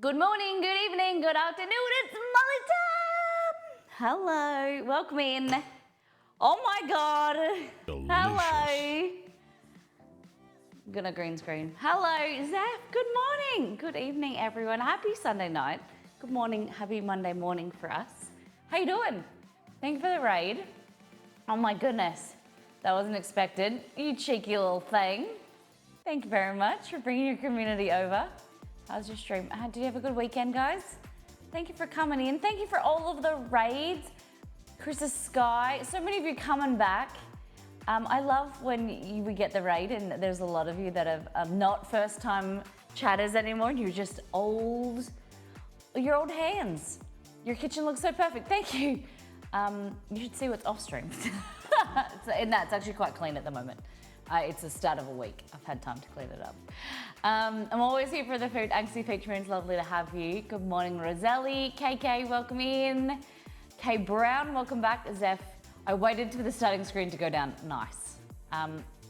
Good morning, good evening, good afternoon, it's Molly time! Hello, welcome in. Oh my God. Delicious. Hello. I'm gonna green screen. Hello, Zeph, good morning. Good evening, everyone. Happy Sunday night. Good morning, happy Monday morning for us. How you doing? Thank you for the raid. Oh my goodness, that wasn't expected. You cheeky little thing. Thank you very much for bringing your community over. How's your stream? Did you have a good weekend, guys? Thank you for coming in. Thank you for all of the raids. Chris's Sky, so many of you coming back. I love when we get the raid and there's a lot of you that are not first time chatters anymore. You're just old, you're old hands. Your kitchen looks so perfect, thank you. You should see what's off stream. And that's actually quite clean at the moment. It's the start of a week. I've had time to clean it up. I'm always here for the food. Angsty patrons, lovely to have you. Good morning, Roselli. KK, welcome in. K Brown, welcome back. Zeph, I waited for the starting screen to go down. Nice.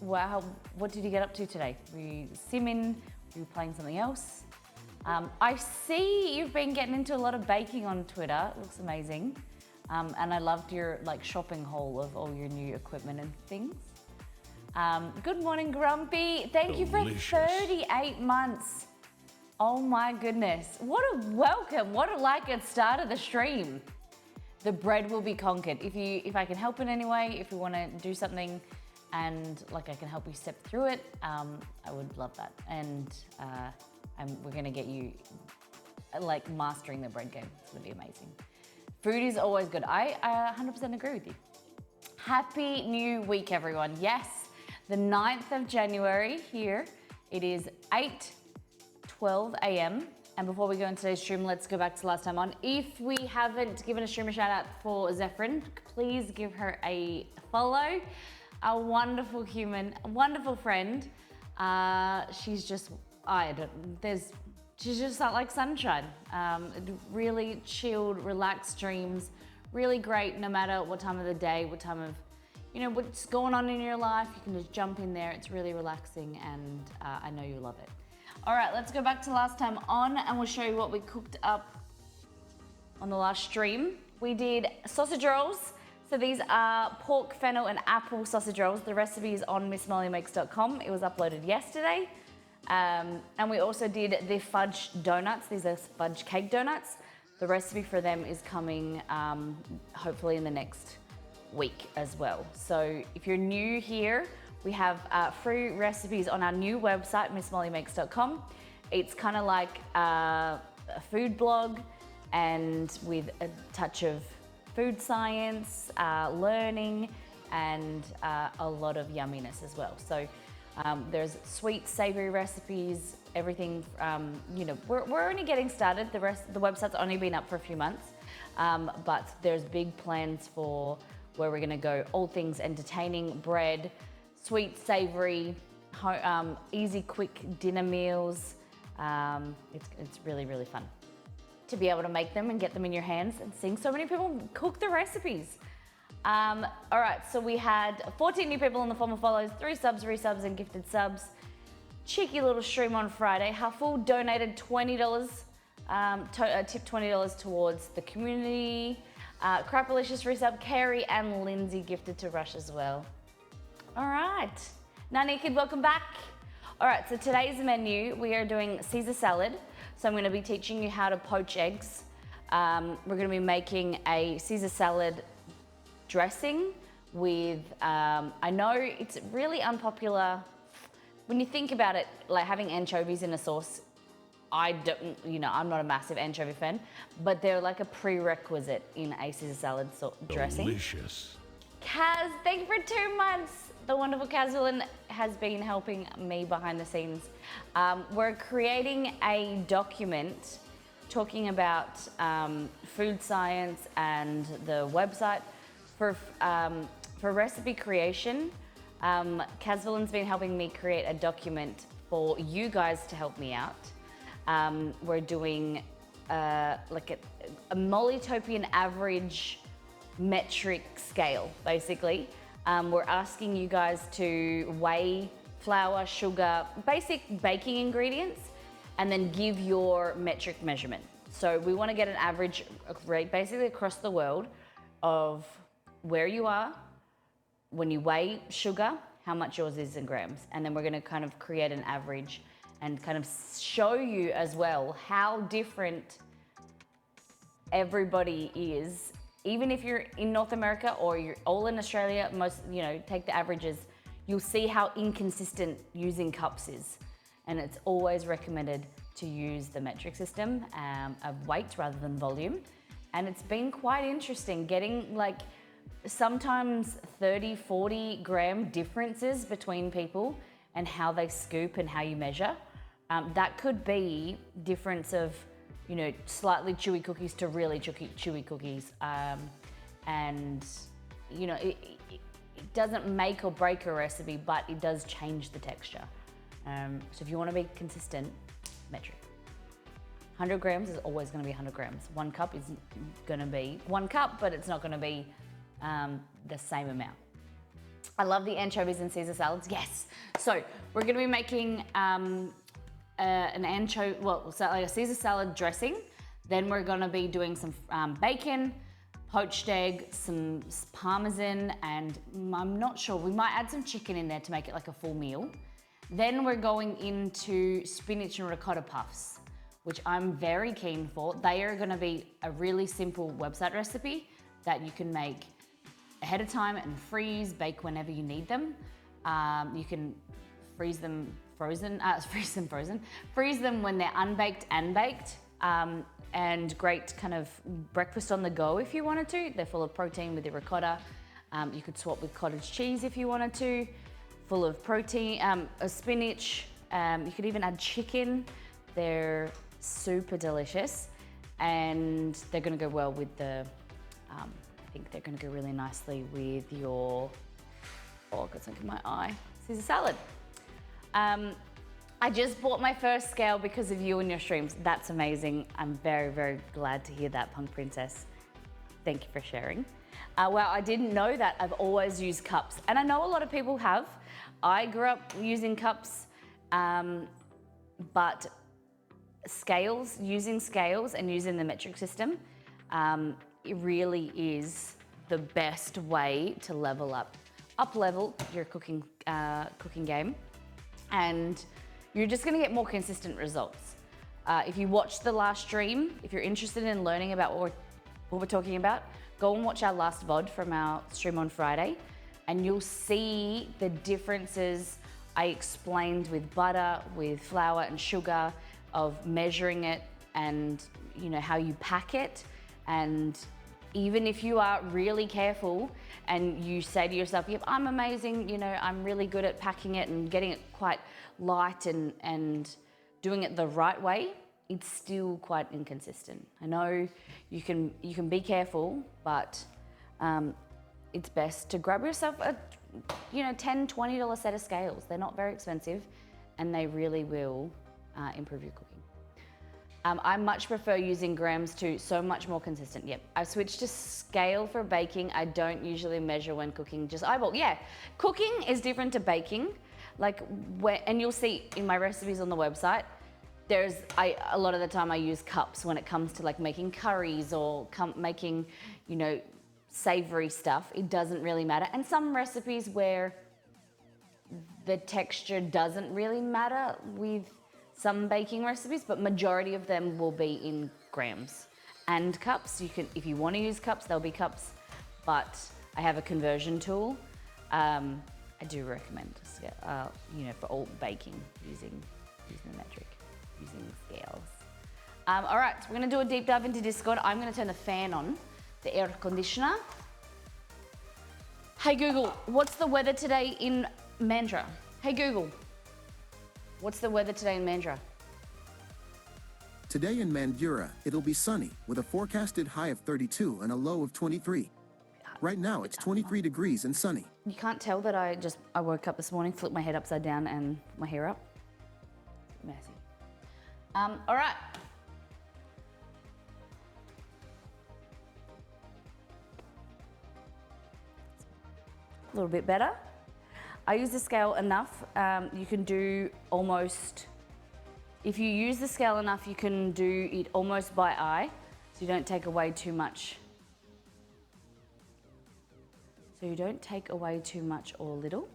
Wow, what did you get up to today? Were you simming? Were you playing something else? I see you've been getting into a lot of baking on Twitter. It looks amazing. And I loved your shopping haul of all your new equipment and things. Good morning, Grumpy. Thank you for 38 months. Oh my goodness. What a welcome. What a start of the stream. The bread will be conquered. If I can help in any way, if you want to do something and I can help you step through it, I would love that. And we're going to get you mastering the bread game. It's going to be amazing. Food is always good. I 100% agree with you. Happy new week, everyone. Yes. The 9th of January here. It is 8:12 a.m. And before we go into today's stream, let's go back to last time on. If we haven't given a streamer shout out for Zephyrin, please give her a follow. A wonderful human, a wonderful friend. She's just, she's just like sunshine. Really chilled, relaxed streams. Really great no matter what time of the day, what time of what's going on in your life, you can just jump in there. It's really relaxing and I know you love it. All right, let's go back to last time on and we'll show you what we cooked up on the last stream. We did sausage rolls. So these are pork, fennel and apple sausage rolls. The recipe is on missmollymakes.com. It was uploaded yesterday. And we also did the fudge donuts. These are fudge cake donuts. The recipe for them is coming hopefully in the next week as well. So if you're new here, we have free recipes on our new website, missmollymakes.com. It's kind of like a food blog and with a touch of food science, learning, and a lot of yumminess as well. So there's sweet, savory recipes, everything. We're only getting started. The website's only been up for a few months, but there's big plans for where we're gonna go all things entertaining, bread, sweet, savory, easy, quick dinner meals. It's really, really fun to be able to make them and get them in your hands and seeing so many people cook the recipes. All right, so we had 14 new people in the form of follows, 3 subs, resubs, and gifted subs. Cheeky little stream on Friday. Huffle donated $20, tipped $20 towards the community. Crapalicious resub, Carrie and Lindsay gifted to Rush as well. All right, Nani Kid, welcome back. All right, so today's menu, we are doing Caesar salad. So I'm gonna be teaching you how to poach eggs. We're gonna be making a Caesar salad dressing with, I know it's really unpopular. When you think about it, like having anchovies in a sauce, I'm not a massive anchovy fan, but they're like a prerequisite in a Caesar salad dressing. Delicious. Kaz, thank you for 2 months. The wonderful Kazulin has been helping me behind the scenes. We're creating a document talking about food science and the website for recipe creation. Kazulin's been helping me create a document for you guys to help me out. We're doing a Mollytopian average metric scale, basically. We're asking you guys to weigh flour, sugar, basic baking ingredients, and then give your metric measurement. So we want to get an average rate basically across the world of where you are when you weigh sugar, how much yours is in grams. And then we're going to kind of create an average and kind of show you as well how different everybody is. Even if you're in North America or you're all in Australia, take the averages, you'll see how inconsistent using cups is. And it's always recommended to use the metric system of weight rather than volume. And it's been quite interesting getting like sometimes 30, 40 gram differences between people and how they scoop and how you measure. That could be difference of, slightly chewy cookies to really chewy cookies. It doesn't make or break a recipe, but it does change the texture. So if you want to be consistent, metric. 100 grams is always going to be 100 grams. 1 cup is going to be 1 cup, but it's not going to be the same amount. I love the anchovies and Caesar salads. Yes. So we're going to be making a Caesar salad dressing. Then we're going to be doing some bacon, poached egg, some parmesan, and I'm not sure, we might add some chicken in there to make it like a full meal. Then we're going into spinach and ricotta puffs, which I'm very keen for. They are gonna be a really simple website recipe that you can make ahead of time and freeze, bake whenever you need them. You can freeze them frozen, freeze them when they're unbaked and baked. And great kind of breakfast on the go if you wanted to. They're full of protein with the ricotta. You could swap with cottage cheese if you wanted to. Full of protein, spinach. You could even add chicken. They're super delicious, and they're going to go well with the. I think they're going to go really nicely with your. Oh, I got something in my eye. Caesar salad. I just bought my first scale because of you and your streams. That's amazing. I'm very, very glad to hear that, Punk Princess. Thank you for sharing. Well, I didn't know that. I've always used cups, and I know a lot of people have. I grew up using cups, but using scales and using the metric system, it really is the best way to up-level your cooking game, and you're just gonna get more consistent results. If you watched the last stream, if you're interested in learning about what we're talking about, go and watch our last VOD from our stream on Friday, and you'll see the differences I explained with butter, with flour and sugar, of measuring it, and how you pack it. And even if you are really careful and you say to yourself, yep, I'm amazing, I'm really good at packing it and getting it quite light and doing it the right way, it's still quite inconsistent. I know you can be careful, but it's best to grab yourself a $10, $20 set of scales. They're not very expensive, and they really will improve your cooking. I much prefer using grams too, so much more consistent. Yep, I've switched to scale for baking. I don't usually measure when cooking, just eyeball. Yeah, cooking is different to baking. And you'll see in my recipes on the website, a lot of the time I use cups when it comes to making curries or making, savory stuff. It doesn't really matter. And some recipes where the texture doesn't really matter with some baking recipes, but majority of them will be in grams and cups. You can, if you want to use cups, there'll be cups, but I have a conversion tool. I do recommend, for all baking, using the metric, using scales. All right, so we're gonna do a deep dive into Discord. I'm gonna turn the fan on, the air conditioner. Hey Google, what's the weather today in Mandurah? Hey Google, what's the weather today in Mandurah? Today in Mandurah, it'll be sunny with a forecasted high of 32 and a low of 23. Right now, it's 23 degrees and sunny. You can't tell that I woke up this morning, flipped my head upside down and my hair up. Messy. All right. A little bit better. I use the scale enough. You can do almost If you use the scale enough, you can do it almost by eye, so you don't take away too much. So you don't take away too much or little.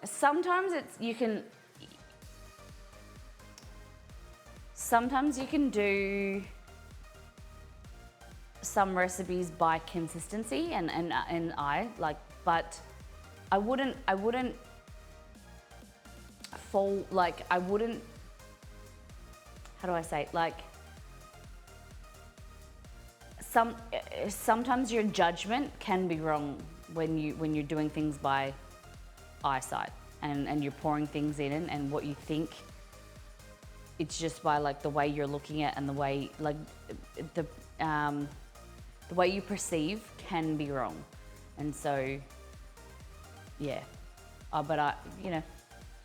Sometimes you can do some recipes by consistency and eye, like, but I wouldn't fall, like, I wouldn't, how do I say it? Like, sometimes your judgment can be wrong when you're doing things by eyesight and you're pouring things in and what you think. It's just by like the way you're looking at and the way like the way you perceive can be wrong, and so yeah. But I, you know,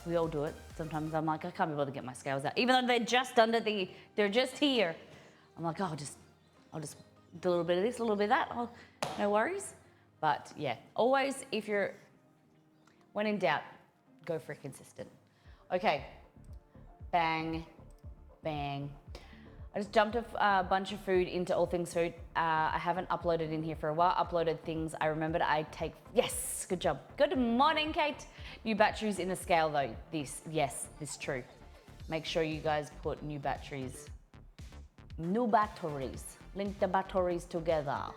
we all do it. Sometimes I'm like, I can't be bothered to get my scales out, even though they're just under they're just here. I'm like, oh, I'll just do a little bit of this, a little bit of that. Oh, no worries. But yeah, always when in doubt, go for consistent. Okay, bang, bang. I just dumped a bunch of food into All Things Food. I haven't uploaded in here for a while. Uploaded things I remembered I take. Yes, good job. Good morning, Kate. New batteries in the scale though. This is true. Make sure you guys put new batteries. New batteries. Link the batteries together.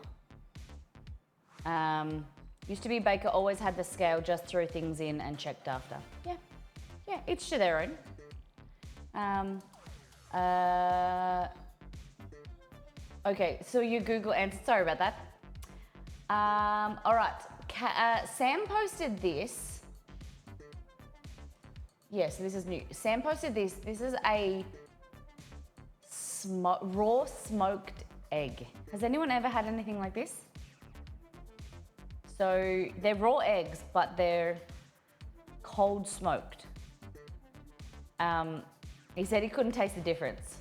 Used to be baker, always had the scale, just threw things in and checked after. Yeah, each to their own. Okay, so your Google answer, sorry about that. All right, Sam posted this. Yes, this is new. Sam posted this. This is a raw smoked egg. Has anyone ever had anything like this? So they're raw eggs, but they're cold smoked. He said he couldn't taste the difference.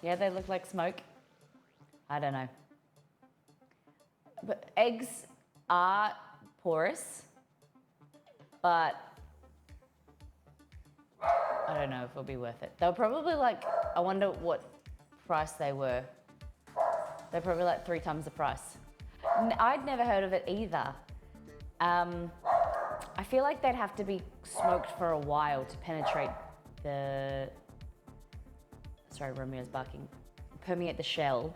Yeah, they look like smoke. I don't know. But eggs are porous, but I don't know if it'll be worth it. They were probably like, I wonder what price they were. They're probably like 3 times the price. I'd never heard of it either. I feel like they'd have to be smoked for a while to penetrate the, sorry, Romeo's barking, permeate the shell,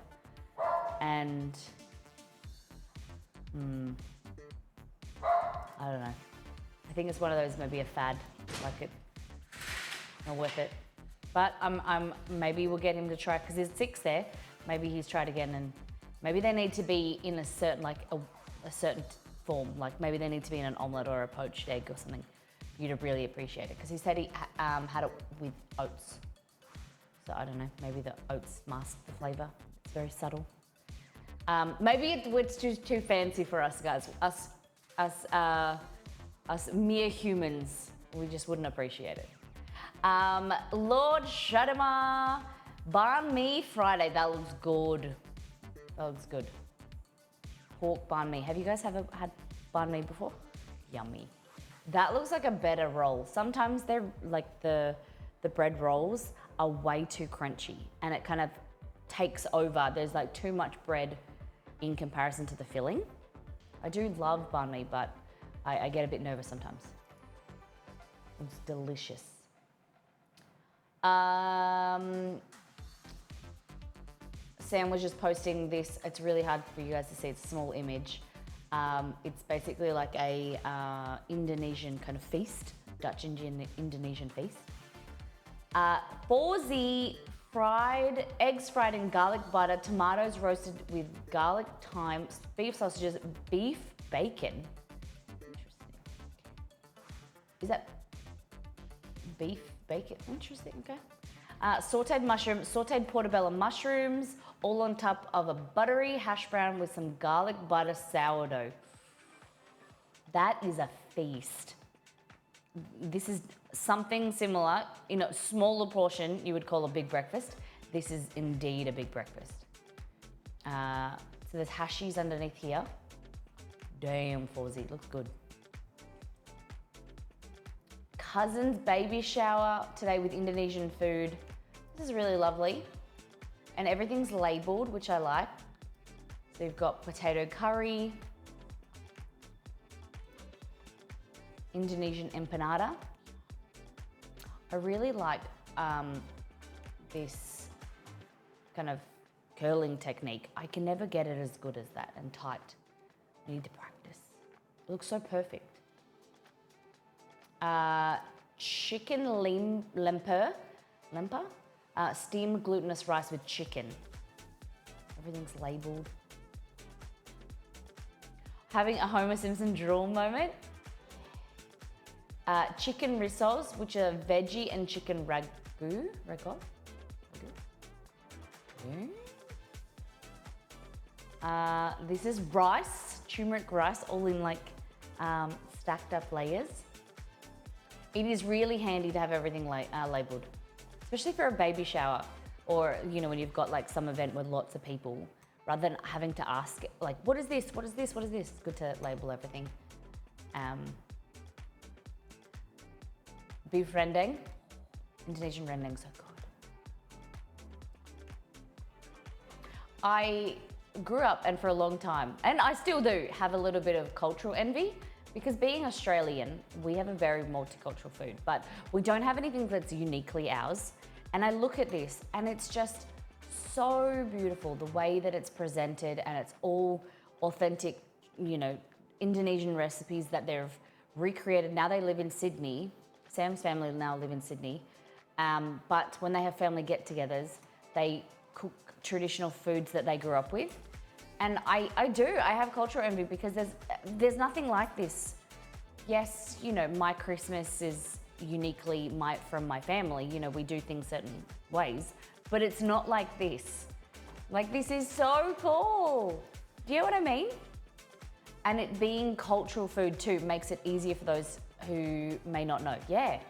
and I don't know. I think it's one of those, maybe a fad, like it, not worth it. But maybe we'll get him to try, because there's 6 there. Maybe he's tried again, and maybe they need to be in a certain, like a certain form. Like maybe they need to be in an omelette or a poached egg or something for you to really appreciate it. Because he said he had it with oats. So I don't know, maybe the oats mask the flavor. It's very subtle. Maybe it's too fancy for us guys. Us mere humans, we just wouldn't appreciate it. Lord Shadima, banh mi Friday. That looks good. That looks good. Pork banh mi. Have you guys ever had banh mi before? Yummy. That looks like a better roll. Sometimes they're like the bread rolls are way too crunchy and it kind of takes over. There's like too much bread in comparison to the filling. I do love banh mi, but I get a bit nervous sometimes. It's delicious. Sam was just posting this. It's really hard for you guys to see. It's a small image. It's basically like a Indonesian kind of feast, Dutch Indian Indonesian feast. Borzi fried, eggs fried in garlic butter, tomatoes roasted with garlic, thyme, beef sausages, beef bacon. Interesting. Is that beef bacon? Interesting, okay. Sauteed mushrooms, sauteed portobello mushrooms, all on top of a buttery hash brown with some garlic butter sourdough. That is a feast. This is something similar, in a smaller portion you would call a big breakfast. This is indeed a big breakfast. So there's hashies underneath here. Damn, Fawzi, looks good. Cousin's baby shower today with Indonesian food. This is really lovely. And everything's labeled, which I like. So you've got potato curry, Indonesian empanada. I really like this kind of curling technique. I can never get it as good as that and tight. I need to practice. It looks so perfect. Chicken lemper, steamed glutinous rice with chicken. Everything's labeled. Having a Homer Simpson drool moment. Chicken rissoles, which are veggie and chicken ragu. This is rice, turmeric rice, all in like stacked up layers. It is really handy to have everything labeled, especially for a baby shower or, you know, when you've got like some event with lots of people, rather than having to ask like, what is this? What is this? What is this? It's good to label everything. Beef rendang, Indonesian rendang, so good. I grew up and for a long time, and I still do, have a little bit of cultural envy because being Australian, we have a very multicultural food, but we don't have anything that's uniquely ours. And I look at this and it's just so beautiful, the way that it's presented, and it's all authentic, you know, Indonesian recipes that they've recreated. Now they live in Sydney. Sam's family now live in Sydney. But when they have family get-togethers, they cook traditional foods that they grew up with. And I have cultural envy because there's nothing like this. Yes, you know, my Christmas is uniquely from my family. You know, we do things certain ways, but it's not like this. Like, this is so cool. Do you know what I mean? And it being cultural food too makes it easier for those who may not know. Yeah.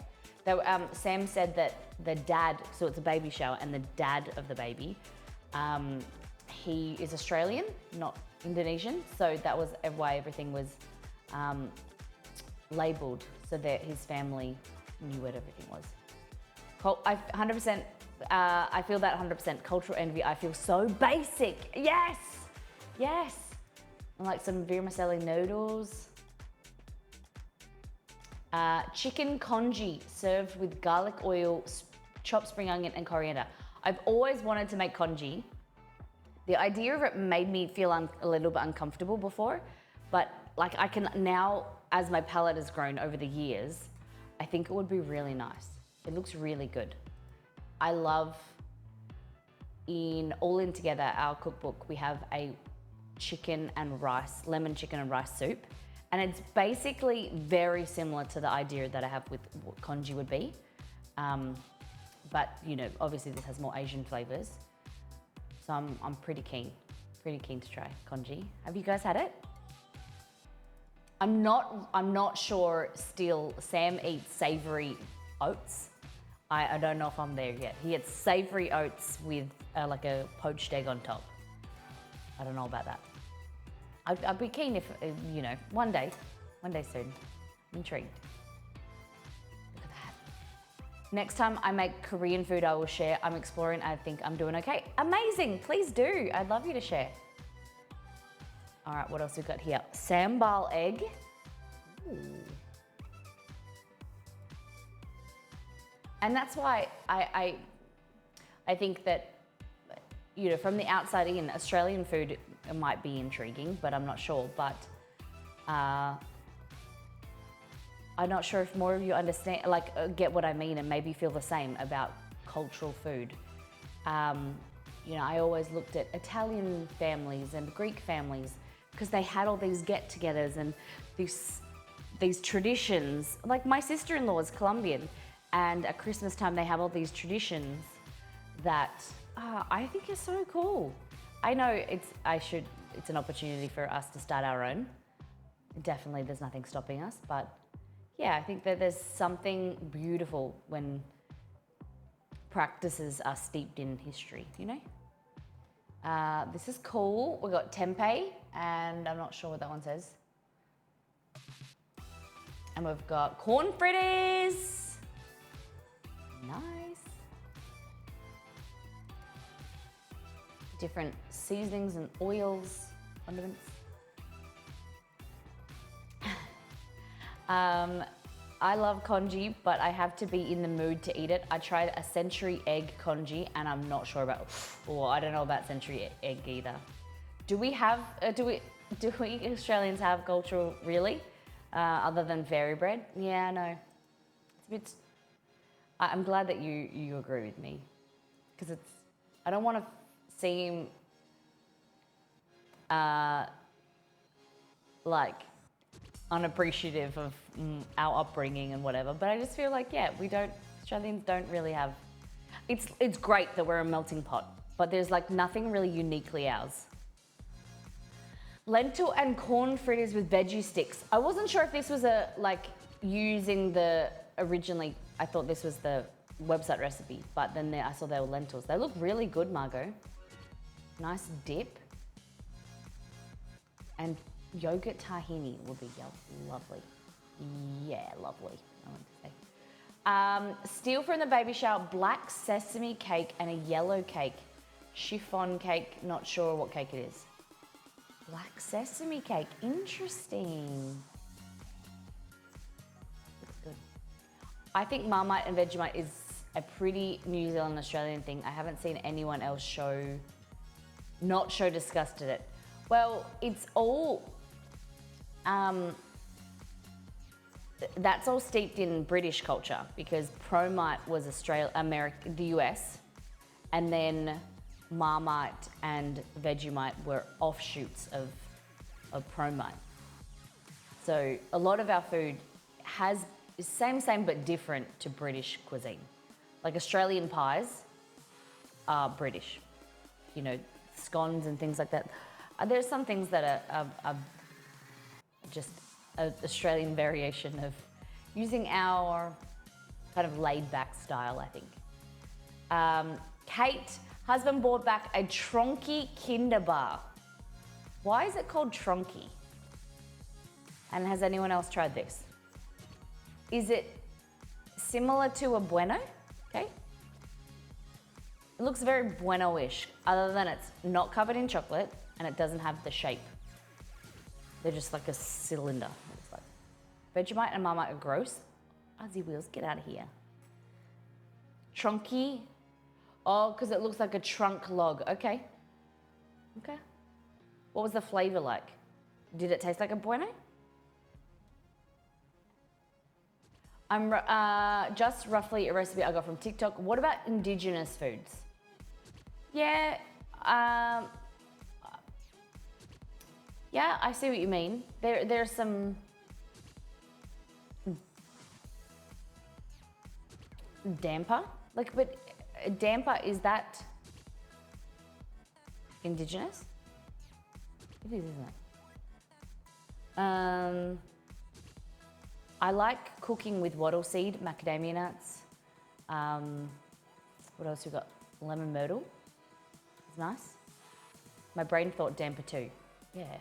Sam said that the dad, so it's a baby shower, and the dad of the baby, he is Australian, not Indonesian. So that was why everything was labeled, so that his family knew what everything was. I 100%, I feel that 100% cultural envy. I feel so basic. Yes, yes. And like some vermicelli noodles. Chicken congee served with garlic oil, chopped spring onion and coriander. I've always wanted to make congee. The idea of it made me feel a little bit uncomfortable before, but like I can now, as my palate has grown over the years, I think it would be really nice. It looks really good. I love, in All In Together, our cookbook, we have a chicken and rice, lemon chicken and rice soup. And it's basically very similar to the idea that I have with what congee would be. But, you know, obviously this has more Asian flavors. So I'm pretty keen to try congee. Have you guys had it? I'm not sure still. Sam eats savory oats. I don't know if I'm there yet. He eats savory oats with like a poached egg on top. I don't know about that. I'd be keen if, you know, one day soon. I'm intrigued. Look at that. Next time I make Korean food, I will share. I'm exploring. I think I'm doing okay. Amazing. Please do. I'd love you to share. All right, what else we got here? Sambal egg. Ooh. And that's why I think that, you know, from the outside in, Australian food, it might be intriguing, but I'm not sure. But I'm not sure if more of you understand, like, get what I mean, and maybe feel the same about cultural food. You know, I always looked at Italian families and Greek families because they had all these get-togethers and these traditions. Like, my sister-in-law is Colombian, and at Christmas time they have all these traditions that I think is so cool. I know it's an opportunity for us to start our own. Definitely, there's nothing stopping us, but yeah, I think that there's something beautiful when practices are steeped in history, you know? This is cool. We got tempeh, and I'm not sure what that one says. And we've got corn fritters. Nice. Different seasonings and oils, condiments. I love congee, but I have to be in the mood to eat it. I tried a century egg congee and I'm not sure about, I don't know about century egg either. Do we Australians have cultural, really? Other than fairy bread? Yeah, no. It's a bit, I'm glad that you agree with me. Because I don't want to seem like unappreciative of our upbringing and whatever, but I just feel like, yeah, Australians don't really have, it's great that we're a melting pot, but there's like nothing really uniquely ours. Lentil and corn fritters with veggie sticks. I wasn't sure if this was originally, I thought this was the website recipe, but then I saw they were lentils. They look really good, Margot. Nice dip. And yogurt tahini will be lovely. Yeah, lovely, I want to say. Steal from the baby shower, black sesame cake and a yellow cake. Chiffon cake, not sure what cake it is. Black sesame cake, interesting. Looks good. I think Marmite and Vegemite is a pretty New Zealand Australian thing. I haven't seen anyone else not show disgust at it. Well, it's all, that's all steeped in British culture because Promite was the US, and then Marmite and Vegemite were offshoots of Promite. So a lot of our food is same but different to British cuisine. Like Australian pies are British, scones and things like that. There's some things that are just an Australian variation of using our kind of laid-back style, I think. Kate, husband bought back a Tronky Kinder Bar. Why is it called Tronky? And has anyone else tried this? Is it similar to a Bueno? Okay. It looks very Bueno-ish, other than it's not covered in chocolate and it doesn't have the shape. They're just like a cylinder. It's like Vegemite and Marmite are gross. Ozzy Wheels, get out of here. Tronky. Oh, because it looks like a trunk log. Okay. Okay. What was the flavor like? Did it taste like a Bueno? I'm just roughly a recipe I got from TikTok. What about indigenous foods? Yeah, yeah, I see what you mean. There's some damper, but damper, is that indigenous? It is, isn't it? I like cooking with wattle seed, macadamia nuts. What else we got? Lemon myrtle. It's nice. My brain thought damper too. Yeah.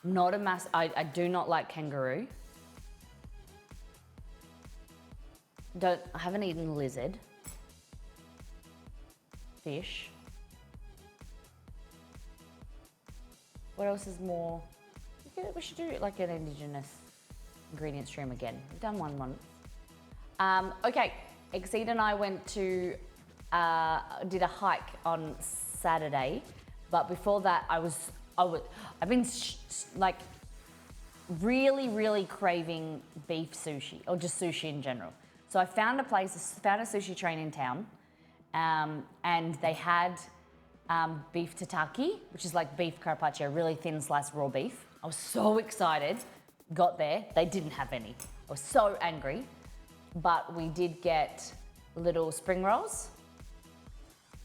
Not a mass. I do not like kangaroo. I haven't eaten lizard. Fish. What else is more? We should do like an indigenous ingredient stream again. We've done one once. Okay, Exceed and I went to, did a hike on Saturday, but before that I've been really craving beef sushi, or just sushi in general. So I found a sushi train in town, and they had beef tataki, which is like beef carpaccio, really thin sliced raw beef. I was so excited. Got there, they didn't have any. I was so angry, but we did get little spring rolls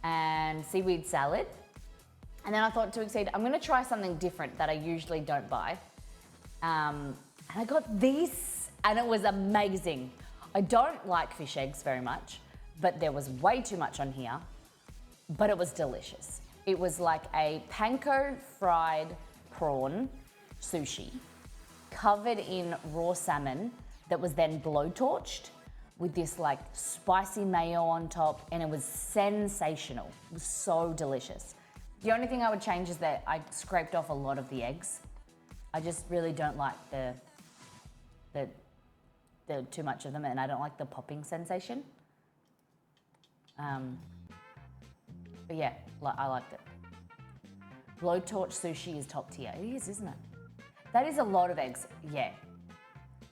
and seaweed salad. And then I thought to Exceed, I'm gonna try something different that I usually don't buy. And I got this, and it was amazing. I don't like fish eggs very much, but there was way too much on here, but it was delicious. It was like a panko fried prawn sushi, covered in raw salmon that was then blowtorched with this like spicy mayo on top, and it was sensational. It was so delicious. The only thing I would change is that I scraped off a lot of the eggs. I just really don't like the too much of them, and I don't like the popping sensation. But yeah, I liked it. Blowtorch sushi is top tier. It is, isn't it? That is a lot of eggs. Yeah.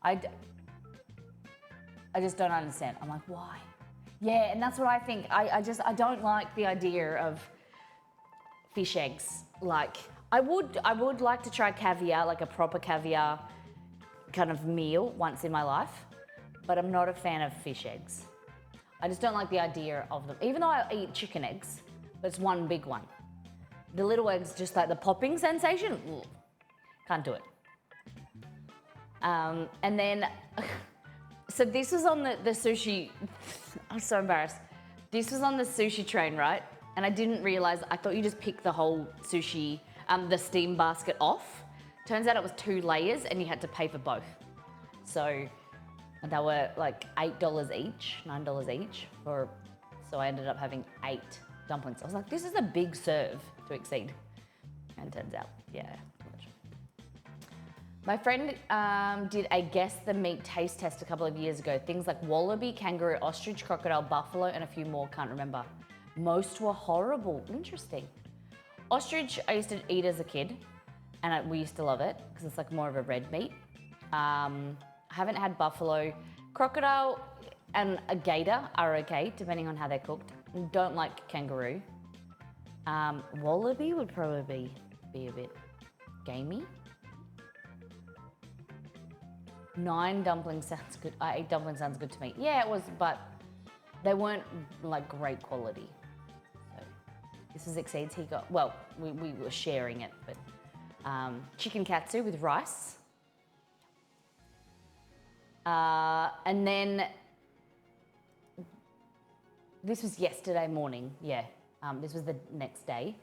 I just don't understand. I'm like, why? Yeah, and that's what I think. I don't like the idea of fish eggs. Like, I would like to try caviar, like a proper caviar kind of meal once in my life, but I'm not a fan of fish eggs. I just don't like the idea of them. Even though I eat chicken eggs, but it's one big one. The little eggs, just like the popping sensation, ugh, can't do it. And then, so this was on the sushi, I'm so embarrassed. This was on the sushi train, right? And I didn't realize, I thought you just pick the whole sushi, the steam basket off. Turns out it was 2 layers and you had to pay for both. So they were like $8 each, $9 each, so I ended up having 8 dumplings. I was like, this is a big serve to exceed. And turns out, yeah, too much. My friend did a Guess the Meat taste test a couple of years ago. Things like wallaby, kangaroo, ostrich, crocodile, buffalo, and a few more, can't remember. Most were horrible. Interesting. Ostrich, I used to eat as a kid, and we used to love it because it's like more of a red meat. I haven't had buffalo. Crocodile and a gator are okay, depending on how they're cooked. Don't like kangaroo. Wallaby would probably be a bit gamey. 9 dumplings sounds good. 8 dumplings sounds good to me. Yeah, it was, but they weren't like great quality. So this was exceeds. He got, well, we were sharing it, but chicken katsu with rice. And then this was yesterday morning. Yeah, this was the next day.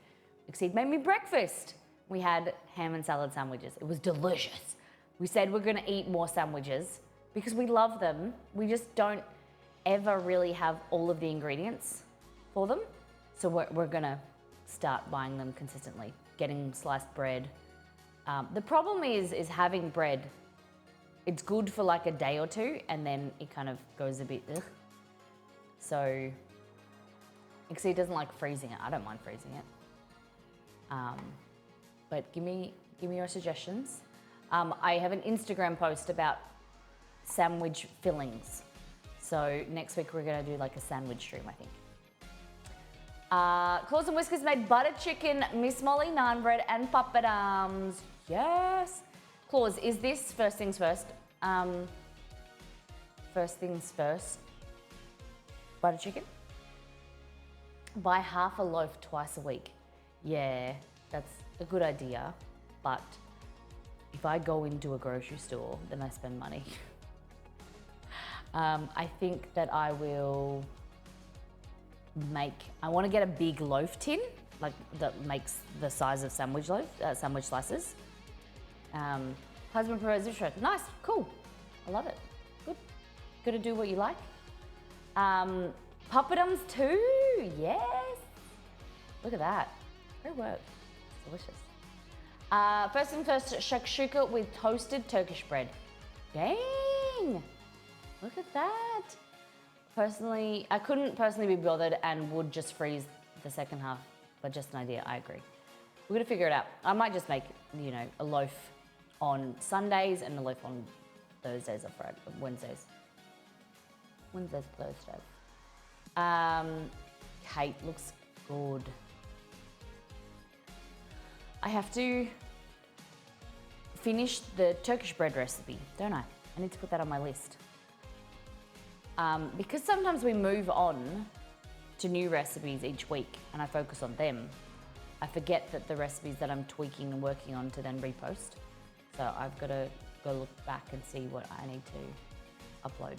Exceed made me breakfast. We had ham and salad sandwiches. It was delicious. We said we're gonna eat more sandwiches because we love them. We just don't ever really have all of the ingredients for them. So we're gonna start buying them consistently, getting sliced bread. The problem is having bread. It's good for like a day or two, and then it kind of goes a bit ugh. So, Exceed doesn't like freezing it. I don't mind freezing it. But give me your suggestions. I have an Instagram post about sandwich fillings. So next week we're gonna do like a sandwich stream, I think. Claws and Whiskers made butter chicken, Miss Molly naan bread, and papadums. Yes. Claws, is this first things first? First things first. Butter chicken. Buy half a loaf twice a week. Yeah, that's a good idea, but if I go into a grocery store, then I spend money. I think that I will I want to get a big loaf tin, like that makes the size of sandwich slices. Husband prefers this. Nice, cool. I love it. Good. Got to do what you like. Papadums too. Yes. Look at that. Great work. It's delicious. First thing first, shakshuka with toasted Turkish bread. Dang. Look at that. Personally, I couldn't personally be bothered and would just freeze the second half, but just an idea. I agree. We're gonna figure it out. I might just make, a loaf on Sundays and a loaf on Thursdays or Friday, Wednesdays. Wednesdays, Thursdays. Kate looks good. I have to finish the Turkish bread recipe, don't I? I need to put that on my list. Because sometimes we move on to new recipes each week and I focus on them, I forget that the recipes that I'm tweaking and working on to then repost. So I've got to go look back and see what I need to upload.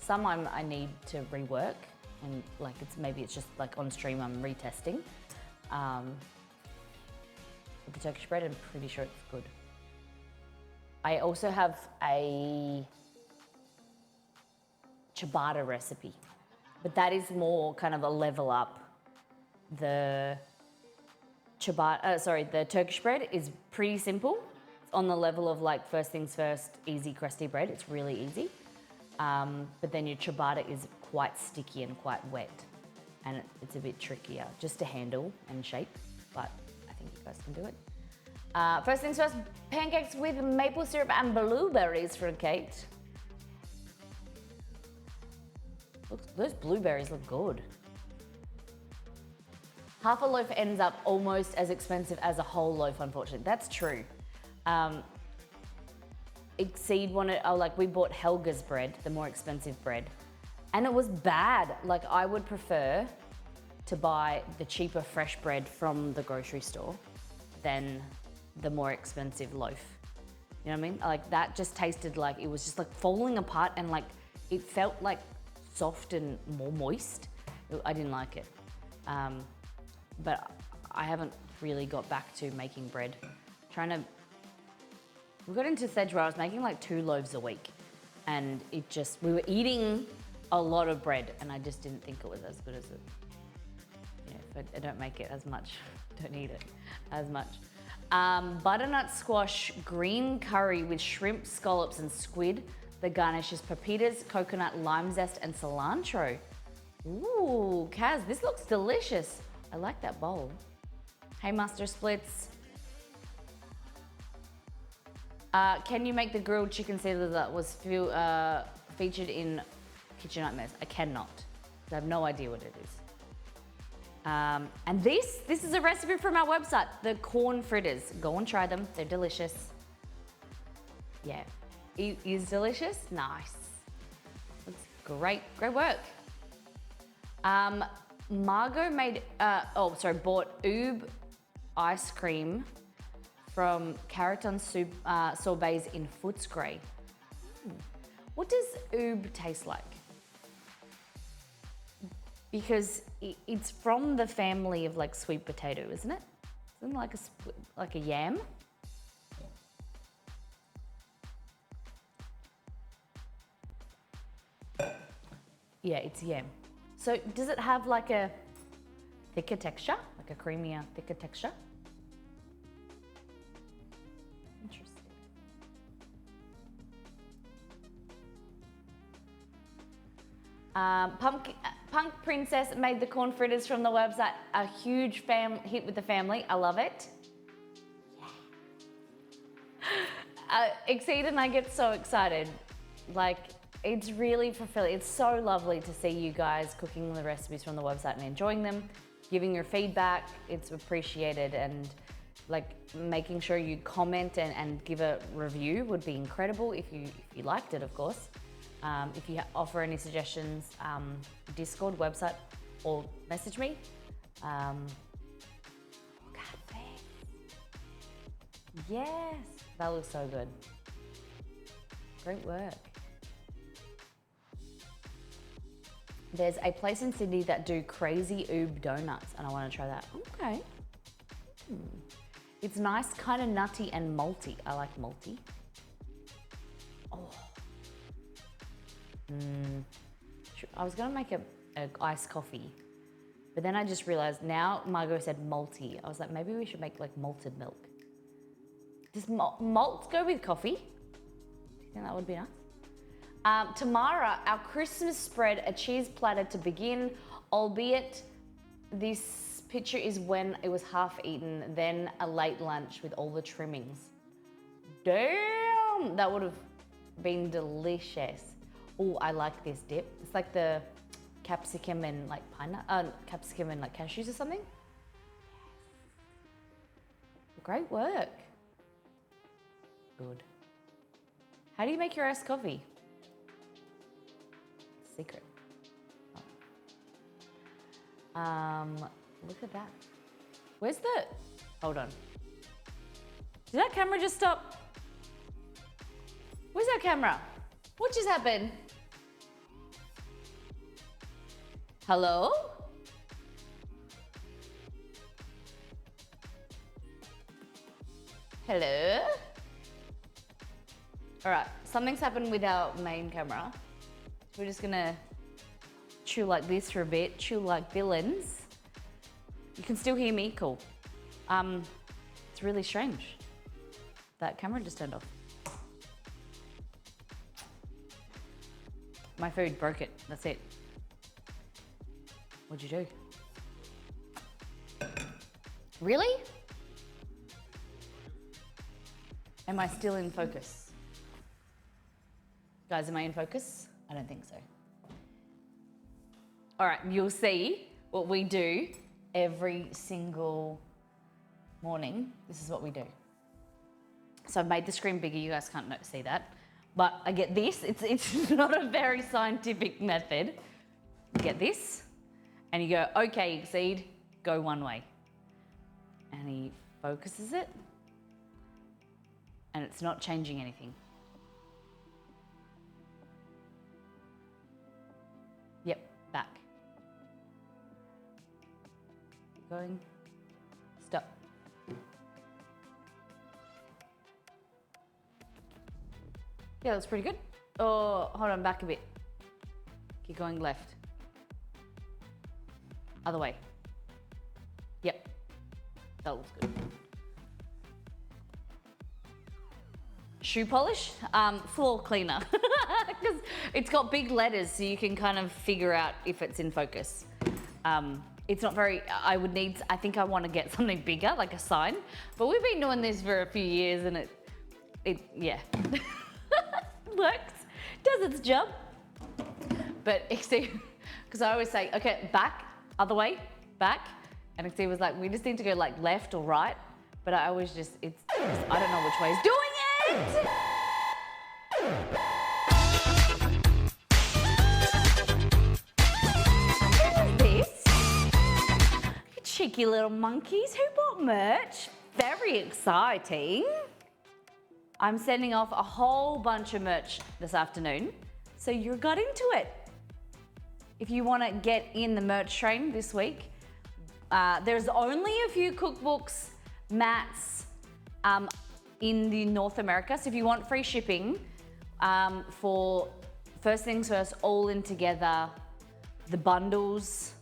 Some I need to rework, and maybe it's just like on stream I'm retesting. With the Turkish bread, I'm pretty sure it's good. I also have a ciabatta recipe, but that is more kind of a level up. The the Turkish bread is pretty simple. It's on the level of like first things first, easy crusty bread. It's really easy. But then your ciabatta is quite sticky and quite wet, and it's a bit trickier just to handle and shape, but I think you guys can do it. First things first, pancakes with maple syrup and blueberries for Kate. Those blueberries look good. Half a loaf ends up almost as expensive as a whole loaf, unfortunately. That's true. Exceed wanted, we bought Helga's bread, the more expensive bread, and it was bad. Like, I would prefer to buy the cheaper fresh bread from the grocery store than the more expensive loaf. You know what I mean? Like, that just tasted like it was just like falling apart, and like it felt like soft and more moist. I didn't like it. But I haven't really got back to making bread. We got into a stage where I was making like 2 loaves a week, and we were eating a lot of bread, and I just didn't think it was as good as it. If I don't make it as much, don't eat it as much. Butternut squash green curry with shrimp, scallops, and squid. The garnish is pepitas, coconut, lime zest, and cilantro. Ooh, Kaz, this looks delicious. I like that bowl. Hey, mustard splits. Can you make the grilled chicken Caesar that was featured in Kitchen Nightmares? I cannot. I have no idea what it is. And this is a recipe from our website, the corn fritters. Go and try them. They're delicious. Yeah, it is delicious. Nice. That's great. Great work. Margot bought Oob ice cream from Carroton sorbets in Footscray. What does Oob taste like? Because it's from the family of like sweet potato, isn't it? Isn't it like a yam? Yeah, it's yam. So does it have like a thicker texture, like a creamier, thicker texture? Interesting. Punk Princess made the corn fritters from the website. A huge hit with the family. I love it. Yeah. Exceed and I get so excited. Like, it's really fulfilling. It's so lovely to see you guys cooking the recipes from the website and enjoying them, giving your feedback. It's appreciated, and like making sure you comment and give a review would be incredible if you liked it, of course. If you offer any suggestions, Discord, website, or message me. God, thanks. Yes, that looks so good. Great work. There's a place in Sydney that do crazy Oob donuts, and I want to try that. Okay. It's nice, kind of nutty and malty. I like malty. Oh. I was gonna make a iced coffee, but then I just realized now Margot said malty. I was like, maybe we should make like malted milk. Does malt go with coffee? Do you think that would be nice? Tamara, our Christmas spread, a cheese platter to begin, albeit this picture is when it was half eaten, then a late lunch with all the trimmings. Damn, that would have been delicious. Oh, I like this dip. It's like the capsicum and like capsicum and like cashews or something. Great work. Good. How do you make your iced coffee? Secret. Look at that. Where's the... Hold on. Did that camera just stop? Where's that camera? What just happened? Hello? Hello? All right, something's happened with our main camera. We're just gonna chew like this for a bit, chew like villains. You can still hear me, cool. It's really strange. That camera just turned off. My food broke it, that's it. What'd you do? Really? Am I still in focus? Guys, am I in focus? I don't think so. All right, you'll see what we do every single morning. This is what we do. So I've made the screen bigger, you guys can't see that. But I get this, it's not a very scientific method. You get this, and you go, okay, Exceed, go one way. And he focuses it, and it's not changing anything. Yep, back. Going, stop. Yeah, that's pretty good. Oh, hold on, back a bit. Keep going left. Other way. Yep, that looks good. Shoe polish, floor cleaner, because it's got big letters so you can kind of figure out if it's in focus. It's not very, I think I want to get something bigger, like a sign, but we've been doing this for a few years and yeah, works, does its job. But because I always say, okay, back, other way, back, and Exceed was like, we just need to go like left or right, but I always just, I don't know which way is doing it. What is this? You cheeky little monkeys, who bought merch? Very exciting. I'm sending off a whole bunch of merch this afternoon, so you got into it. If you want to get in the merch train this week, there's only a few cookbooks, mats, in the North America. So if you want free shipping for First Things First, all in together, the bundles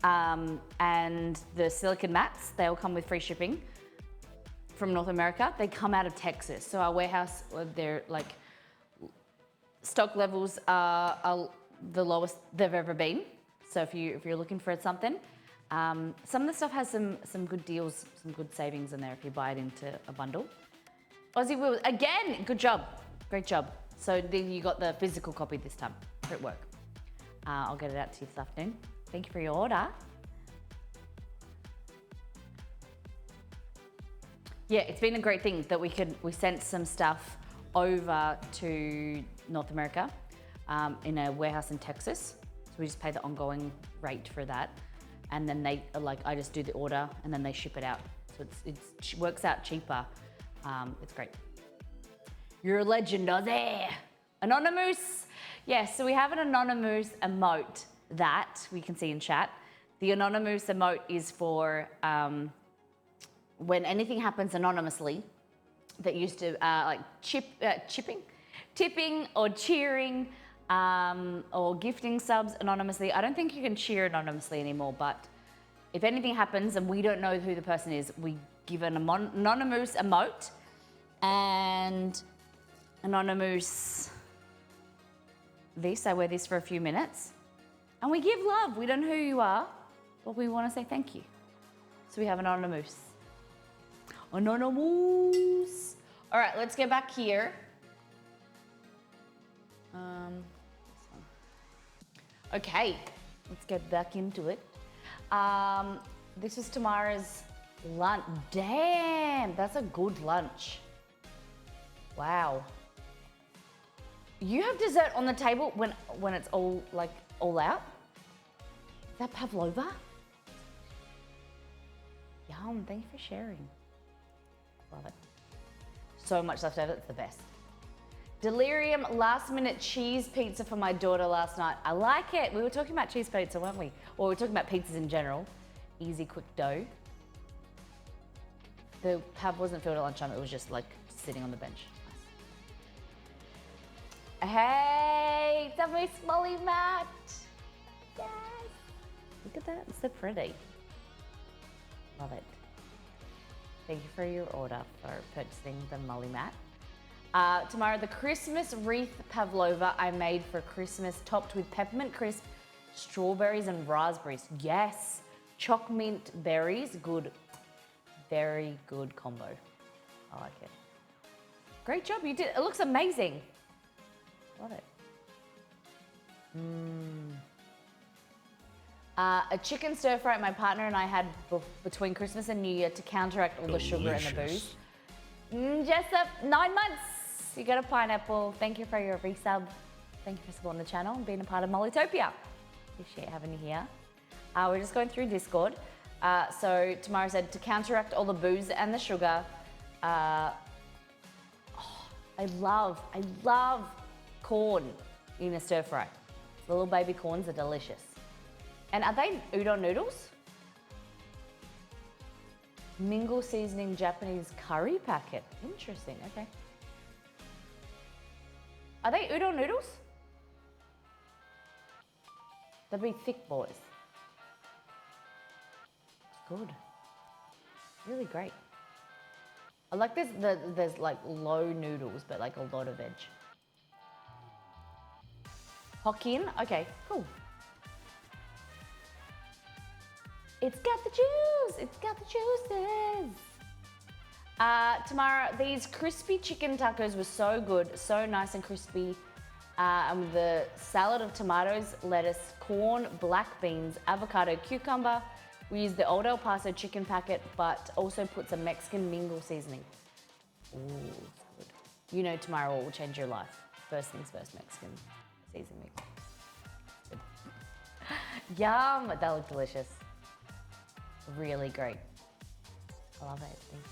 and the silicone mats, they all come with free shipping from North America. They come out of Texas. So our warehouse, they're like, stock levels are the lowest they've ever been. So if you're looking for something, some of the stuff has some good deals, some good savings in there if you buy it into a bundle. Aussie Will, again, good job, great job. So then you got the physical copy this time, great work. I'll get it out to you this afternoon. Thank you for your order. Yeah, it's been a great thing that we sent some stuff over to North America in a warehouse in Texas. So we just pay the ongoing rate for that. And then I just do the order and then they ship it out. So it works out cheaper. It's great. You're a legend, Ozzy. Anonymous. Yes, so we have an anonymous emote that we can see in chat. The anonymous emote is for when anything happens anonymously that used to like tipping or cheering or gifting subs anonymously. I don't think you can cheer anonymously anymore, but if anything happens and we don't know who the person is, we give an anonymous emote and anonymous this. I wear this for a few minutes and we give love. We don't know who you are, but we want to say thank you. So we have anonymous. Anonymous. All right, let's get back here. Okay, let's get back into it. This is Tamara's lunch. Damn, that's a good lunch. Wow. You have dessert on the table when it's all out? Is that pavlova? Yum, thank you for sharing. Love it. So much left over, it's the best. Delirium last minute cheese pizza for my daughter last night. I like it. We were talking about cheese pizza, weren't we? Or we were talking about pizzas in general. Easy, quick dough. The pub wasn't filled at lunchtime, it was just like sitting on the bench. Hey, it's a very smally mat. Yes. Look at that, it's so pretty. Love it. Thank you for your order for purchasing the molly mat. Tomorrow, the Christmas wreath pavlova I made for Christmas, topped with peppermint crisp, strawberries and raspberries. Yes, choc mint berries, good, very good combo. I like it. Great job, you did. It looks amazing. Love it. A chicken stir fry my partner and I had between Christmas and New Year to counteract all the sugar and the booze. Jessup, 9 months. You got a pineapple. Thank you for your resub. Thank you for supporting the channel and being a part of Mollytopia. Appreciate having you here. We're just going through Discord. So Tamara said to counteract all the booze and the sugar. I love corn in a stir fry. The little baby corns are delicious. And are they udon noodles? Mingle seasoning Japanese curry packet. Interesting, okay. Are they udon noodles? They'll be thick boys. It's good. Really great. I like this, there's like low noodles, but like a lot of veg. Hokkien, okay, cool. It's got the juice, it's got the juices. Tamara, these crispy chicken tacos were so good, so nice and crispy. And with the salad of tomatoes, lettuce, corn, black beans, avocado, cucumber. We used the old El Paso chicken packet, but also put some Mexican mingle seasoning. Ooh, it's good. You know tomorrow what will change your life. First things first, Mexican seasoning. Good. Yum, that looked delicious. Really great. I love it, thank you.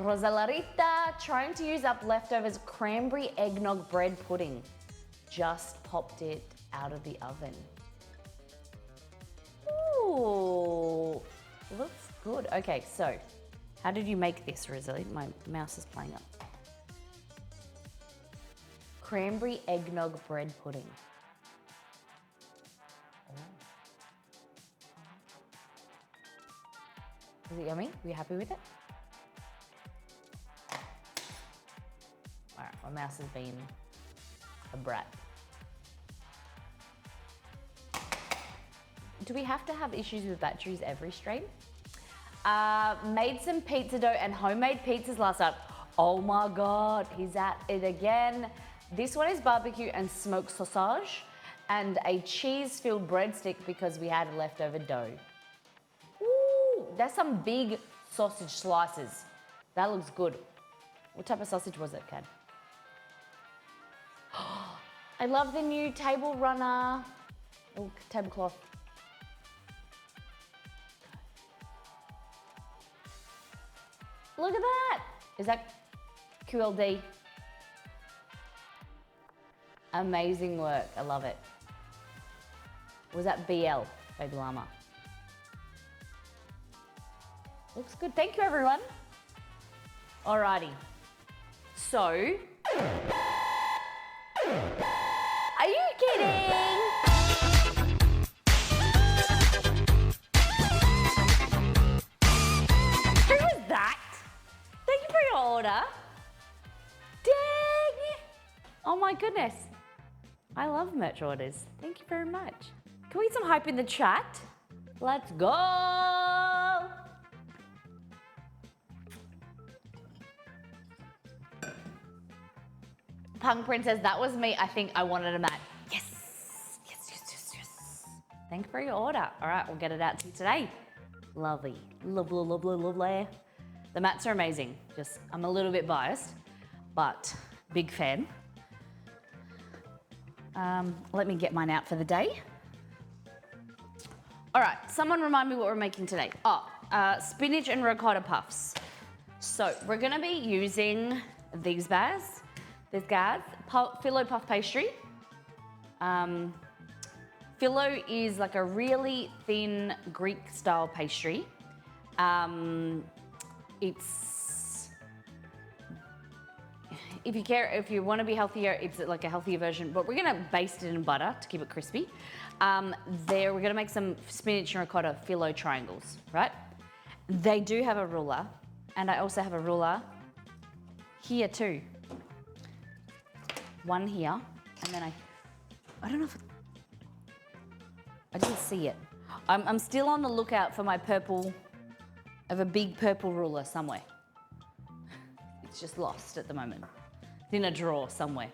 Rosalarita, trying to use up leftovers cranberry eggnog bread pudding. Just popped it out of the oven. Ooh, looks good. Okay, so how did you make this, Rosalie? My mouse is playing up. Cranberry eggnog bread pudding. Is it yummy? Are you happy with it? All right, my mouse has been a brat. Do we have to have issues with batteries every stream? Made some pizza dough and homemade pizzas last night. Oh my God, he's at it again. This one is barbecue and smoked sausage and a cheese-filled breadstick because we had leftover dough. Ooh, that's some big sausage slices. That looks good. What type of sausage was it, Cad? I love the new table runner. Oh, tablecloth. Look at that. Is that QLD? Amazing work. I love it. Was that BL, Baby Llama? Looks good. Thank you, everyone. Alrighty. So, are you kidding? Who was that? Thank you for your order. Dang! Oh my goodness. I love merch orders. Thank you very much. Can we get some hype in the chat? Let's go! Punk Princess, that was me. I think I wanted a mat. Yes! Yes, yes, yes, yes. Thank you for your order. All right, we'll get it out to you today. Lovely. Lovely, lovely, lovely. The mats are amazing. Just, I'm a little bit biased, but big fan. Let me get mine out for the day. All right, someone remind me what we're making today. Spinach and ricotta puffs. So we're gonna be using these bags. There's guys, phyllo puff pastry. Phyllo is like a really thin Greek style pastry. It's if you want to be healthier, it's like a healthier version, but we're gonna baste it in butter to keep it crispy. We're gonna make some spinach and ricotta phyllo triangles, right? They do have a ruler, and I also have a ruler here too. One here, and then I don't know if, I didn't see it. I'm still on the lookout for my purple, I have a big purple ruler somewhere. It's just lost at the moment. It's in a drawer somewhere.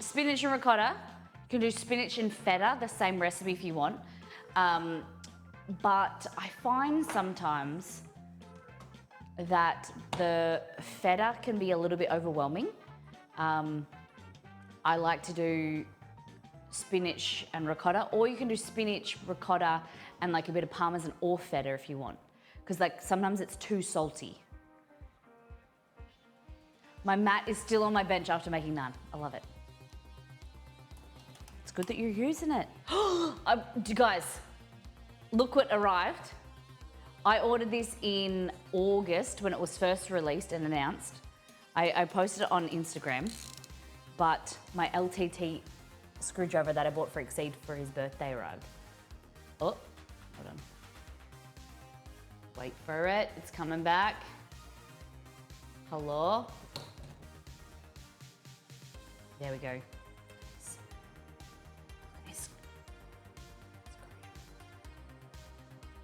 Spinach and ricotta. You can do spinach and feta, the same recipe if you want. But I find sometimes that the feta can be a little bit overwhelming. I like to do spinach and ricotta, or you can do spinach, ricotta, and like a bit of parmesan or feta if you want. Because like sometimes it's too salty. My mat is still on my bench after making naan. I love it. It's good that you're using it. Guys, look what arrived. I ordered this in August when it was first released and announced. I posted it on Instagram, but my LTT screwdriver that I bought for Exceed for his birthday arrived. Oh, hold on. Wait for it, it's coming back. Hello? There we go.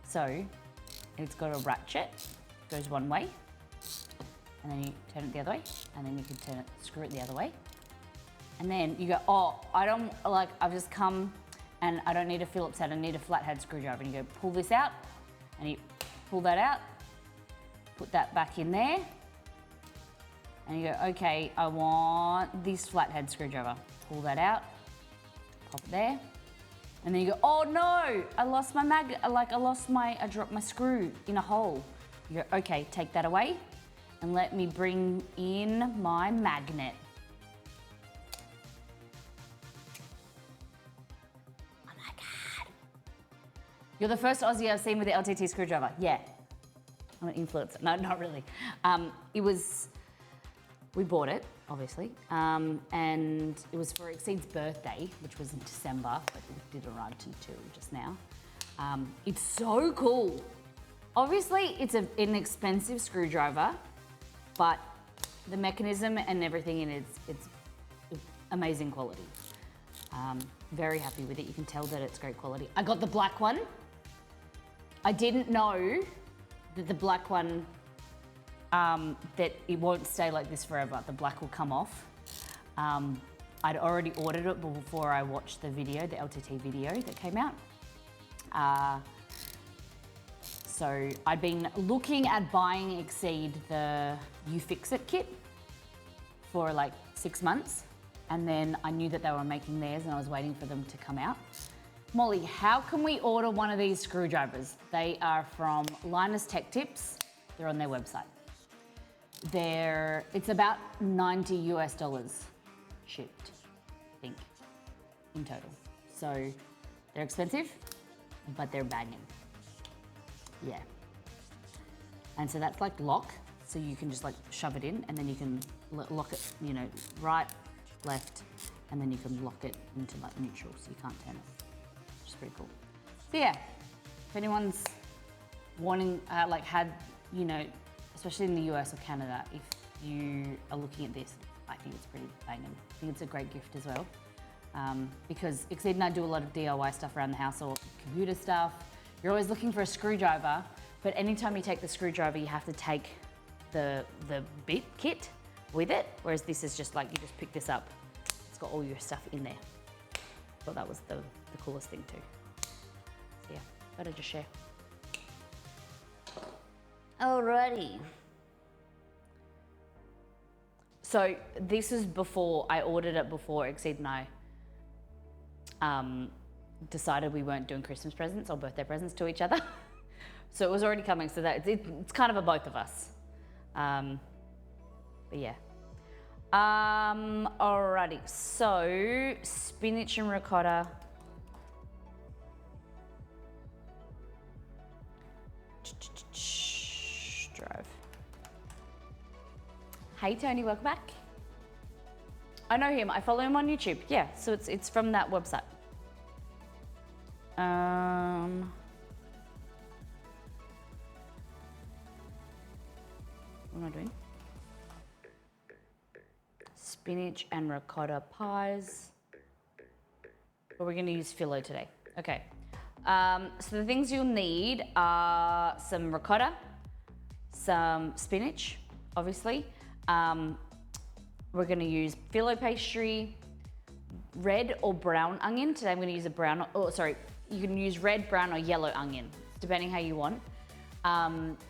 So, it's got a ratchet, goes one way, and then you turn it the other way, and then you can turn it, screw it the other way. And then you go, oh, I've just come and I don't need a Phillips head, I need a flathead screwdriver. And you go, pull this out, and you pull that out, put that back in there, and you go, okay, I want this flathead screwdriver. Pull that out, pop it there, and then you go, oh no, I lost my I dropped my screw in a hole. You go, okay, take that away, and let me bring in my magnet. Oh my God. You're the first Aussie I've seen with the LTT screwdriver. Yeah, I'm an influencer. No, not really. We bought it, obviously, and it was for Exceed's birthday, which was in December, but it did arrive until just now. It's so cool. Obviously, it's an expensive screwdriver, but the mechanism and everything in it's amazing quality. Very happy with it. You can tell that it's great quality. I got the black one. I didn't know that the black one, that it won't stay like this forever. The black will come off. I'd already ordered it before I watched the video, the LTT video that came out. So I'd been looking at buying Exceed the You Fix It kit for like 6 months. And then I knew that they were making theirs and I was waiting for them to come out. Molly, how can we order one of these screwdrivers? They are from Linus Tech Tips. They're on their website. It's about $90 US shipped, I think, in total. So they're expensive, but they're banging. Yeah. And so that's like lock. So you can just like shove it in and then you can lock it, you know, right, left, and then you can lock it into like neutral so you can't turn it, which is pretty cool. So yeah, if anyone's wanting, you know, especially in the US or Canada, if you are looking at this, I think it's pretty banging. I think it's a great gift as well. Because Exceed and I do a lot of DIY stuff around the house or computer stuff. You're always looking for a screwdriver, but anytime you take the screwdriver, you have to take the bit kit with it, whereas this is just like, you just pick this up. It's got all your stuff in there. Thought that was the coolest thing too. So yeah, thought I'd just share. Alrighty. So this is before, I ordered it before Exceed and I decided we weren't doing Christmas presents or birthday presents to each other. So it was already coming, so that it's kind of a both of us. But yeah. Alrighty, so spinach and ricotta. Drive. Hey Tony, welcome back. I know him. I follow him on YouTube. Yeah, so it's from that website. What am I doing? Spinach and ricotta pies. But we're going to use phyllo today. Okay. So the things you'll need are some ricotta, some spinach, obviously. We're going to use phyllo pastry, red or brown onion. Today I'm going to use a brown, you can use red, brown or yellow onion, depending how you want.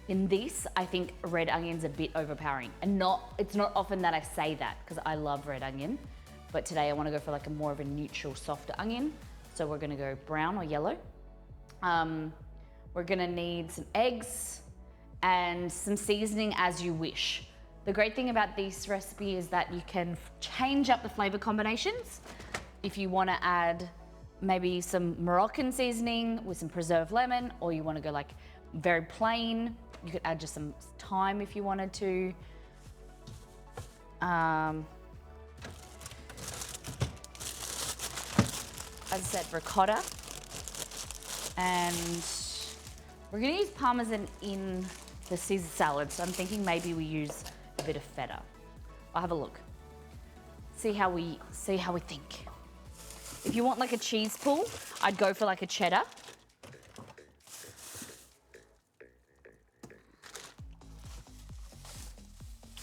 In this, I think red onion's a bit overpowering, and it's not often that I say that because I love red onion, but today I want to go for like a more of a neutral, softer onion. So we're going to go brown or yellow. We're going to need some eggs and some seasoning as you wish. The great thing about this recipe is that you can change up the flavor combinations. If you want to add maybe some Moroccan seasoning with some preserved lemon, or you want to go like very plain, you could add just some thyme if you wanted to. As I said, ricotta. And we're gonna use Parmesan in the Caesar salad, so I'm thinking maybe we use a bit of feta. I'll have a look. See how we think. If you want like a cheese pull, I'd go for like a cheddar.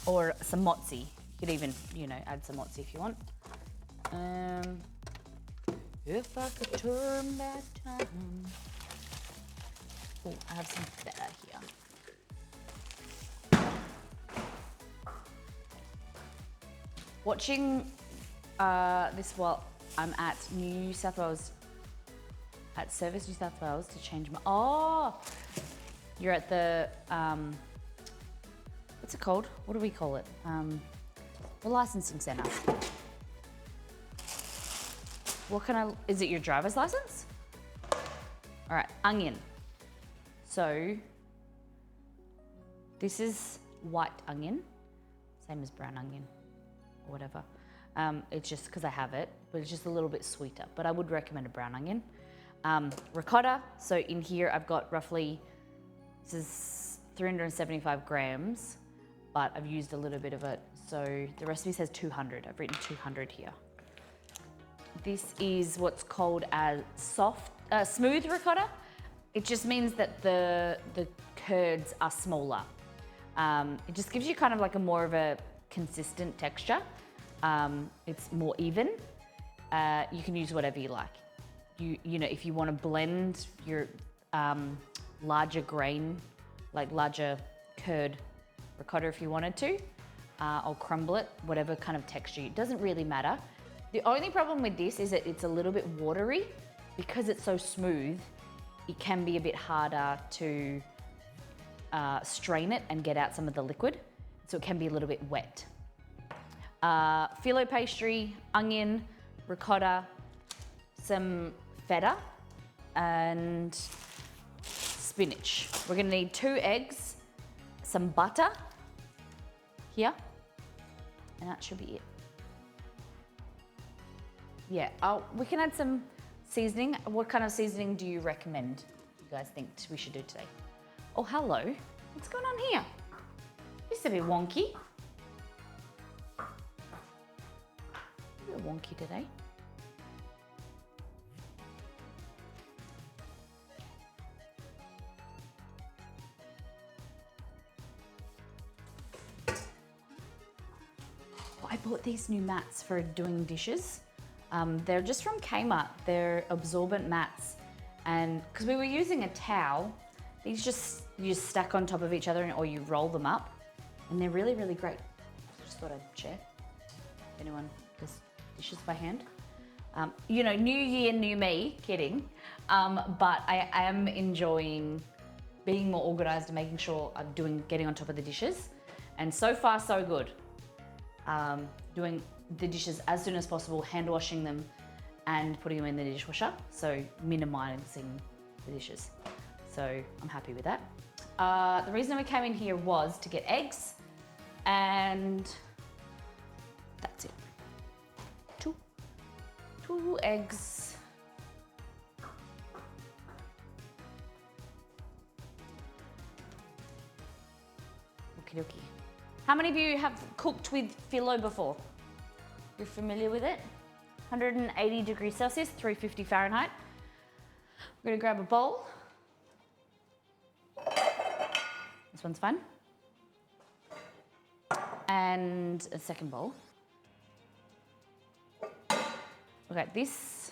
Or some mozzi. You could even, add some mozzi if you want. If I could turn back time. Oh, I have some feta here. Watching this while I'm at Service New South Wales to change my, you're at the, what's it called? What do we call it? The licensing centre. Is it your driver's license? All right, onion. So this is white onion, same as brown onion or whatever. It's just because I have it, but it's just a little bit sweeter, but I would recommend a brown onion. Ricotta, so in here I've got roughly, this is 375 grams, but I've used a little bit of it. So the recipe says 200, I've written 200 here. This is what's called a smooth ricotta. It just means that the curds are smaller. It just gives you kind of like a more of a consistent texture. It's more even. You can use whatever you like. If you want to blend your larger grain, like larger curd ricotta if you wanted to, or crumble it, whatever kind of texture, it doesn't really matter. The only problem with this is that it's a little bit watery. Because it's so smooth, it can be a bit harder to strain it and get out some of the liquid. So it can be a little bit wet. Phyllo pastry, onion, ricotta, some feta, and spinach. We're gonna need 2 eggs, some butter here, and that should be it. Yeah, we can add some seasoning. What kind of seasoning do you recommend you guys think we should do today? Oh, hello. What's going on here? This is a bit wonky. A bit wonky today. I bought these new mats for doing dishes. They're just from Kmart. They're absorbent mats. And because we were using a towel, these you just stack on top of each other or you roll them up. And they're really, really great. Just thought I'd share. If anyone does dishes by hand. New year, new me, kidding. But I am enjoying being more organized and making sure I'm getting on top of the dishes. And so far, so good. Doing the dishes as soon as possible, hand washing them and putting them in the dishwasher. So minimizing the dishes. So I'm happy with that. The reason we came in here was to get eggs and that's it. 2 eggs. Okie dokie. How many of you have cooked with phyllo before? You're familiar with it? 180 degrees Celsius, 350 Fahrenheit. We're gonna grab a bowl. This one's fun. And a second bowl. Okay, this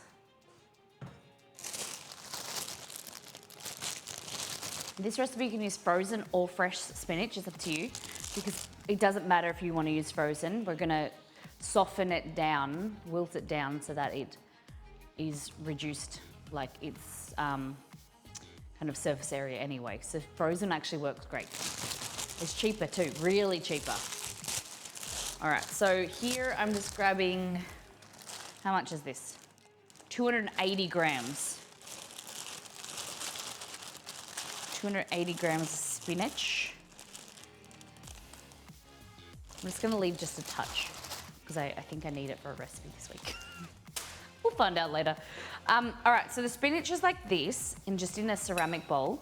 recipe you can use frozen or fresh spinach, it's up to you, because it doesn't matter if you want to use frozen. We're gonna soften it down, wilt it down so that it is reduced, like it's kind of surface area anyway. So frozen actually works great. It's cheaper too, really cheaper. All right, so here I'm just grabbing, how much is this? 280 grams. 280 grams of spinach. I'm just gonna leave just a touch because I think I need it for a recipe this week. We'll find out later. All right, so the spinach is like this, just in a ceramic bowl,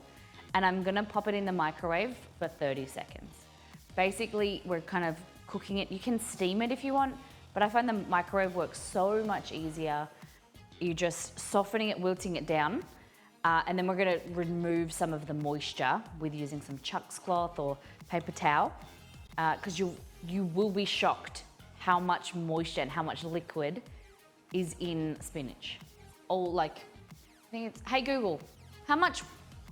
and I'm gonna pop it in the microwave for 30 seconds. Basically, we're kind of cooking it. You can steam it if you want, but I find the microwave works so much easier. You're just softening it, wilting it down, and then we're gonna remove some of the moisture with using some Chuck's cloth or paper towel, because you will be shocked how much moisture and how much liquid is in spinach. Oh, like, I think it's, hey Google, how much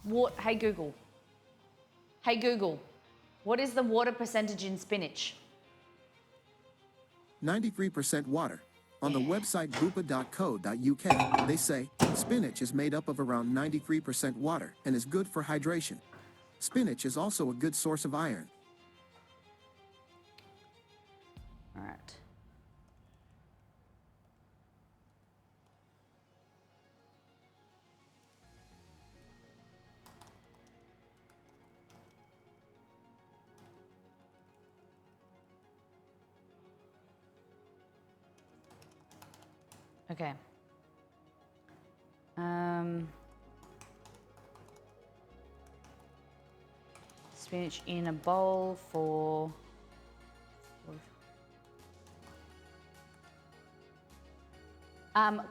water, hey Google, what is the water percentage in spinach? 93% water. On the website bupa.co.uk, they say spinach is made up of around 93% water and is good for hydration. Spinach is also a good source of iron. All right. Okay. Spinach in a bowl for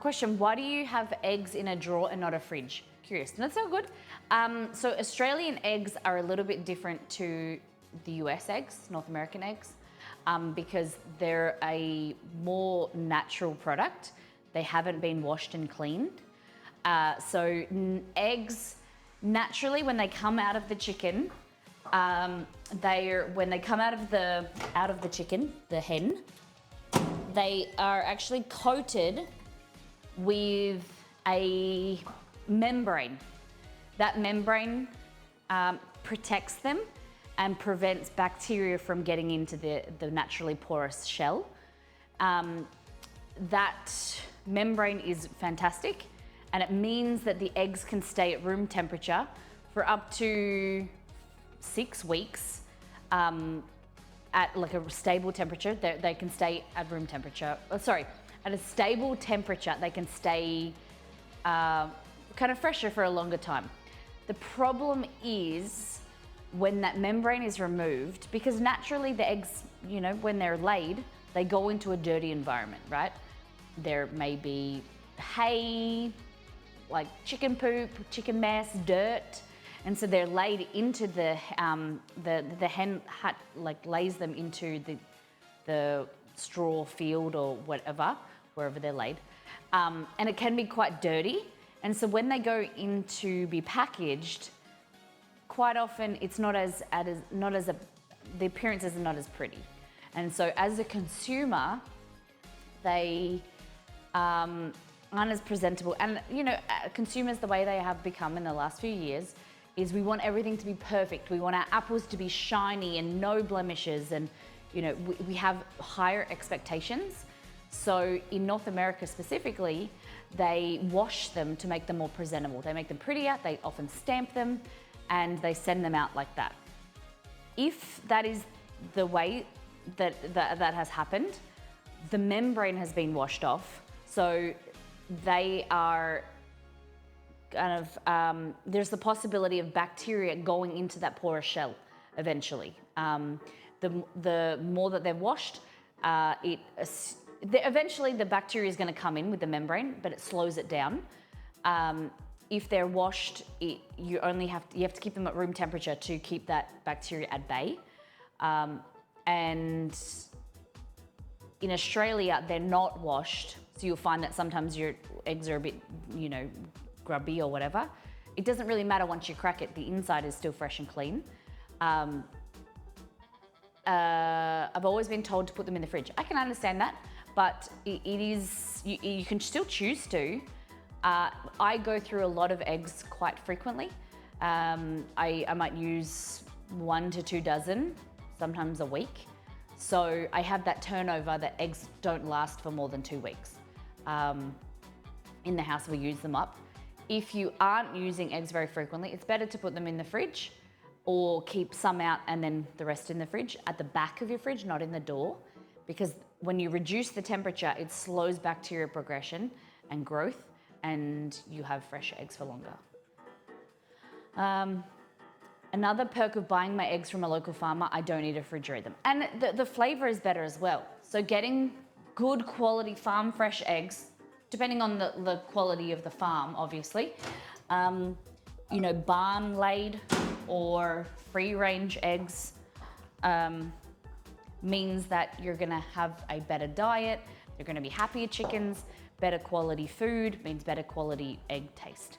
question, why do you have eggs in a drawer and not a fridge? Curious. That's so good. So Australian eggs are a little bit different to the US eggs, North American eggs, because they're a more natural product. They haven't been washed and cleaned. So eggs, naturally, when they come out of the chicken, when they come out of the chicken, the hen, they are actually coated with a membrane. That membrane protects them and prevents bacteria from getting into the naturally porous shell. That membrane is fantastic, and it means that the eggs can stay at room temperature for up to 6 weeks at like a stable temperature. They can stay at room temperature. At a stable temperature, they can stay kind of fresher for a longer time. The problem is when that membrane is removed, because naturally the eggs, you know, when they're laid, they go into a dirty environment, right? There may be hay, like chicken poop, chicken mess, dirt, and so they're laid into the hen hut, like lays them into the straw field or whatever, wherever they're laid, and it can be quite dirty. And so when they go in to be packaged, quite often it's the appearance is not as pretty. And so as a consumer, they aren't as presentable. And you know, consumers, the way they have become in the last few years is we want everything to be perfect. We want our apples to be shiny and no blemishes, and you know, we have higher expectations. So in North America specifically, they wash them to make them more presentable. They make them prettier, they often stamp them, and they send them out like that. If that is the way that has happened, the membrane has been washed off, so they are kind of, there's the possibility of bacteria going into that porous shell eventually. The more that they're washed, eventually the bacteria is going to come in with the membrane, but it slows it down. If they're washed, you have to keep them at room temperature to keep that bacteria at bay. And in Australia, they're not washed, so you'll find that sometimes your eggs are a bit, grubby or whatever. It doesn't really matter once you crack it; the inside is still fresh and clean. I've always been told to put them in the fridge. I can understand that, but you can still choose to. I go through a lot of eggs quite frequently. I might use 1 to 2 dozen, sometimes a week. So I have that turnover that eggs don't last for more than 2 weeks. In the house, we use them up. If you aren't using eggs very frequently, it's better to put them in the fridge or keep some out and then the rest in the fridge, at the back of your fridge, not in the door. Because when you reduce the temperature, it slows bacteria progression and growth, and you have fresh eggs for longer. Another perk of buying my eggs from a local farmer, I don't need to refrigerate them. And the flavor is better as well. So getting good quality farm fresh eggs, depending on the quality of the farm, obviously, barn laid or free range eggs means that you're gonna have a better diet, they're gonna be happier chickens, better quality food means better quality egg taste.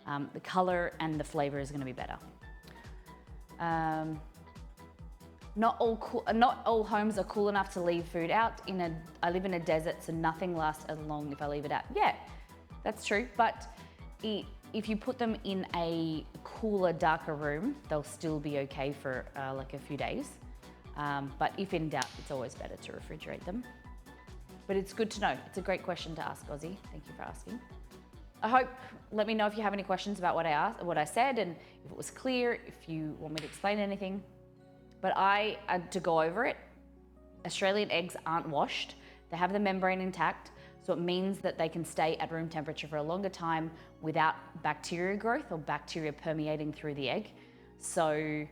The color and the flavor is gonna be better. Not all homes are cool enough to leave food out. I live in a desert, so nothing lasts as long if I leave it out. Yeah, that's true, but if you put them in a cooler, darker room, they'll still be okay for like a few days. But if in doubt, it's always better to refrigerate them. But it's good to know. It's a great question to ask, Ozzy. Thank you for asking. Let me know if you have any questions about what I said, and if it was clear, if you want me to explain anything. But to go over it, Australian eggs aren't washed. They have the membrane intact, so it means that they can stay at room temperature for a longer time without bacteria growth or bacteria permeating through the egg. So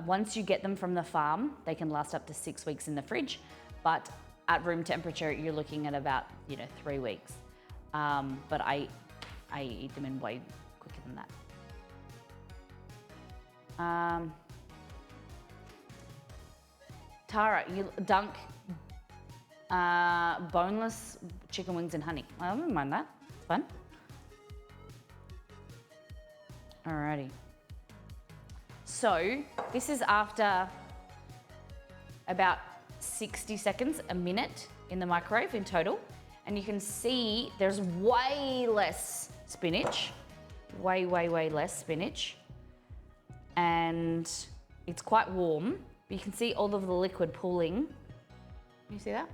once you get them from the farm, they can last up to 6 weeks in the fridge, but at room temperature, you're looking at about 3 weeks. But I eat them in way quicker than that. Tara, you dunk boneless chicken wings in honey. I don't mind that. It's fun. Alrighty. So this is after about 60 seconds, a minute in the microwave in total. And you can see there's way less spinach, way less spinach. And it's quite warm. You can see all of the liquid pooling. Can you see that?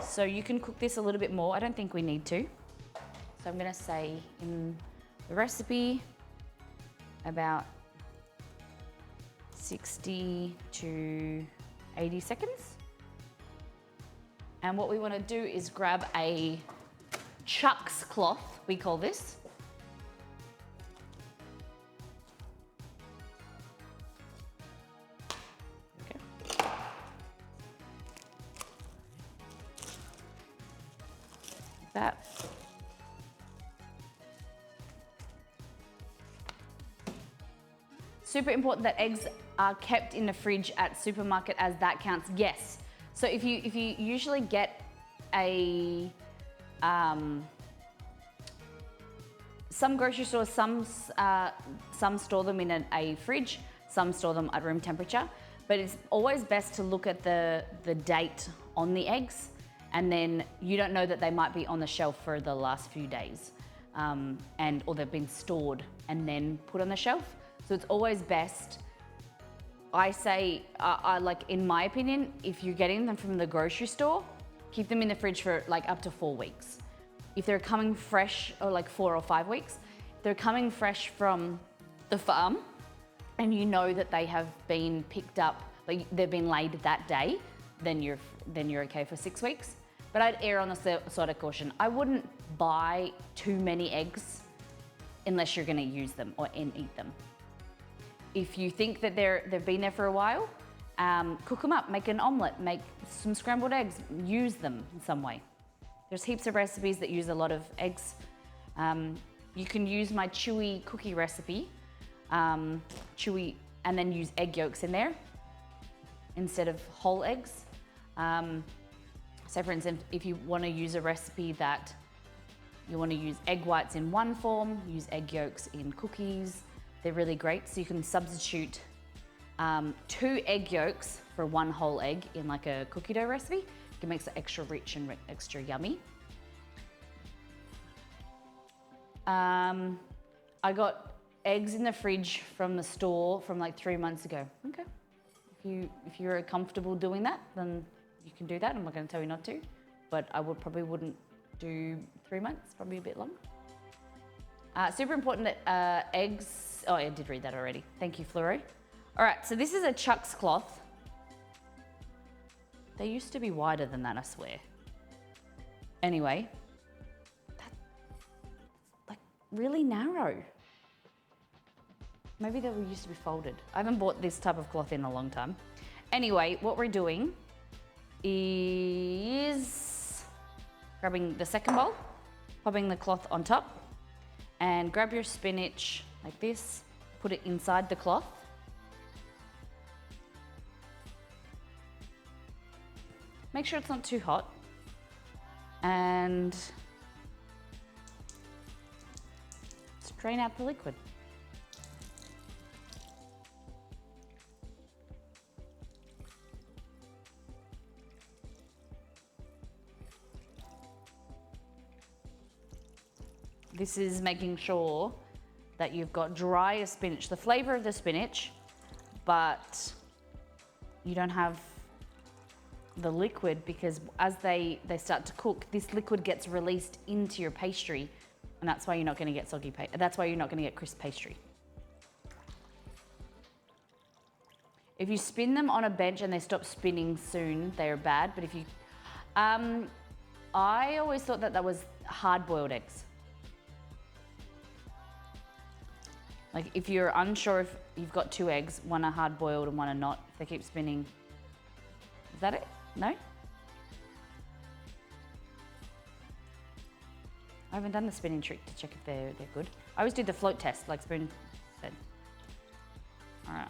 So you can cook this a little bit more. I don't think we need to. So I'm gonna say in the recipe about 60 to 80 seconds. And what we want to do is grab a Chuck's cloth, we call this. Okay. Like that. Super important that eggs are kept in the fridge at supermarket, as that counts. Yes. So if you usually get some grocery stores, some store them in a fridge, some store them at room temperature, but it's always best to look at the date on the eggs, and then you don't know that they might be on the shelf for the last few days, or they've been stored and then put on the shelf. So it's always best. I say, like in my opinion, if you're getting them from the grocery store, keep them in the fridge for like up to 4 weeks. If they're coming fresh, or like 4 or 5 weeks, if they're coming fresh from the farm and you know that they have been picked up, like they've been laid that day, then you're okay for 6 weeks. but I'd err on the side of caution. I wouldn't buy too many eggs unless you're gonna use them and eat them. If you think that they've been there for a while, cook them up, make an omelette, make some scrambled eggs, use them in some way. There's heaps of recipes that use a lot of eggs. You can use my chewy cookie recipe, chewy, and then use egg yolks in there instead of whole eggs. So for instance, if you want to use a recipe that you want to use egg whites in one form, use egg yolks in cookies, they're really great. So you can substitute 2 egg yolks for 1 whole egg in like a cookie dough recipe. It makes it extra rich and extra yummy. I got eggs in the fridge from the store from like 3 months ago. Okay. If you're comfortable doing that, then you can do that. I'm not going to tell you not to, but I probably wouldn't do 3 months, probably a bit long. Super important that eggs, oh, I did read that already. Thank you, Fluoro. All right, so this is a Chuck's cloth. They used to be wider than that, I swear. Anyway, that's like really narrow. Maybe they used to be folded. I haven't bought this type of cloth in a long time. Anyway, what we're doing is grabbing the second bowl, popping the cloth on top, and grab your spinach like this, put it inside the cloth. Make sure it's not too hot. And strain out the liquid. This is making sure that you've got drier spinach, the flavor of the spinach, but you don't have the liquid, because as they start to cook, this liquid gets released into your pastry, and that's why you're not going to get soggy that's why you're not going to get crisp pastry. If you spin them on a bench and they stop spinning soon, they are bad. But if you, I always thought that was hard-boiled eggs. Like if you're unsure if you've got 2 eggs, one are hard-boiled and one are not, if they keep spinning, is that it? No? I haven't done the spinning trick to check if they're good. I always do the float test, like Spoon said. All right.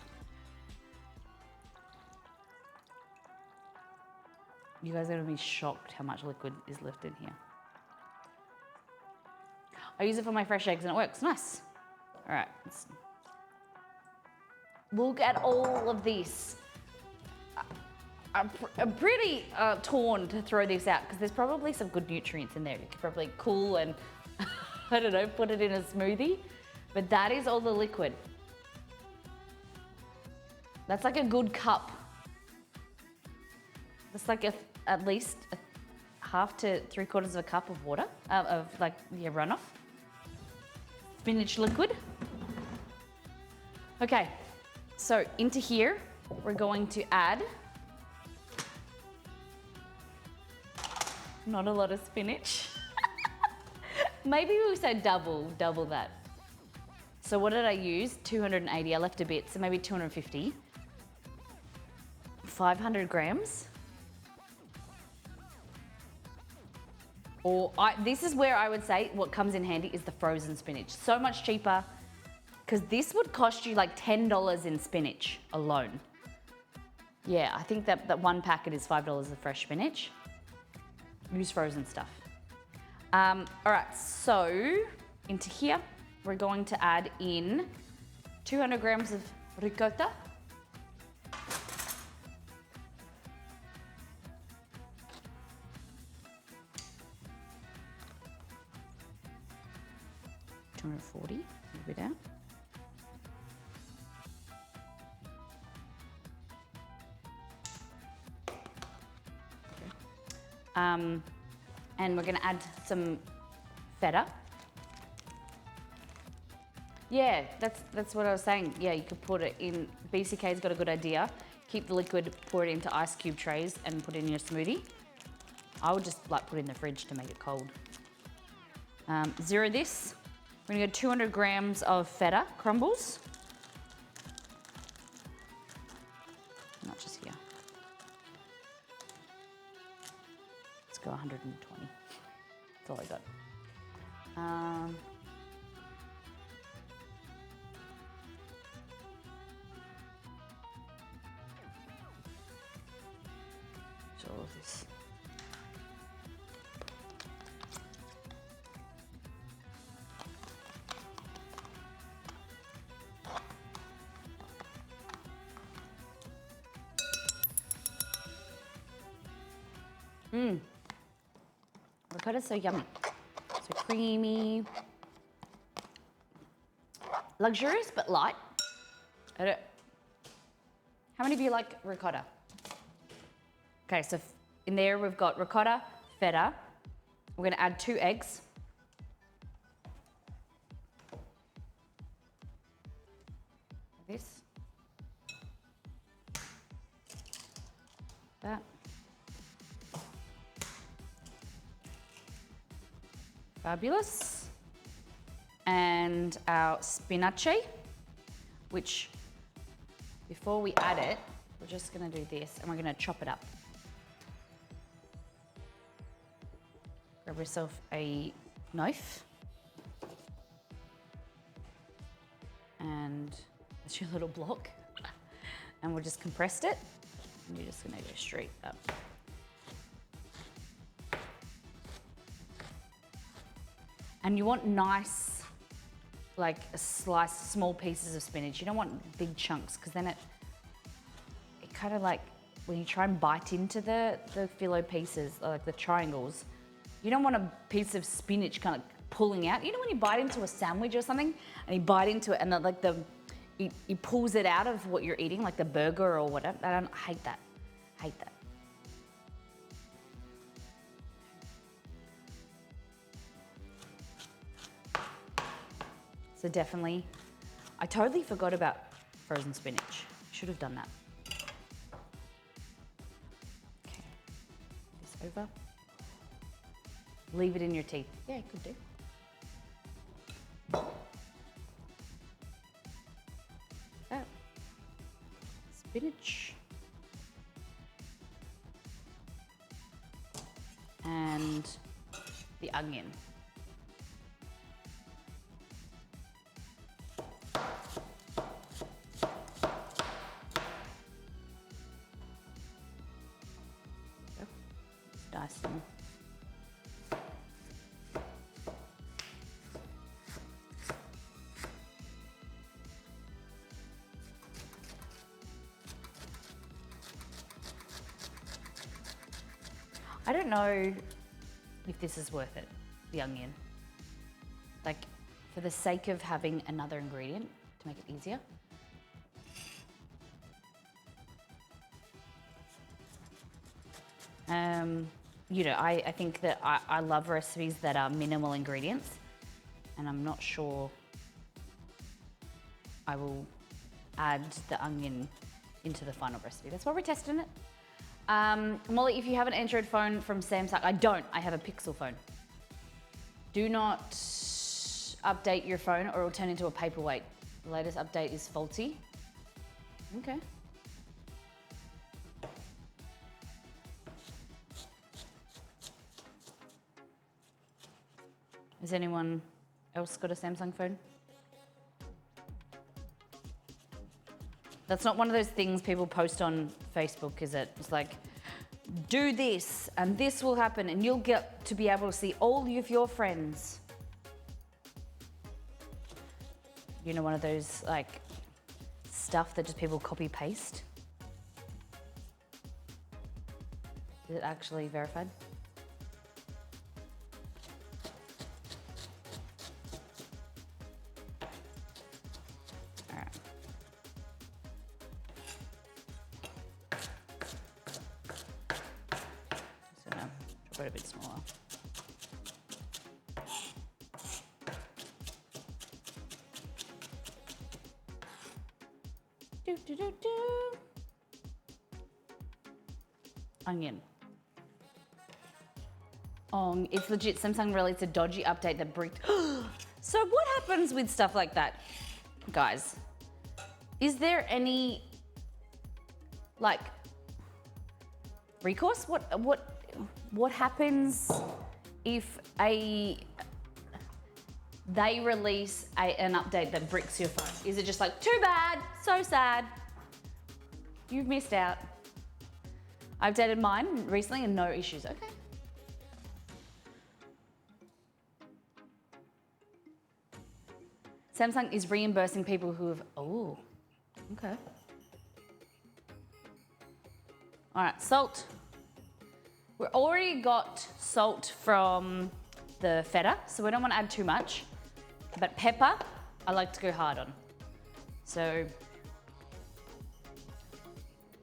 You guys are gonna be shocked how much liquid is left in here. I use it for my fresh eggs and it works, nice. All right, look at all of this. I'm pretty torn to throw this out because there's probably some good nutrients in there. You could probably cool and, I don't know, put it in a smoothie. But that is all the liquid. That's like a good cup. That's like at least a half to 3/4 of a cup of water, runoff. Spinach liquid. Okay, so into here, we're going to add not a lot of spinach. Maybe we said double that. So what did I use? 280, I left a bit, so maybe 250. 500 grams. This is where I would say what comes in handy is the frozen spinach. So much cheaper, because this would cost you like $10 in spinach alone. Yeah, I think that one packet is $5 of fresh spinach. Use frozen stuff. All right, so into here, we're going to add in 200 grams of ricotta. $240, a bit down. And we're gonna add some feta. Yeah, that's what I was saying. Yeah, you could put it in, BCK's got a good idea. Keep the liquid, pour it into ice cube trays and put it in your smoothie. I would just like put it in the fridge to make it cold. Zero this. We're gonna go 200 grams of feta crumbles. Not just here. Let's go 120. That's all I got. So all of this. Ricotta's so yummy. So creamy. Luxurious but light. How many of you like ricotta? Okay, so in there we've got ricotta, feta. We're gonna add 2 eggs. This. That. Fabulous. And our spinach, which before we add it, we're just gonna do this and we're gonna chop it up. Grab yourself a knife. And that's your little block. And we'll just compress it. And you're just gonna go straight up. And you want nice, like sliced small pieces of spinach. You don't want big chunks because then it kind of like, when you try and bite into the filo pieces, like the triangles, you don't want a piece of spinach kind of pulling out. You know when you bite into a sandwich or something and you bite into it and it pulls it out of what you're eating, like the burger or whatever. I hate that. Hate that. So definitely, I totally forgot about frozen spinach. Should have done that. Okay, this over. Leave it in your teeth. Yeah, you could do. Oh. Spinach. And the onion. Dice them. I don't know if this is worth it, the onion. Like, for the sake of having another ingredient to make it easier. You know, I think that I love recipes that are minimal ingredients, and I'm not sure I will add the onion into the final recipe. That's why we're testing it. Molly, if you have an Android phone from Samsung, I have a Pixel phone. Do not update your phone or it will turn into a paperweight. The latest update is faulty. Okay. Has anyone else got a Samsung phone? That's not one of those things people post on Facebook, is it? It's like, do this and this will happen and you'll get to be able to see all of your friends. You know, one of those like stuff that just people copy paste. Is it actually verified? A bit smaller. Onion. Oh, it's legit. Samsung released a dodgy update that bricked. So what happens with stuff like that, guys? Is there any like recourse? What happens if they release an update that bricks your phone? Is it just like, too bad, so sad, you've missed out? I updated mine recently and no issues. Okay. Samsung is reimbursing people who have, oh, okay. All right, salt. We've already got salt from the feta, so we don't want to add too much. But pepper, I like to go hard on. So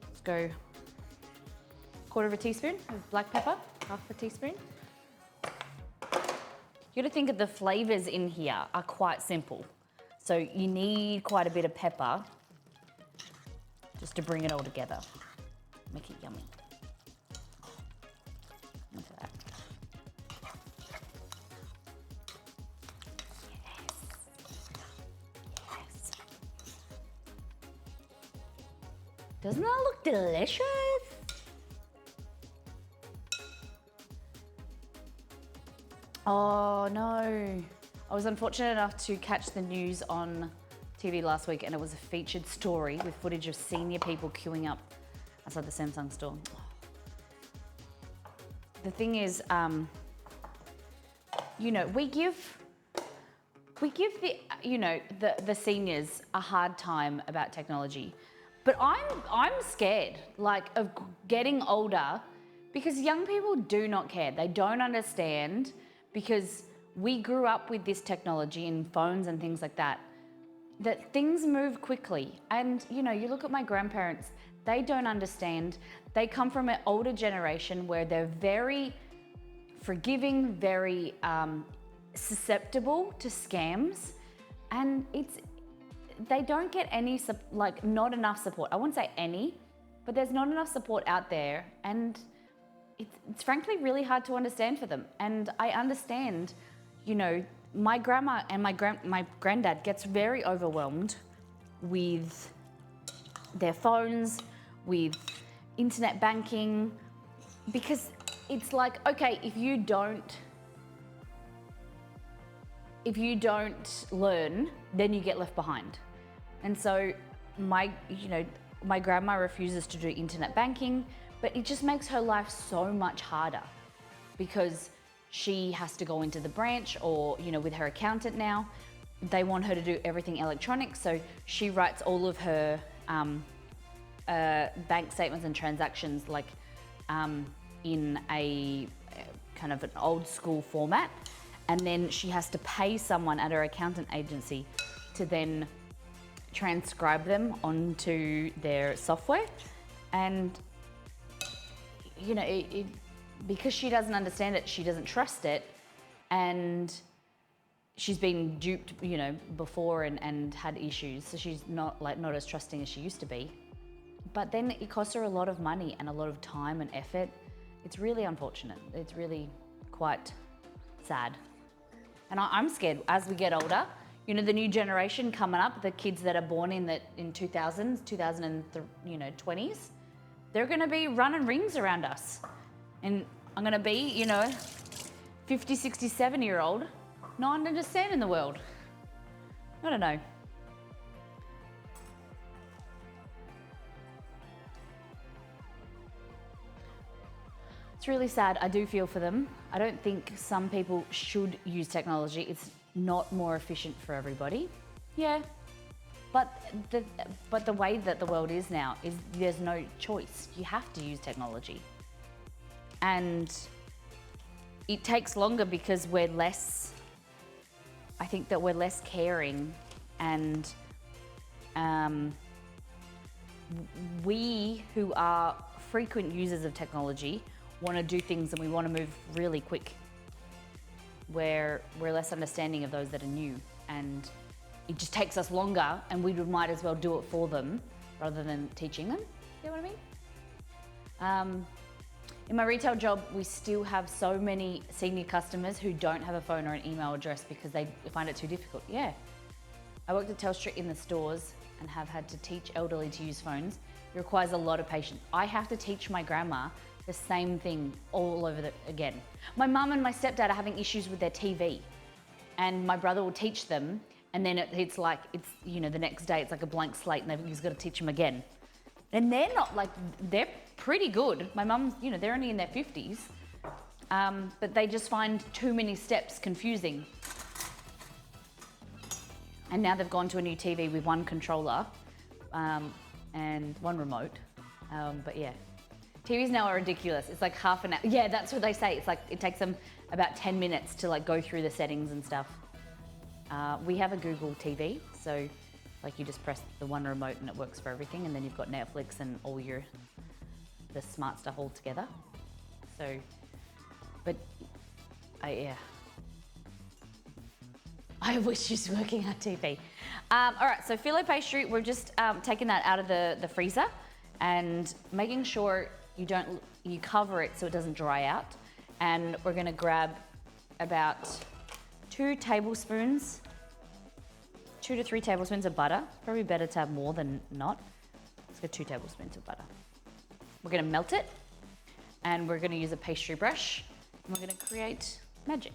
let's go 1/4 teaspoon of black pepper, 1/2 teaspoon. You gotta think of the flavors in here are quite simple. So you need quite a bit of pepper just to bring it all together. Make it yummy. Into that. Yes. Doesn't that look delicious? Oh no. I was unfortunate enough to catch the news on TV last week, and it was a featured story with footage of senior people queuing up outside the Samsung store. The thing is, you know, we give the, you know, the seniors a hard time about technology, but I'm scared, like, of getting older, because young people do not care. They don't understand, because we grew up with this technology and phones and things like that things move quickly. And, you know, you look at my grandparents, they don't understand. They come from an older generation where they're very forgiving, very susceptible to scams. And they don't get any, like, not enough support. I wouldn't say any, but there's not enough support out there. And it's frankly really hard to understand for them. And I understand, you know, my grandma and my granddad gets very overwhelmed with their phones, with internet banking, because it's like, okay, if you don't learn, then you get left behind. And so my grandma refuses to do internet banking, but it just makes her life so much harder, because she has to go into the branch, or, you know, with her accountant now, they want her to do everything electronic. So she writes all of her bank statements and transactions like in a kind of an old school format. And then she has to pay someone at her accountant agency to then transcribe them onto their software. And, you know, because she doesn't understand it, she doesn't trust it, and she's been duped, you know, before and had issues. So she's not as trusting as she used to be. But then it costs her a lot of money and a lot of time and effort. It's really unfortunate. It's really quite sad. And I'm scared as we get older, you know, the new generation coming up, the kids that are born in 2000s, 2020s, they're gonna be running rings around us. And I'm gonna be, you know, 50, 60, 70-year-old, not understanding the world. I don't know. It's really sad. I do feel for them. I don't think some people should use technology. It's not more efficient for everybody. Yeah, but the way that the world is now is there's no choice. You have to use technology. And it takes longer because I think that we're less caring, and we who are frequent users of technology want to do things, and we want to move really quick, where we're less understanding of those that are new, and it just takes us longer, and we might as well do it for them rather than teaching them. You know what I mean? In my retail job, we still have so many senior customers who don't have a phone or an email address because they find it too difficult. Yeah. I worked at Telstra in the stores and have had to teach elderly to use phones. It requires a lot of patience. I have to teach my grandma the same thing all over again. My mum and my stepdad are having issues with their TV, and my brother will teach them, and then it's like, the next day it's like a blank slate and he's got to teach them again. And they're not like, they're pretty good. My mum's, they're only in their 50s, but they just find too many steps confusing. And now they've gone to a new TV with one controller and one remote. But yeah, TVs now are ridiculous. It's like half an hour. Yeah, that's what they say. It's like, it takes them about 10 minutes to like go through the settings and stuff. We have a Google TV, so like you just press the one remote and it works for everything, and then you've got Netflix and all the smart stuff all together. So, but yeah. I wish she was working on TV. All right, so filo pastry, we're just taking that out of the freezer and making sure you cover it so it doesn't dry out. And we're gonna grab about 2 to 3 tablespoons of butter. Probably better to have more than not. Let's go 2 tablespoons of butter. We're gonna melt it, and we're gonna use a pastry brush, and we're gonna create magic.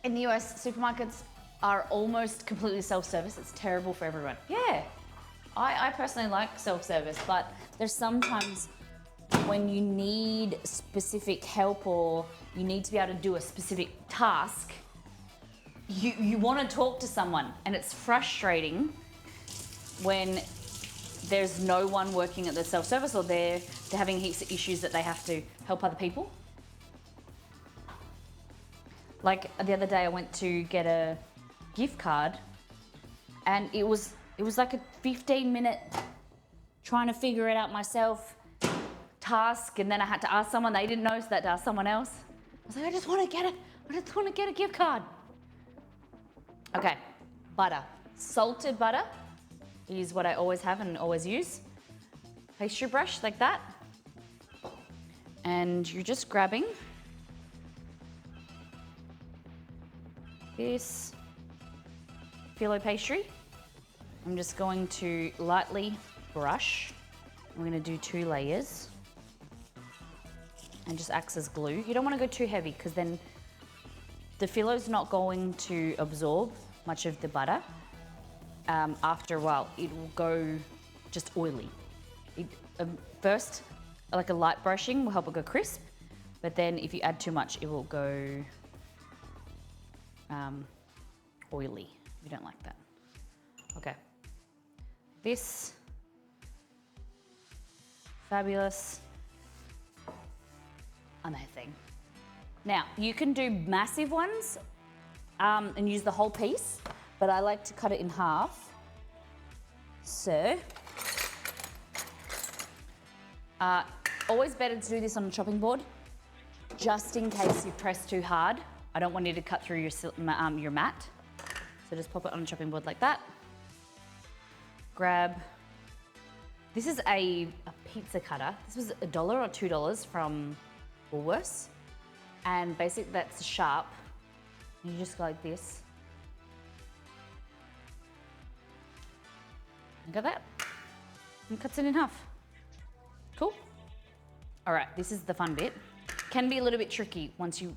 In the US, supermarkets are almost completely self-service. It's terrible for everyone. Yeah, I personally like self-service, but there's sometimes when you need specific help or you need to be able to do a specific task, you want to talk to someone, and it's frustrating when there's no one working at the self-service, or they're having heaps of issues that they have to help other people. Like the other day I went to get a gift card, and it was like a 15-minute trying to figure it out myself task, and then I had to ask someone they didn't know, so that to ask someone else. I was like, I just want to get a gift card. Okay, butter. Salted butter is what I always have and always use. Pastry brush like that. And you're just grabbing this filo pastry. I'm just going to lightly brush. I'm going to do 2 layers and just acts as glue. You don't want to go too heavy because then the filo's not going to absorb much of the butter. After a while, it will go just oily. First, like a light brushing will help it go crisp, but then if you add too much, it will go oily. We don't like that. Okay. This fabulous, amazing. Now, you can do massive ones and use the whole piece, but I like to cut it in half. So, always better to do this on a chopping board, just in case you press too hard. I don't want you to cut through your mat. So just pop it on a chopping board like that. Grab, this is a pizza cutter. This was $1 or $2 from Woolworths. And basically that's sharp. You just go like this. Look at that. And cuts it in half. Cool. All right, this is the fun bit. Can be a little bit tricky once you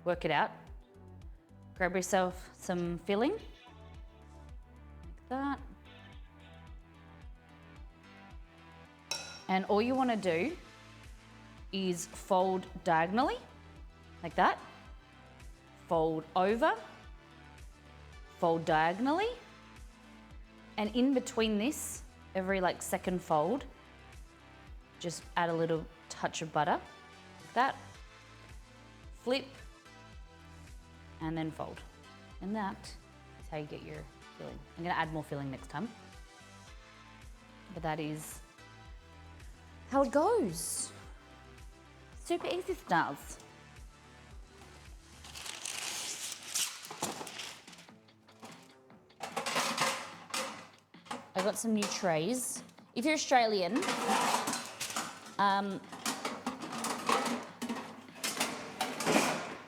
work it out. Grab yourself some filling, like that. And all you want to do is fold diagonally, like that. Fold over, fold diagonally, and in between this, every like second fold, just add a little touch of butter, like that. Flip, and then fold. And that is how you get your filling. I'm gonna add more filling next time. But that is how it goes. Super easy stars. I got some new trays. If you're Australian,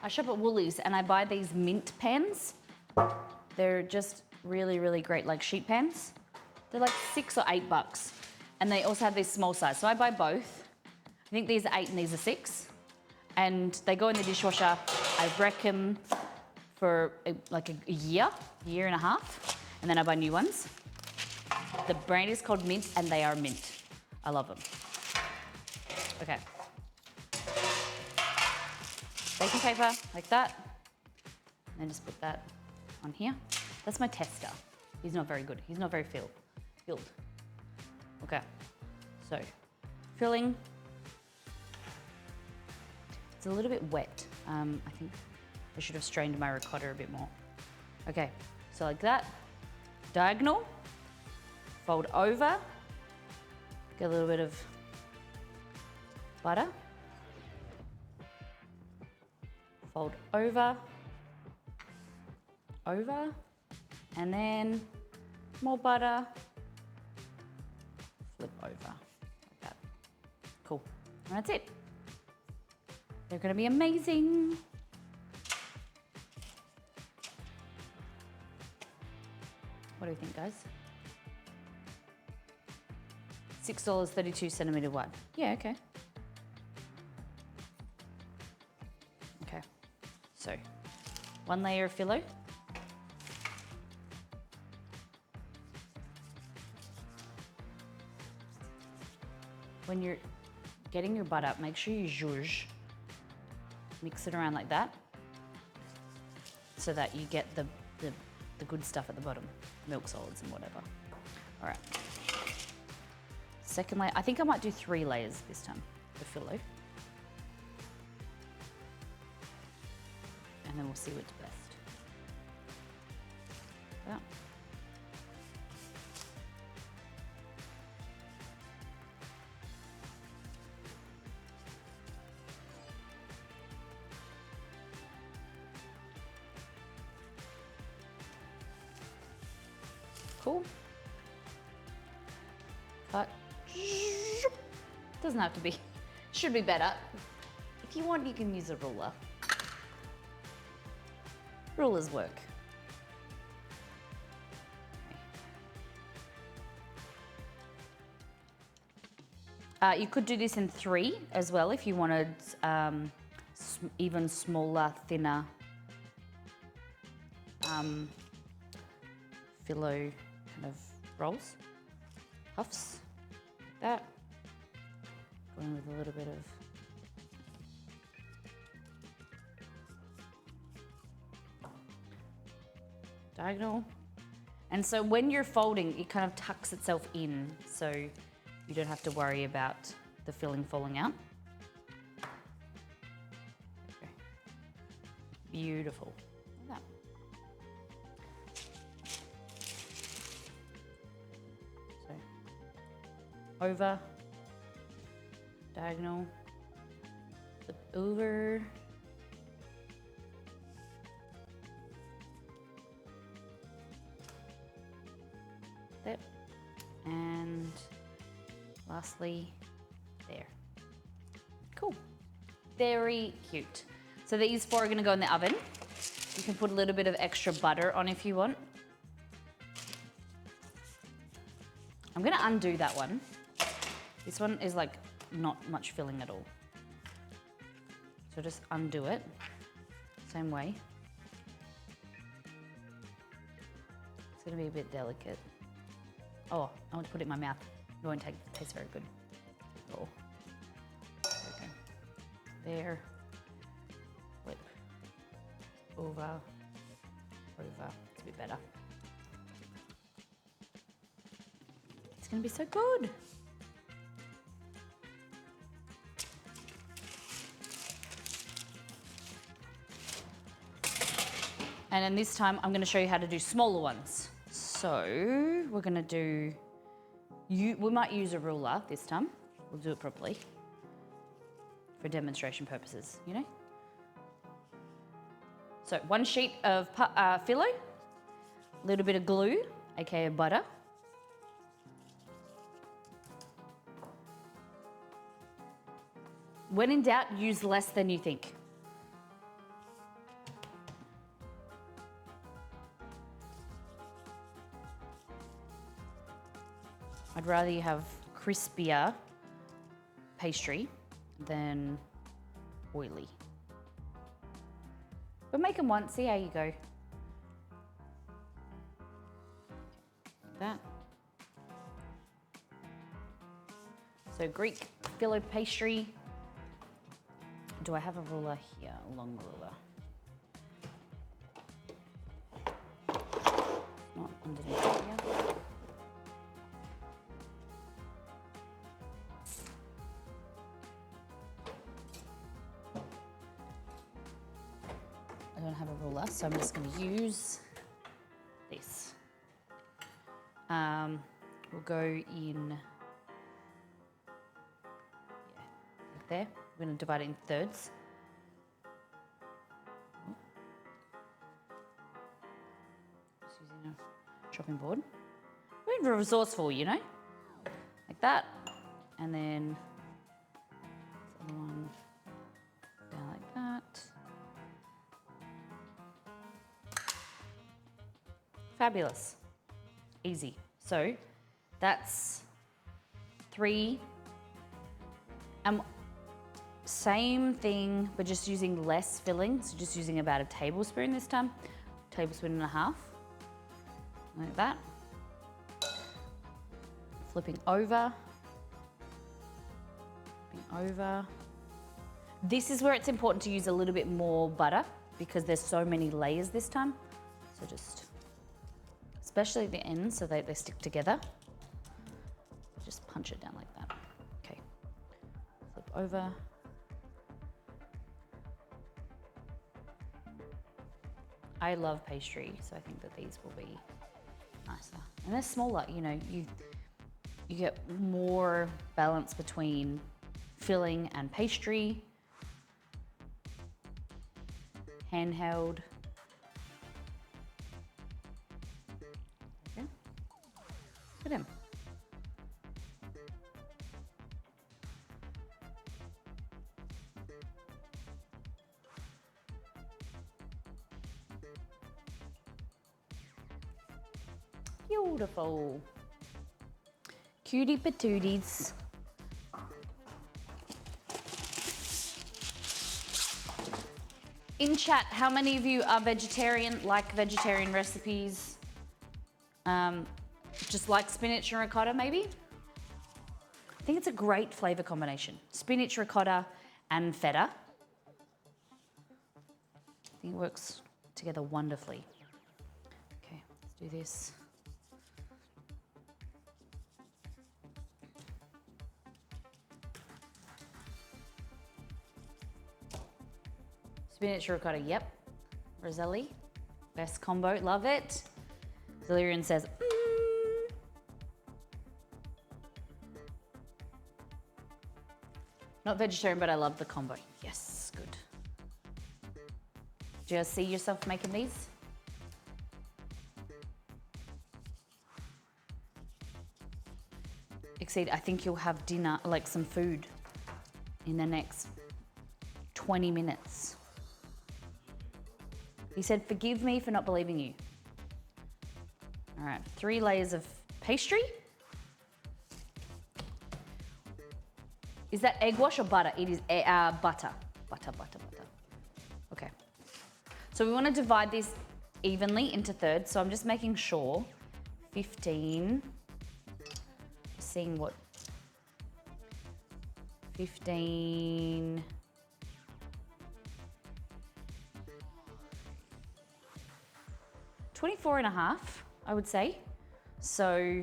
I shop at Woolies and I buy these mint pans. They're just really, really great, like sheet pans. They're like $6 or $8. And they also have this small size. So I buy both. I think these are 8 and these are 6. And they go in the dishwasher, I reckon, for like a year and a half. And then I buy new ones. The brand is called Mint and they are mint. I love them. Okay. Baking paper, like that. And then just put that on here. That's my tester. He's not very good. He's not very filled. Okay. So, filling. It's a little bit wet. I think I should have strained my ricotta a bit more. Okay, so like that. Diagonal. Fold over. Get a little bit of butter. Fold over. Over. And then more butter. Flip over. Like that. Cool. And that's it. They're gonna be amazing. What do you think, guys? $6, 32 centimeter wide. Yeah, okay. Okay, so 1 layer of phyllo. When you're getting your butter, make sure you zhuzh. Mix it around like that so that you get the good stuff at the bottom, milk solids and whatever. All right. Second layer, I think I might do 3 layers this time, the phyllo. And then we'll see what's best. Yeah. Cool. Cut. Doesn't have to be. Should be better. If you want, you can use a ruler. Rulers work. You could do this in 3 as well if you wanted even smaller, thinner phyllo kind of rolls, puffs, like that. Going with a little bit of diagonal. And so when you're folding, it kind of tucks itself in, so you don't have to worry about the filling falling out. Okay. Beautiful. Look at that. So, over, diagonal, flip over. There. And lastly, there. Cool. Very cute. So these 4 are gonna go in the oven. You can put a little bit of extra butter on if you want. I'm gonna undo that one. This one is like not much filling at all. So just undo it, same way. It's gonna be a bit delicate. Oh, I want to put it in my mouth. It won't taste very good. Oh, okay. There. Flip. Over. Over. It's a bit better. It's gonna be so good. And then this time I'm gonna show you how to do smaller ones. So we're gonna do, we might use a ruler this time. We'll do it properly for demonstration purposes, you know? So 1 sheet of phyllo, a little bit of glue, aka butter. When in doubt, use less than you think. I'd rather you have crispier pastry than oily. But make them once, see how you go. Like that. So Greek filo pastry. Do I have a ruler here? A long ruler. Not underneath here. I don't have a ruler, so I'm just going to use this. We'll go in like there. We're going to divide it in thirds. Just using a chopping board. We're resourceful, you know, like that, and then this other one down like that. Fabulous. Easy. So that's 3. Same thing, but just using less filling. So just using about a tablespoon this time. Tablespoon and a half. Like that. Flipping over. Flipping over. This is where it's important to use a little bit more butter because there's so many layers this time. So just, especially the ends so they stick together. Just punch it down like that. Okay. Flip over. I love pastry, so I think that these will be nicer. And they're smaller, you know, you get more balance between filling and pastry. Handheld. Okay. Look at him. Beautiful. Cutie patooties. In chat, how many of you are vegetarian, like vegetarian recipes? Just like spinach and ricotta, maybe? I think it's a great flavor combination. Spinach, ricotta, and feta. I think it works together wonderfully. Okay, let's do this. Spinach ricotta, yep. Roselli, best combo, love it. Zillian says, Not vegetarian, but I love the combo. Yes, good. Do you see yourself making these? Exceed, I think you'll have dinner, like some food, in the next 20 minutes. He said, forgive me for not believing you. All right, 3 layers of pastry. Is that egg wash or butter? It is butter. Butter. Okay. So we want to divide this evenly into thirds. So I'm just making sure 15, seeing what, 15, 24 and a half, I would say. So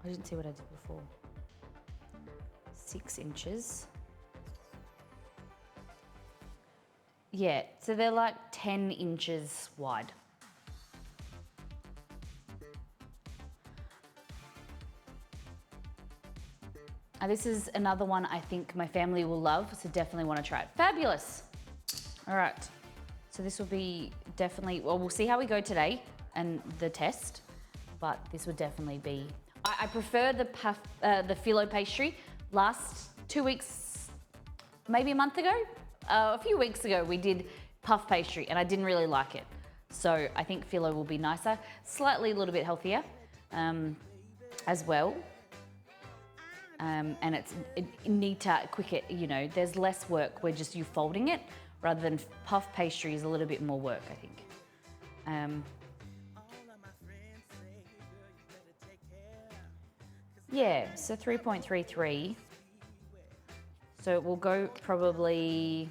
I didn't see what I did before. 6 inches. Yeah, so they're like 10 inches wide. This is another one I think my family will love, so definitely want to try it. Fabulous. All right, so this will be definitely, well, we'll see how we go today and the test, but this would definitely be, I prefer the phyllo pastry. Last 2 weeks, maybe a month ago, a few weeks ago, we did puff pastry and I didn't really like it. So I think phyllo will be nicer, slightly a little bit healthier as well. And it's neater, quicker, you know, there's less work where just you folding it rather than puff pastry is a little bit more work, I think. Yeah, so 3.33. So it will go probably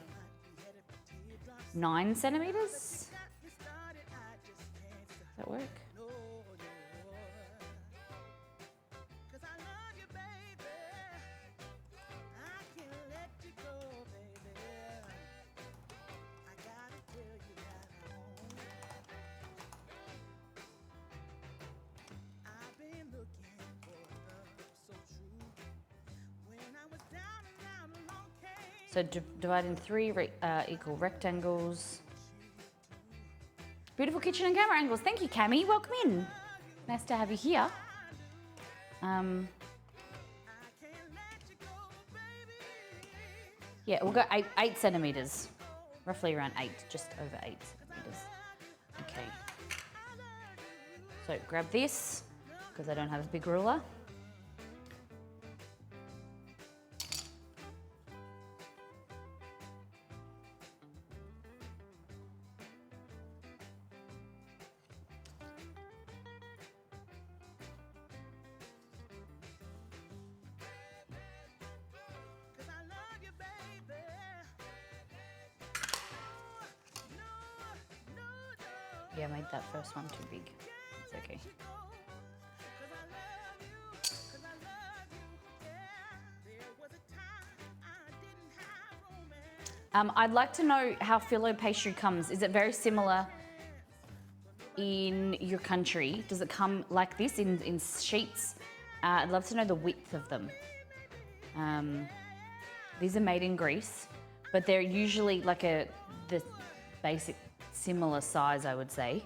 9 centimeters. Does that work? So divide in 3 equal rectangles. Beautiful kitchen and camera angles. Thank you, Cami. Welcome in. Nice to have you here. Yeah, we'll go 8 centimeters. Roughly around 8, just over 8 centimeters. Okay. So grab this, because I don't have a big ruler. Yeah, I made that first one too big. It's okay. I'd like to know how phyllo pastry comes. Is it very similar in your country? Does it come like this in sheets? I'd love to know the width of them. These are made in Greece, but they're usually like the basic similar size, I would say.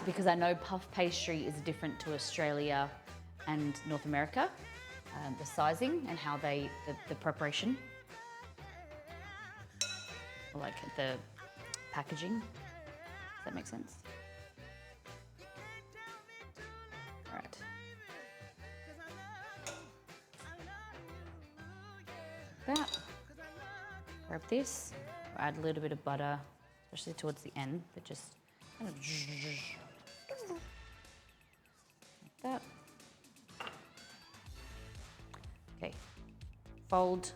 Because I know puff pastry is different to Australia and North America, the sizing and how the preparation, like the packaging. Does that make sense? All right. That. Grab this. Add a little bit of butter, especially towards the end, but just kind of like that. Okay. Fold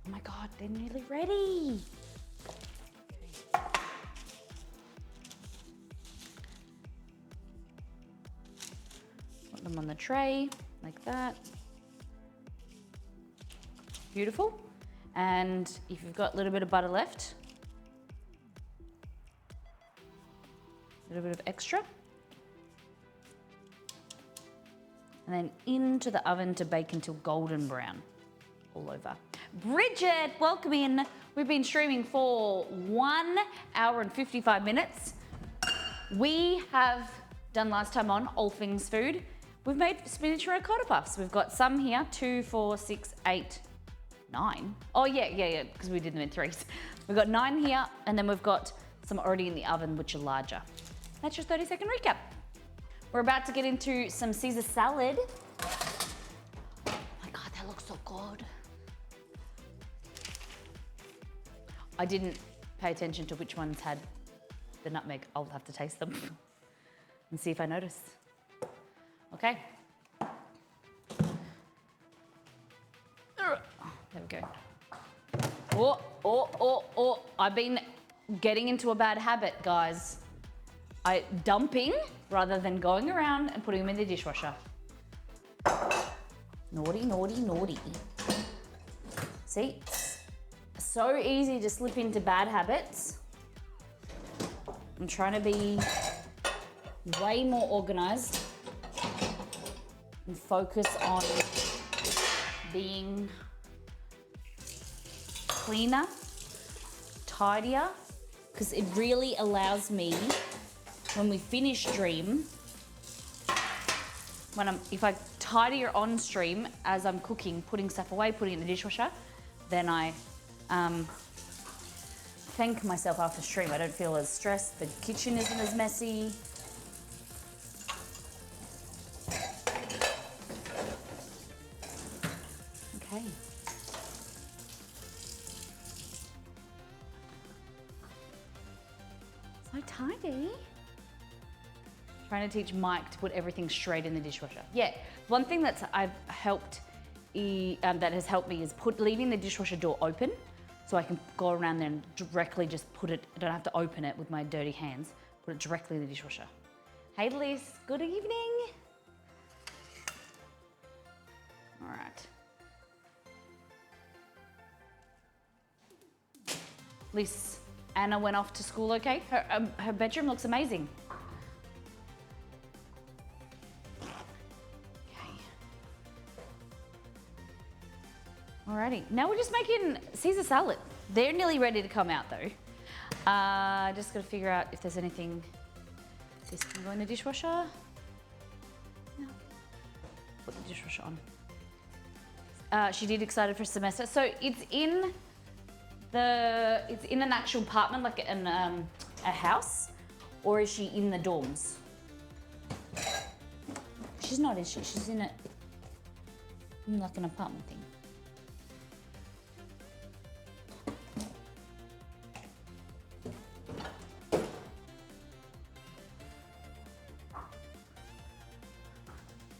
Oh my God, they're nearly ready. Put them on the tray like that. Beautiful. And if you've got a little bit of butter left, a little bit of extra. And then into the oven to bake until golden brown all over. Bridget, welcome in. We've been streaming for 1 hour and 55 minutes. We have done last time on all things food. We've made spinach ricotta puffs. We've got some here, 2, 4, 6, 8, 9. Oh yeah, because we did them in threes. We've got 9 here, and then we've got some already in the oven, which are larger. That's your 30-second recap. We're about to get into some Caesar salad. Oh my God, that looks so good. I didn't pay attention to which ones had the nutmeg. I'll have to taste them and see if I notice. Okay. There we go. Oh. I've been getting into a bad habit, guys. Dumping rather than going around and putting them in the dishwasher. Naughty, naughty, naughty. See? So easy to slip into bad habits. I'm trying to be way more organized and focus on being cleaner, tidier, because it really allows me, when we finish stream, if I tidier on stream as I'm cooking, putting stuff away, putting it in the dishwasher, then I thank myself after stream. I don't feel as stressed. The kitchen isn't as messy. Okay. So tidy. Trying to teach Mike to put everything straight in the dishwasher. Yeah, one thing that has helped me is leaving the dishwasher door open, so I can go around there and directly just put it. I don't have to open it with my dirty hands. Put it directly in the dishwasher. Hey Liz, good evening. All right. Liz, Anna went off to school okay? Her bedroom looks amazing. Alrighty, now we're just making Caesar salad. They're nearly ready to come out though. Just gotta figure out if there's anything. This can go in the dishwasher. No. Put the dishwasher on. She did excited for semester. So it's in an actual apartment, like a house, or is she in the dorms? She's not, is she? She's in like an apartment thing.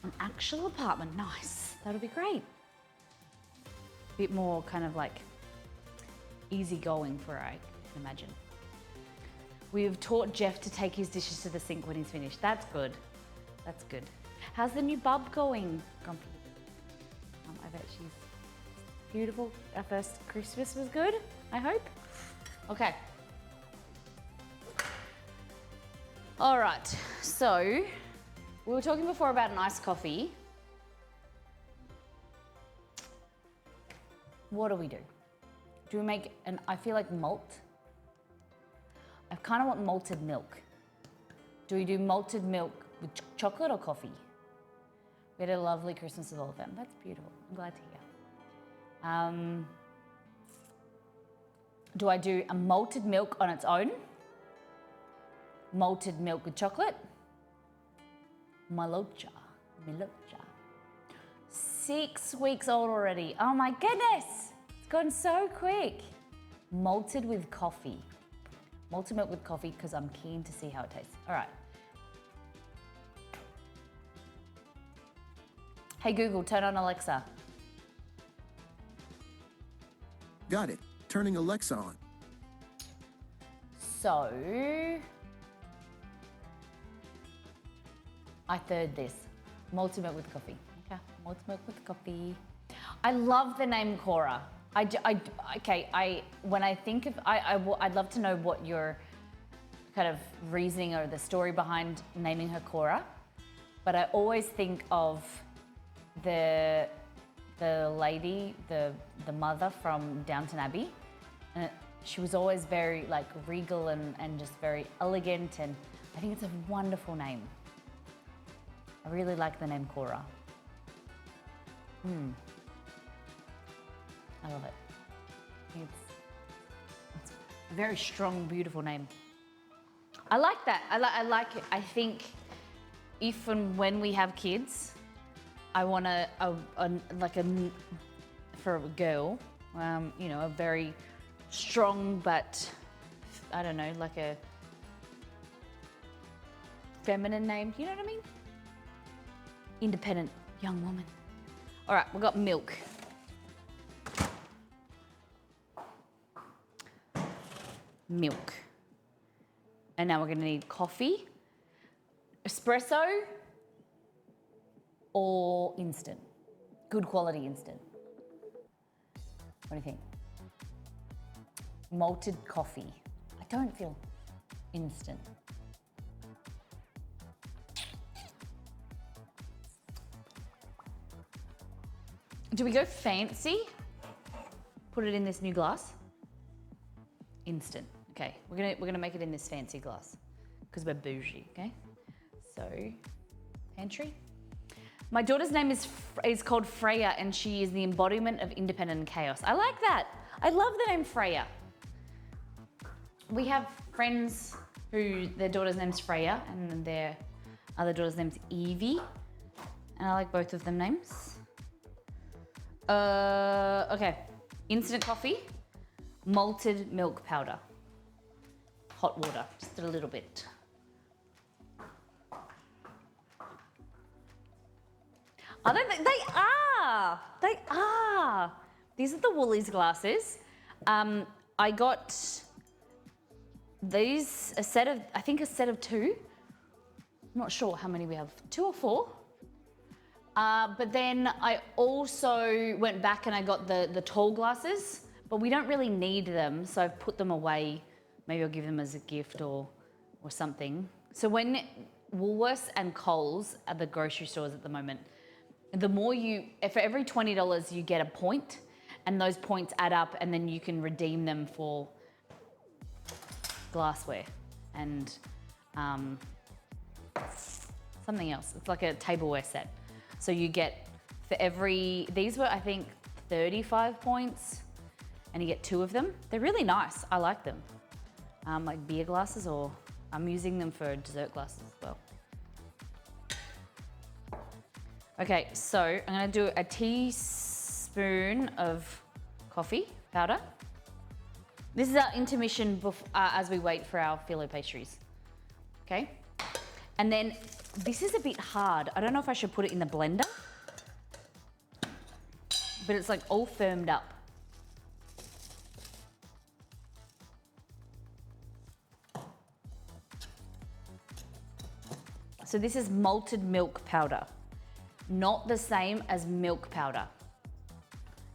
An actual apartment, nice. That'll be great. Bit more kind of like easygoing for her, I can imagine. We've taught Jeff to take his dishes to the sink when he's finished. That's good. That's good. How's the new bub going, Grumpy? I bet she's beautiful. Our first Christmas was good, I hope. Okay. All right, so we were talking before about an iced coffee. What do we do? Do we make I feel like malt. I kind of want malted milk. Do we do malted milk with chocolate or coffee? We had a lovely Christmas with all of them. That's beautiful. I'm glad to hear. Do I do a malted milk on its own? Malted milk with chocolate? Malocha. 6 weeks old already. Oh my goodness. It's gone so quick. Malted with coffee. Malted milk with coffee because I'm keen to see how it tastes. All right. Hey Google, turn on Alexa. Got it. Turning Alexa on. So, I third this. Malted milk with coffee. Okay, malted milk with coffee. I love the name Cora. When I think of, I'd love to know what your kind of reasoning or the story behind naming her Cora. But I always think of the lady, the mother from Downton Abbey. And she was always very like regal and just very elegant, and I think it's a wonderful name. I really like the name Cora. I love it. It's a very strong, beautiful name. I like that. I like it. I think if and when we have kids, I want for a girl, a very strong, but I don't know, like a feminine name. You know what I mean? Independent young woman. All right, we've got milk. Milk. And now we're gonna need coffee, espresso, or instant. Good quality instant. What do you think? Malted coffee. I don't feel instant. Do we go fancy? Put it in this new glass? Instant. Okay, we're gonna make it in this fancy glass because we're bougie. Okay, so pantry. My daughter's name is called Freya, and she is the embodiment of independent and chaos. I like that. I love the name Freya. We have friends who their daughter's name's Freya, and their other daughter's name's Evie, and I like both of them names. Okay, instant coffee, malted milk powder, hot water, just a little bit. They are. These are the Woolies glasses. I got these, a set of two. I'm not sure how many we have, 2 or 4. But then I also went back and I got the tall glasses, but we don't really need them, so I've put them away. Maybe I'll give them as a gift or something. So when Woolworths and Coles are the grocery stores at the moment, the more for every $20 you get a point, and those points add up, and then you can redeem them for glassware and something else. It's like a tableware set. So you get these were I think 35 points, and you get 2 of them. They're really nice. I like them. Like beer glasses, or I'm using them for dessert glasses as well. Okay, so I'm gonna do a teaspoon of coffee powder. This is our intermission as we wait for our phyllo pastries. Okay, and then this is a bit hard. I don't know if I should put it in the blender, but it's like all firmed up. So this is malted milk powder, not the same as milk powder.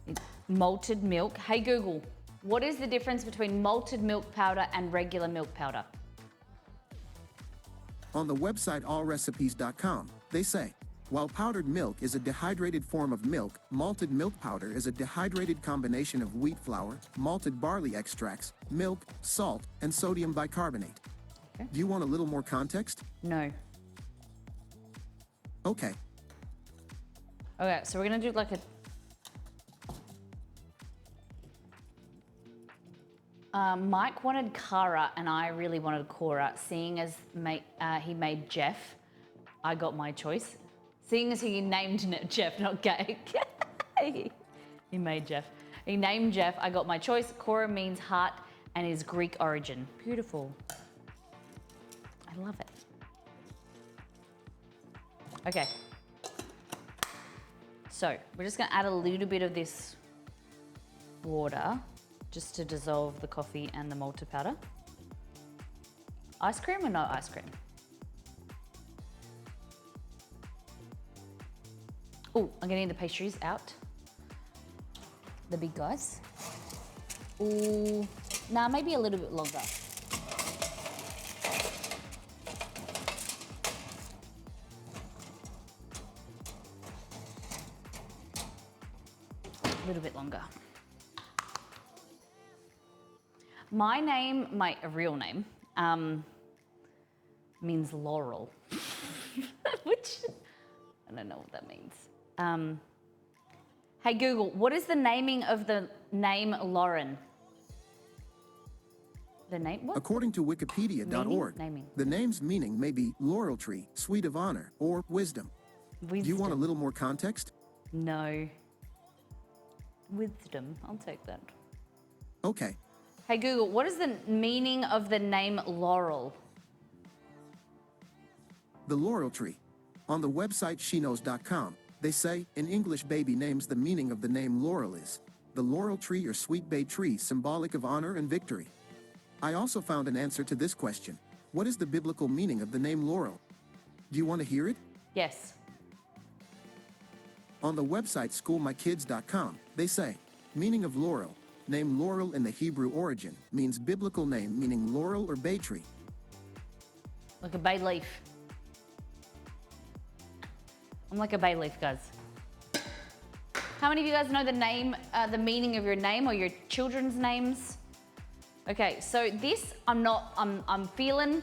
It's malted milk. Hey Google, what is the difference between malted milk powder and regular milk powder? On the website allrecipes.com, they say, while powdered milk is a dehydrated form of milk, malted milk powder is a dehydrated combination of wheat flour, malted barley extracts, milk, salt, and sodium bicarbonate. Okay. Do you want a little more context? No. Okay. Okay, so we're gonna do like a... Mike wanted Cara and I really wanted Cora. Seeing as he made Jeff, I got my choice. Seeing as he named Jeff, not Gay. He made Jeff. He named Jeff, I got my choice. Cora means heart and is Greek origin. Beautiful. I love it. Okay. So we're just gonna add a little bit of this water. just to dissolve the coffee and the malted powder. Ice cream or no ice cream? Oh, I'm getting the pastries out. The big guys. Ooh, nah, maybe a little bit longer. A little bit longer. My name, my real name, means laurel, which I don't know what that means. Hey Google, what is the naming of the name Lauren? The name what? According to Wikipedia.org, Naming. the name's meaning may be laurel tree, sweet of honor, or wisdom. Do you want a little more context? No. Wisdom, I'll take that. Okay. Hey Google, what is the meaning of the name Laurel? The laurel tree. On the website sheknows.com, they say, in English baby names the meaning of the name Laurel is, the laurel tree or sweet bay tree symbolic of honor and victory. I also found an answer to this question. What is the biblical meaning of the name Laurel? Do you want to hear it? Yes. On the website schoolmykids.com, they say, meaning of laurel. Name laurel in the Hebrew origin means biblical name meaning laurel or bay tree. Like a bay leaf. I'm like a bay leaf, guys. How many of you guys know the name, the meaning of your name or your children's names? Okay, so this I'm feeling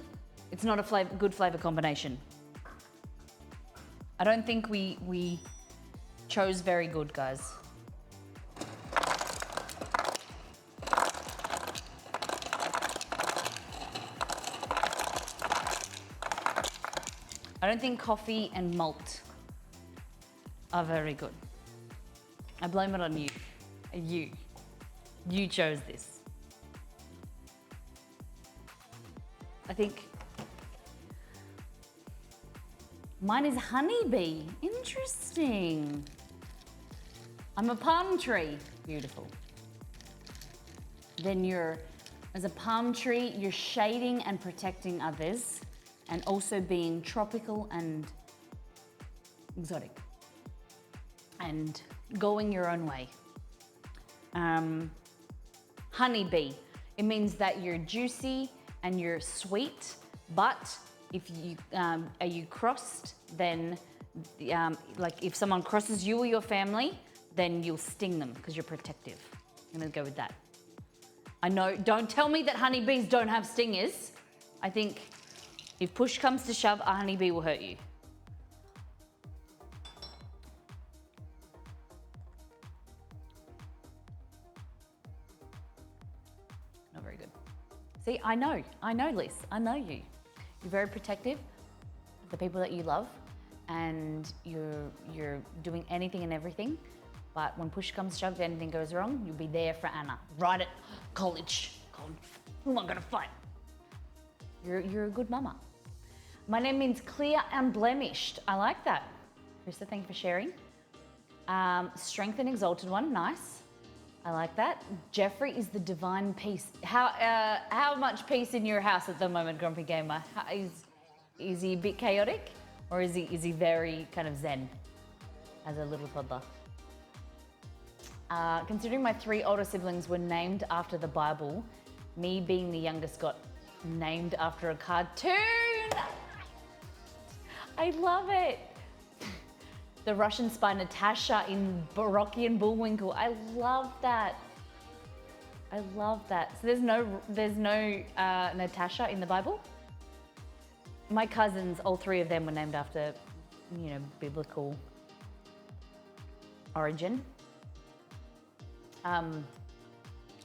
it's not a good flavor combination. I don't think we chose very good, guys. I don't think coffee and malt are very good. I blame it on you. You chose this. I think mine is honeybee. Interesting. I'm a palm tree. Beautiful. Then as a palm tree, you're shading and protecting others and also being tropical and exotic and going your own way. Honeybee, it means that you're juicy and you're sweet, but if you are you crossed, then like if someone crosses you or your family, then you'll sting them because you're protective. I'm gonna go with that. I know, don't tell me that honeybees don't have stingers. I think if push comes to shove, a honeybee will hurt you. Not very good. See, I know, Liz, I know you. You're very protective of the people that you love, and you're doing anything and everything. But when push comes to shove, if anything goes wrong, you'll be there for Anna. Right at college. Who am I gonna fight? You're a good mama. My name means clear and blemished. I like that. Krista, thank you for sharing. Strength and exalted one, nice. I like that. Jeffrey is the divine peace. How much peace in your house at the moment, Grumpy Gamer? Is he a bit chaotic, or is he very kind of zen as a little toddler? Considering my 3 older siblings were named after the Bible, me being the youngest got named after a cartoon. I love it. The Russian spy Natasha in Rocky and Bullwinkle. I love that. I love that. So there's no Natasha in the Bible. My cousins, all 3 of them were named after, biblical origin.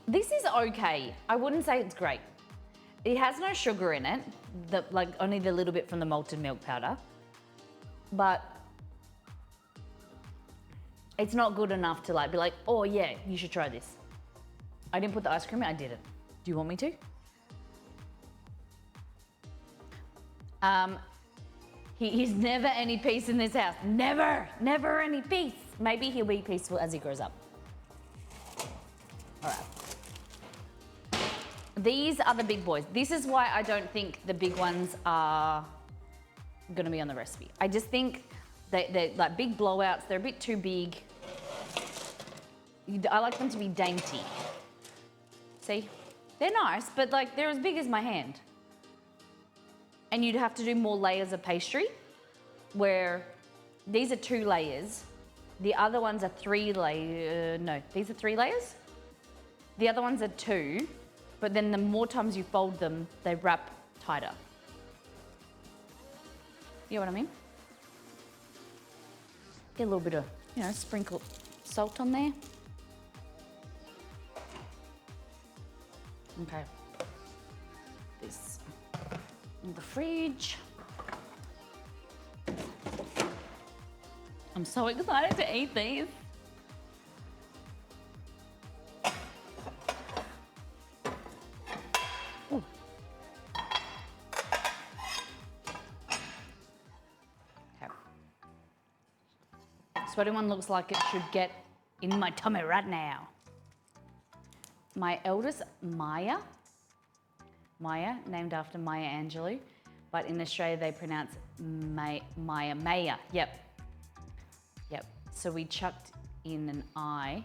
This is okay. I wouldn't say it's great. It has no sugar in it, only the little bit from the malted milk powder. But it's not good enough to be like, oh yeah, you should try this. I didn't put the ice cream in, I didn't. Do you want me to? He's never any peace in this house. Never any peace. Maybe he'll be peaceful as he grows up. All right. these are the big boys. This is why I don't think the big ones are gonna be on the recipe. I just think they're like big blowouts. They're a bit too big. I like them to be dainty. See? They're nice, but like they're as big as my hand. And you'd have to do more layers of pastry, where these are 2 layers. The other ones are 3 layers. No, these are 3 layers. The other ones are 2, but then the more times you fold them, they wrap tighter. You know what I mean? Get a little bit of, sprinkle salt on there. Okay. This in the fridge. I'm so excited to eat these. Ooh. Okay. That's what one looks like it should get in my tummy right now. My eldest, Maya, named after Maya Angelou, but in Australia they pronounce Maya. Yep. So we chucked in an I,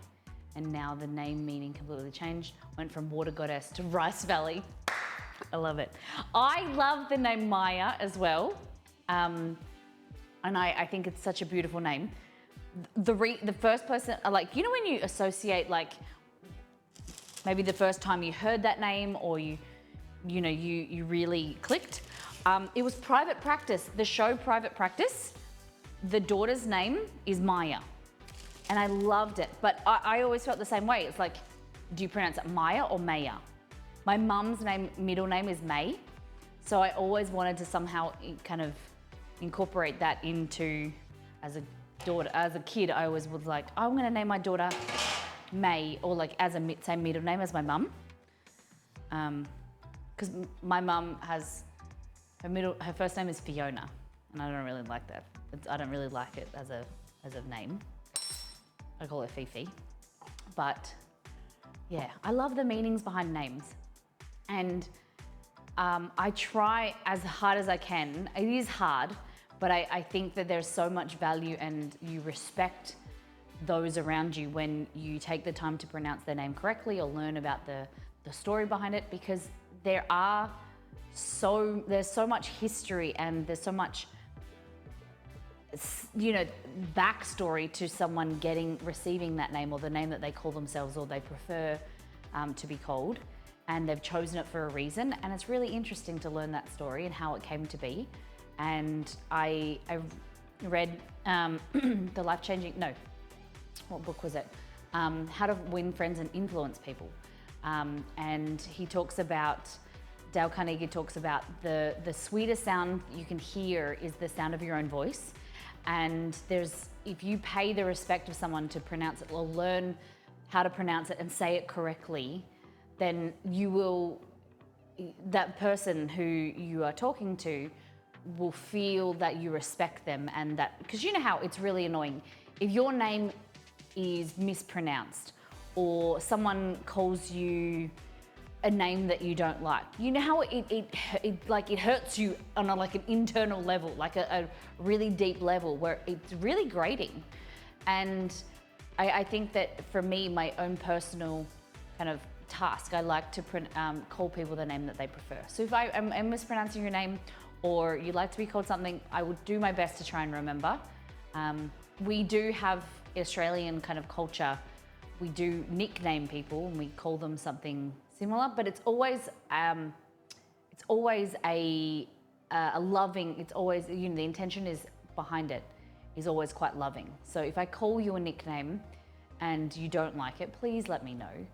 and now the name meaning completely changed. Went from water goddess to rice valley. I love it. I love the name Maya as well, and I think it's such a beautiful name. The first person, like, when you associate, like, maybe the first time you heard that name, or you really clicked. It was Private Practice, the show Private Practice. The daughter's name is Maya, and I loved it. But I always felt the same way. It's like, do you pronounce it Maya or Maya? My mum's middle name is May, so I always wanted to somehow kind of incorporate that into, as a daughter, as a kid, I always was like, I'm going to name my daughter May, or like as a same middle name as my mum, because my mum has her first name is Fiona, and I don't really like that. I don't really like it as a name. I call her Fifi, but yeah, I love the meanings behind names, and I try as hard as I can. It is hard, but I think that there's so much value, and you respect those around you when you take the time to pronounce their name correctly or learn about the story behind it, because there's so much history, and there's so much backstory to someone receiving that name, or the name that they call themselves, or they prefer to be called, and they've chosen it for a reason. And it's really interesting to learn that story and how it came to be. And I read the life-changing, no, what book was it? How to Win Friends and Influence People. And he talks about, Dale Carnegie talks about the sweetest sound you can hear is the sound of your own voice. And if you pay the respect of someone to pronounce it, or learn how to pronounce it and say it correctly, then that person who you are talking to will feel that you respect them, and that, because you know how it's really annoying if your name is mispronounced, or someone calls you a name that you don't like. You know how it hurts you on an internal level, like a really deep level, where it's really grating. And I think that for me, my own personal kind of task, I like to call people the name that they prefer. So if I am mispronouncing your name, or you like to be called something, I would do my best to try and remember. We do have Australian kind of culture. We do nickname people, and we call them something similar, but it's always a loving. It's always, the intention is behind it is always quite loving. So if I call you a nickname and you don't like it, please let me know.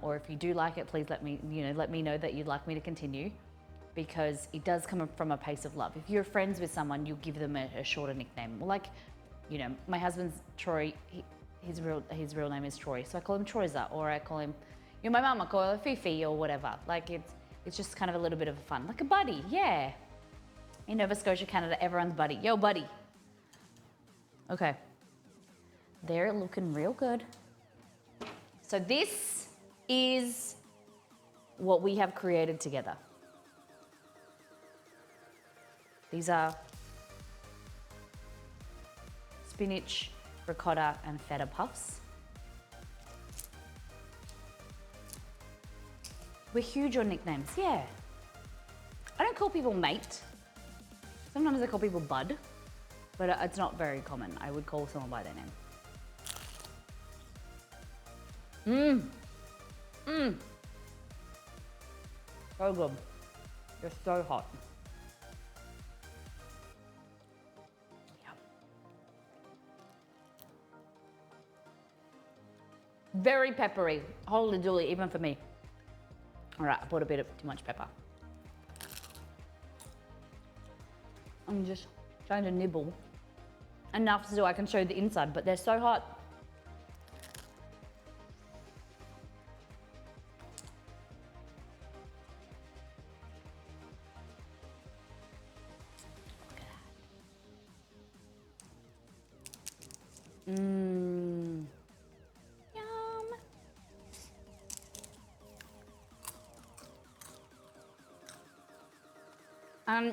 Or if you do like it, please let me know that you'd like me to continue, because it does come from a place of love. If you're friends with someone, you'll give them a shorter nickname. Like, my husband's Troy. His real name is Troy, so I call him Troyza, or I call him, my mum, I call her Fifi, or whatever. Like, it's just kind of a little bit of fun, like a buddy, yeah. In Nova Scotia, Canada, everyone's buddy. Yo, buddy. Okay, they're looking real good. So this is what we have created together. These are spinach, ricotta, and feta puffs. We're huge on nicknames, yeah. I don't call people mate. Sometimes I call people bud, but it's not very common. I would call someone by their name. So good. They're so hot. Yum. Very peppery. Holy dooly, even for me. All right, I put a bit of too much pepper. I'm just trying to nibble enough so I can show the inside, but they're so hot. Mmm. Yum.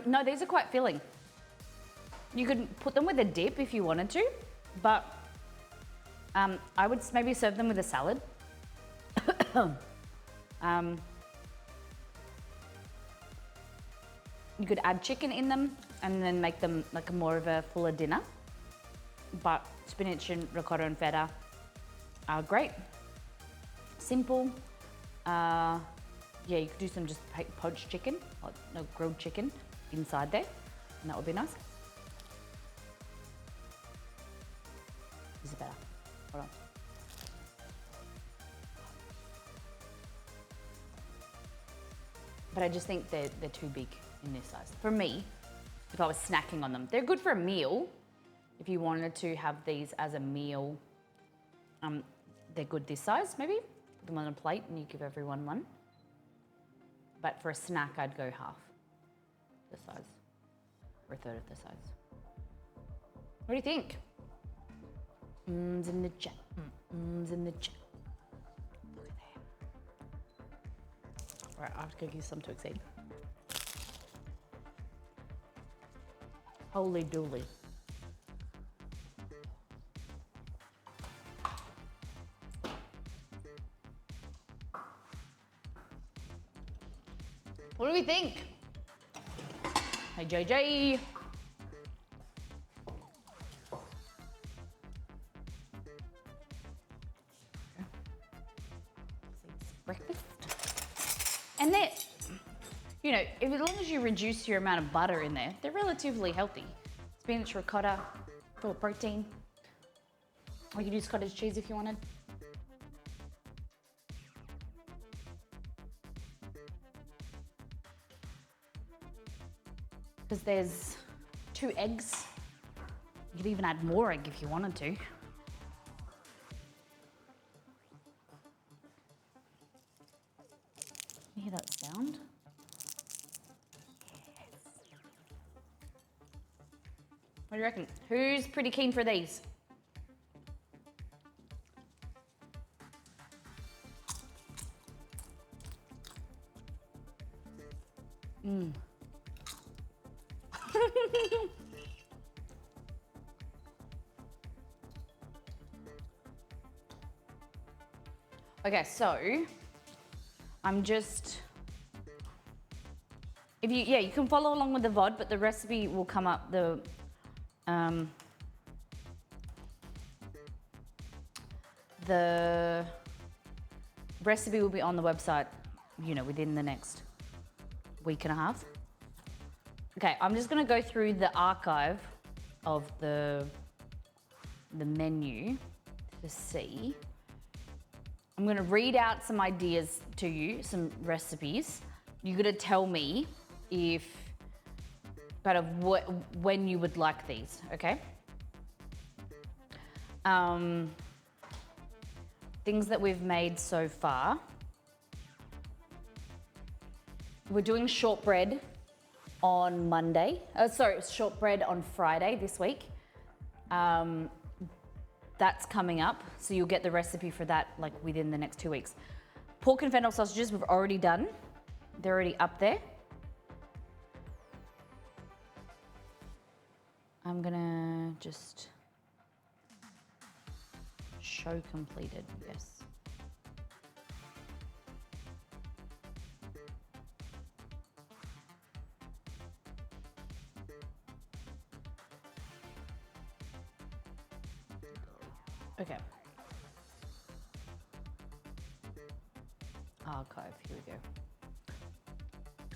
No, these are quite filling. You could put them with a dip if you wanted to, but I would maybe serve them with a salad. You could add chicken in them and then make them like more of a fuller dinner. But spinach and ricotta and feta are great. Simple. Yeah, you could do some just poached chicken, or no, grilled chicken inside there, and that would be nice. This is better. Hold on. But I just think they're too big in this size. For me, if I was snacking on them, they're good for a meal. If you wanted to have these as a meal, they're good this size, maybe. Put them on a plate and you give everyone one. But for a snack, I'd go half the size, or a third of the size. What do you think? Mmm's in the chat. Mmm's in the chat. Look at that. All right, I have to go use some to exceed. Holy dooly. What do we think? Hey, JJ. Breakfast. And they're, you know, as long as you reduce your amount of butter in there, they're relatively healthy. Spinach, ricotta, full of protein. Or you could use cottage cheese if you wanted. Because there's 2 eggs. You could even add more egg if you wanted to. You hear that sound? Yes. What do you reckon? Who's pretty keen for these? Mmm. Okay, so I'm just, if you, yeah, you can follow along with the VOD, but the recipe will come up, the recipe will be on the website, you know, within the next week and a half. Okay, I'm just gonna go through the archive of the menu to see. I'm gonna read out some ideas to you, some recipes. You're gonna tell me if, kind of when you would like these, okay? Things that we've made so far. We're doing shortbread on Monday. Sorry, shortbread on Friday this week. That's coming up, so you'll get the recipe for that like within the next 2 weeks. Pork and fennel sausages we've already done. They're already up there. I'm gonna just show completed, yes. Okay. Archive, here we go.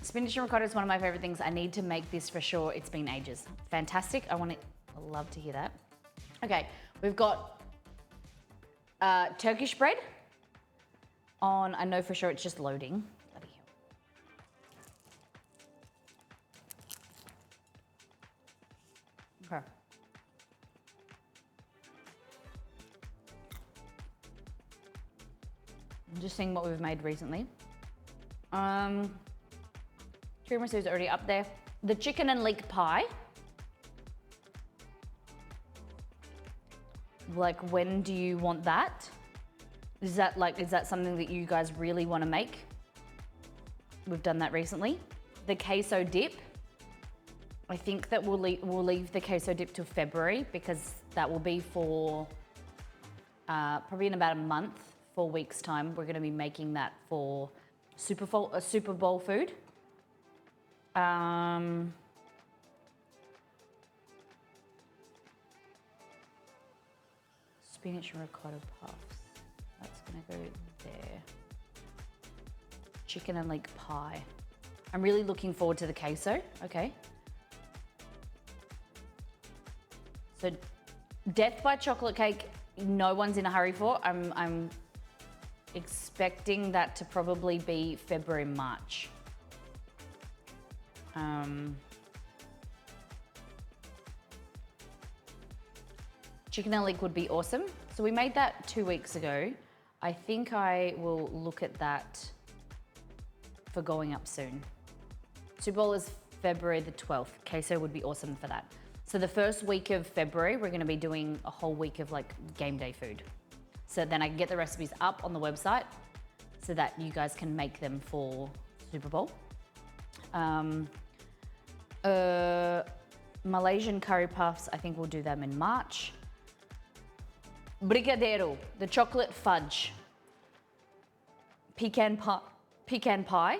Spinach and ricotta is one of my favorite things. I need to make this for sure. It's been ages. Fantastic. I love to hear that. Okay, we've got Turkish bread on, I know for sure it's just loading. Bloody hell. Okay. I'm just seeing what we've made recently. Tiramisu is already up there. The chicken and leek pie. Like, when do you want that? Is that something that you guys really want to make? We've done that recently. The queso dip. I think that we'll leave the queso dip till February because that will be for probably in about a month, 4 weeks time. We're going to be making that for Super Bowl food. Spinach and ricotta puffs. That's gonna go there. Chicken and leek pie. I'm really looking forward to the queso. Okay. So, death by chocolate cake. No one's in a hurry for. I'm expecting that to probably be February, March. Chicken and leek would be awesome. So we made that 2 weeks ago. I think I will look at that for going up soon. Super Bowl is February the 12th. Queso would be awesome for that. So the first week of February, we're gonna be doing a whole week of like game day food. So then I can get the recipes up on the website so that you guys can make them for Super Bowl. Malaysian curry puffs, I think we'll do them in March. Brigadeiro, the chocolate fudge. Pecan pie.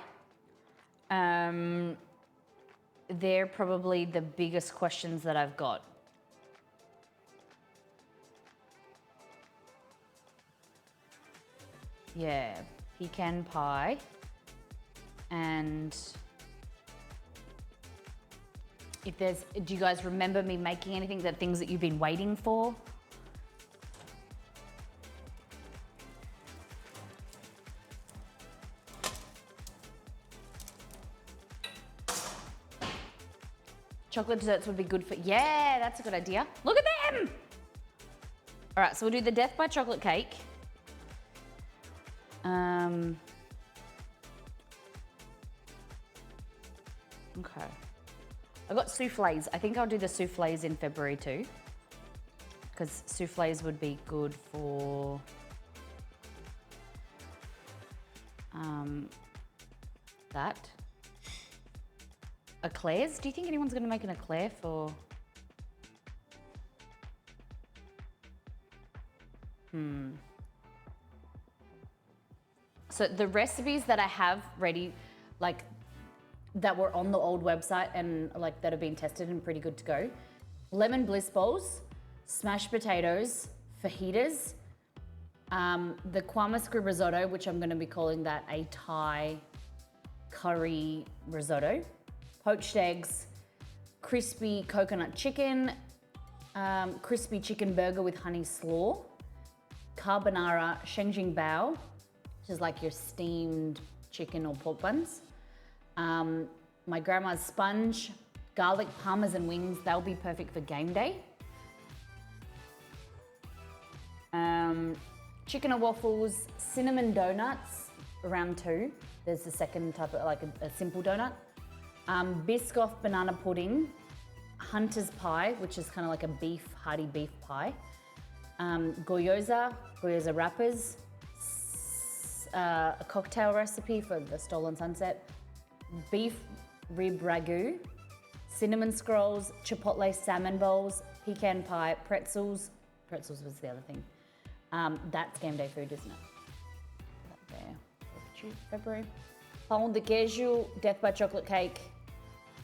They're probably the biggest questions that I've got. Yeah, pecan pie. And do you guys remember me making anything, things that you've been waiting for? Chocolate desserts would be good for, yeah, that's a good idea. Look at them! All right, so we'll do the death by chocolate cake. Okay. I got souffles. I think I'll do the souffles in February too, because souffles would be good for that. Eclairs? Do you think anyone's going to make an eclair for? So the recipes that I have ready, like that were on the old website and like that have been tested and pretty good to go. Lemon bliss bowls, smashed potatoes, fajitas, the kwamaskru risotto, which I'm going to be calling that a Thai curry risotto, poached eggs, crispy coconut chicken, crispy chicken burger with honey slaw, carbonara shengjing bao, which is like your steamed chicken or pork buns. My grandma's sponge, garlic parmesan wings, they'll be perfect for game day. Chicken and waffles, cinnamon donuts, round 2. There's the second type of like a simple donut. Biscoff banana pudding, hunter's pie, which is kind of like a hearty beef pie. Gyoza wrappers, a cocktail recipe for the Stolen Sunset. Beef rib ragu, cinnamon scrolls, chipotle salmon bowls, pecan pie, pretzels. Pretzels was the other thing. That's game day food, isn't it? That there, February. Pão de queijo, death by chocolate cake,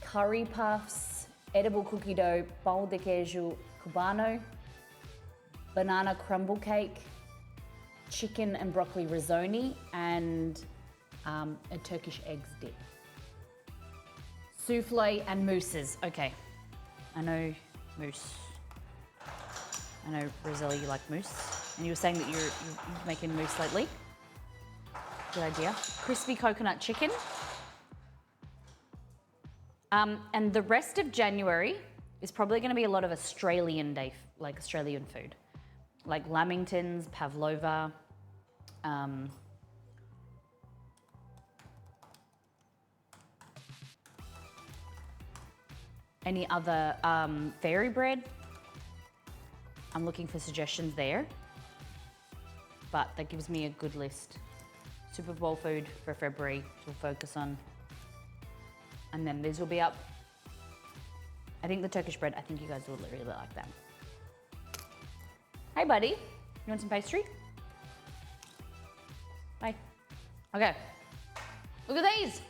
curry puffs, edible cookie dough, pão de queijo cubano, banana crumble cake, chicken and broccoli risotto, and a Turkish eggs dip. Souffle and mousses. Okay, I know mousse. I know, Rosella, you like mousse. And you were saying that you're making mousse lately. Good idea. Crispy coconut chicken. And the rest of January is probably going to be a lot of Australian day, like Australian food. Like lamingtons, pavlova, any other fairy bread. I'm looking for suggestions there, but that gives me a good list. Super Bowl food for February we'll focus on. And then these will be up. I think the Turkish bread, I think you guys will really like that. Hey buddy, you want some pastry? Bye. Okay, look at these.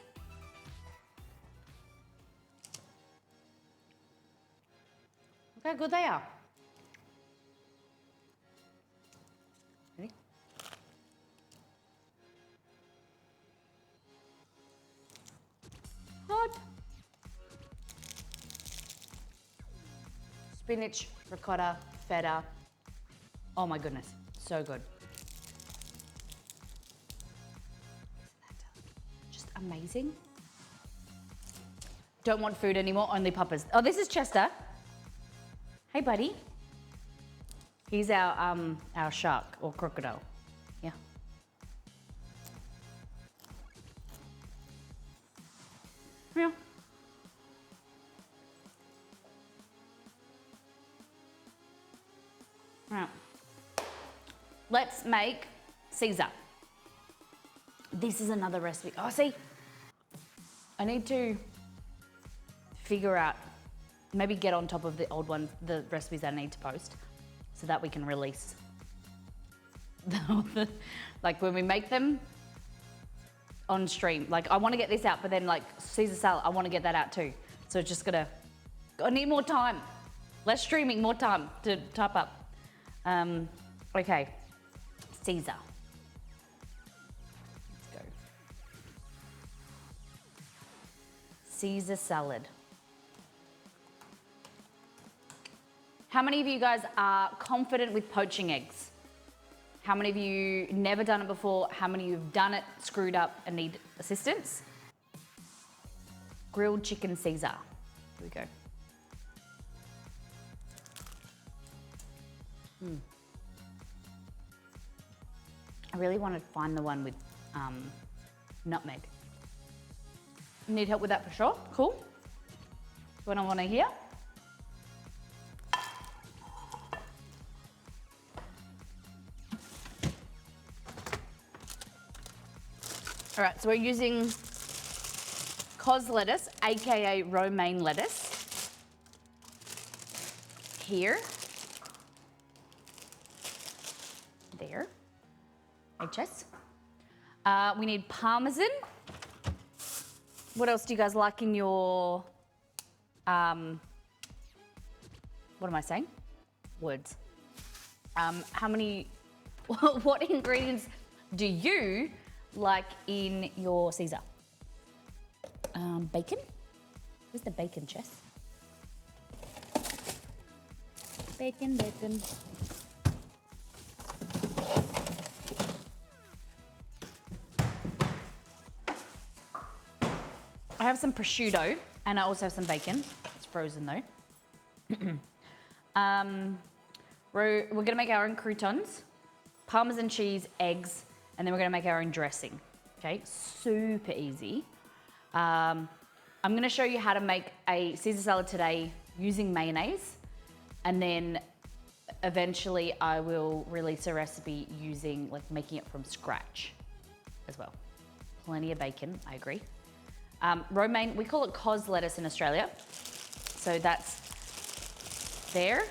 Look how good they are. Ready? Hot. Spinach, ricotta, feta. Oh my goodness, so good. Just amazing. Don't want food anymore, only puppers. Oh, this is Chester. Hey, buddy. He's our shark or crocodile. Yeah. Yeah. Right. Let's make Caesar. This is another recipe. Oh, see, I need to figure out, maybe get on top of the old ones, the recipes I need to post, so that we can release like when we make them on stream. Like I want to get this out, but then like Caesar salad, I want to get that out too. So it's just I need more time. Less streaming, more time to type up. Okay, Caesar. Let's go. Caesar salad. How many of you guys are confident with poaching eggs? How many of you never done it before? How many of you have done it, screwed up, and need assistance? Grilled chicken Caesar. Here we go. I really want to find the one with nutmeg. Need help with that for sure? Cool. What I want to hear? All right, so we're using cos lettuce, AKA romaine lettuce, here, there, HS. We need parmesan. What else do you guys like in your, what am I saying? Words. How many, what ingredients do you like in your Caesar? Bacon? Where's the bacon, Jess? Bacon, bacon. I have some prosciutto and I also have some bacon. It's frozen though. We're gonna make our own croutons, Parmesan cheese, eggs, and then we're gonna make our own dressing, okay? Super easy. I'm gonna show you how to make a Caesar salad today using mayonnaise, and then eventually I will release a recipe using, like making it from scratch. as well. Plenty of bacon, I agree. Romaine, we call it cos lettuce in Australia. So that's there.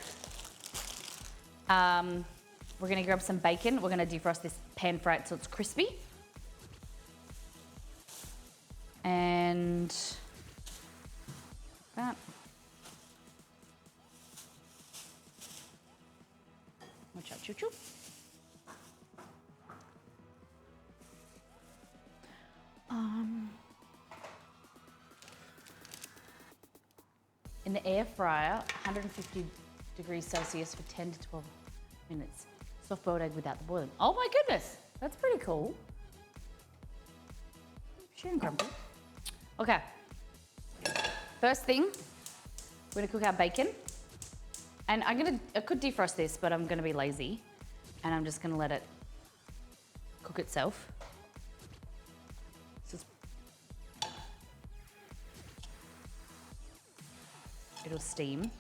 We're gonna grab some bacon. We're gonna defrost this pan fry it so it's crispy. And that. Watch out, choo-choo. In the air fryer, 150 degrees Celsius for 10 to 12 minutes. Soft boiled egg without the boiling. Oh my goodness, that's pretty cool. Sharon Grumpy. Okay, first thing, we're gonna cook our bacon. And I could defrost this, but I'm gonna be lazy. And I'm just gonna let it cook itself. It'll steam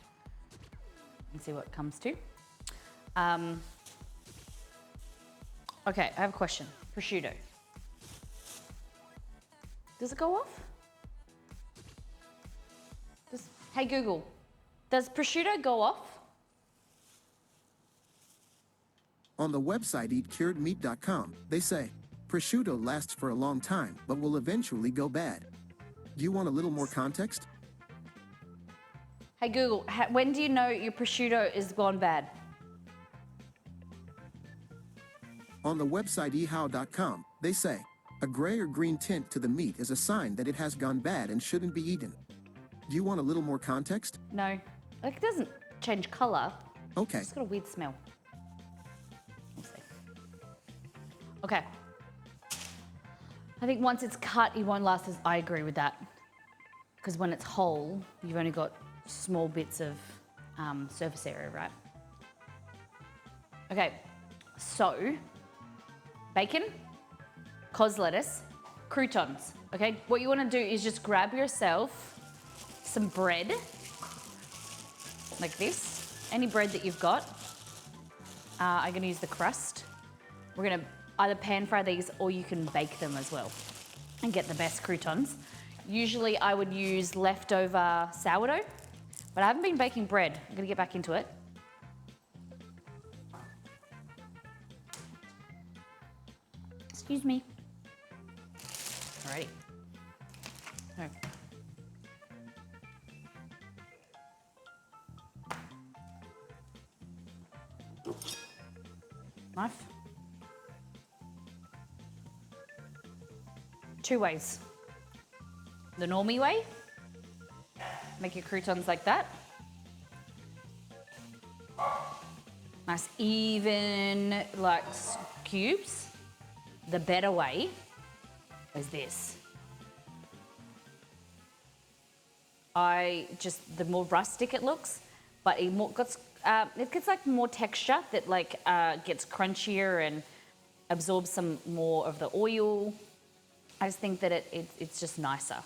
and see what it comes to. Okay, I have a question. Prosciutto. Does it go off? Hey Google, does prosciutto go off? On the website eatcuredmeat.com, they say, prosciutto lasts for a long time, but will eventually go bad. Do you want a little more context? Hey Google, when do you know your prosciutto is gone bad? On the website ehow.com, they say, a gray or green tint to the meat is a sign that it has gone bad and shouldn't be eaten. Do you want a little more context? No, like it doesn't change color. Okay. It's got a weird smell. We'll see. Okay. I think once it's cut, it won't last as, I agree with that. Because when it's whole, you've only got small bits of surface area, right? Okay, so bacon, cos lettuce, croutons, okay? What you wanna do is just grab yourself some bread, like this, any bread that you've got. I'm gonna use the crust. We're gonna either pan fry these or you can bake them as well and get the best croutons. Usually I would use leftover sourdough, but I haven't been baking bread. I'm gonna get back into it. Excuse me. Alrighty. So. Knife. Two ways. The normie way, make your croutons like that. Nice even, like cubes. The better way is this. The more rustic it looks, but it gets like more texture that like gets crunchier and absorbs some more of the oil. I just think that it's just nicer.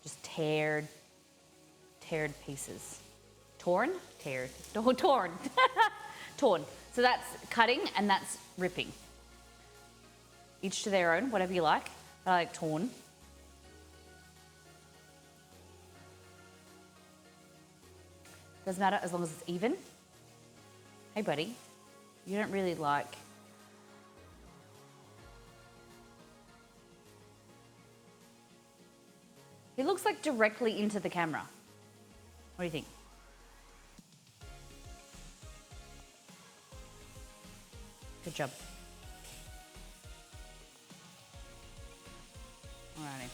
Just teared pieces. Torn? Teared. Oh, torn. Torn. So that's cutting and that's ripping. Each to their own, whatever you like. I like torn. Doesn't matter as long as it's even. Hey buddy, you don't really like... It looks like directly into the camera. What do you think? Good job. Alrighty.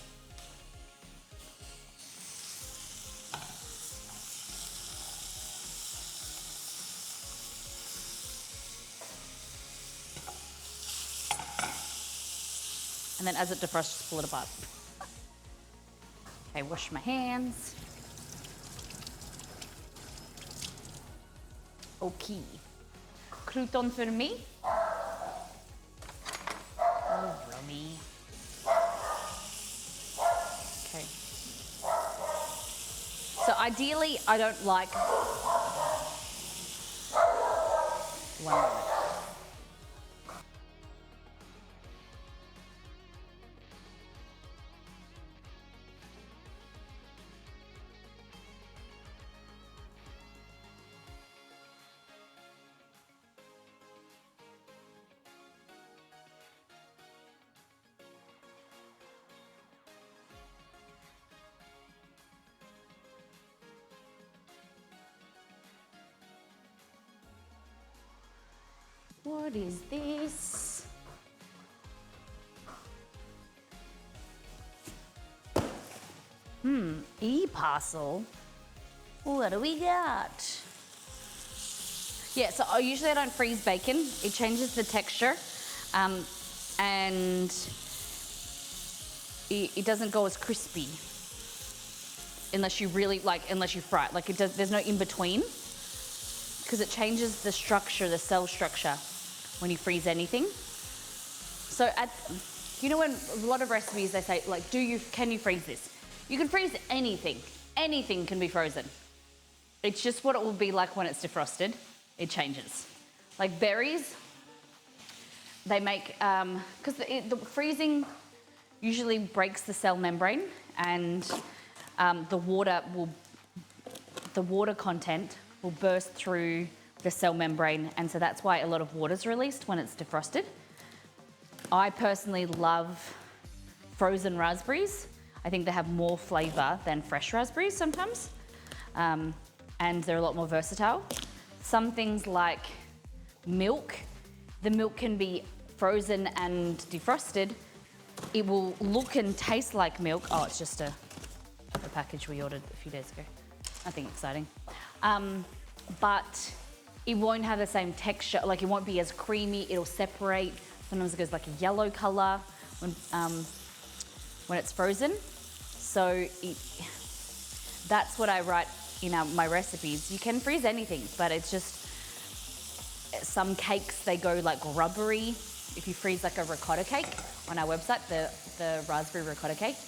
And then as it defrosts, just pull it apart. Okay, wash my hands. Okay. Crouton for me. Oh, rummy. Okay. So ideally, I don't like... One moment. What is this? E-parcel. What do we got? Yeah, so usually I don't freeze bacon. It changes the texture, and it doesn't go as crispy unless you really unless you fry it. Like there's no in between because it changes the structure, the cell structure, when you freeze anything. So when a lot of recipes they say like, can you freeze this? You can freeze anything. Anything can be frozen. It's just what it will be like when it's defrosted. It changes. Like berries, they make, because the freezing usually breaks the cell membrane, and the water content will burst through the cell membrane, and so that's why a lot of water is released when it's defrosted. I personally love frozen raspberries. I think they have more flavor than fresh raspberries sometimes, and they're a lot more versatile. Some things like milk, the milk can be frozen and defrosted. It will look and taste like milk. Oh, it's just a package we ordered a few days ago. Nothing exciting. But it won't have the same texture, like it won't be as creamy, it'll separate. Sometimes it goes like a yellow color when it's frozen. So that's what I write in my recipes. You can freeze anything, but it's just some cakes, they go like rubbery. If you freeze like a ricotta cake on our website, the raspberry ricotta cake,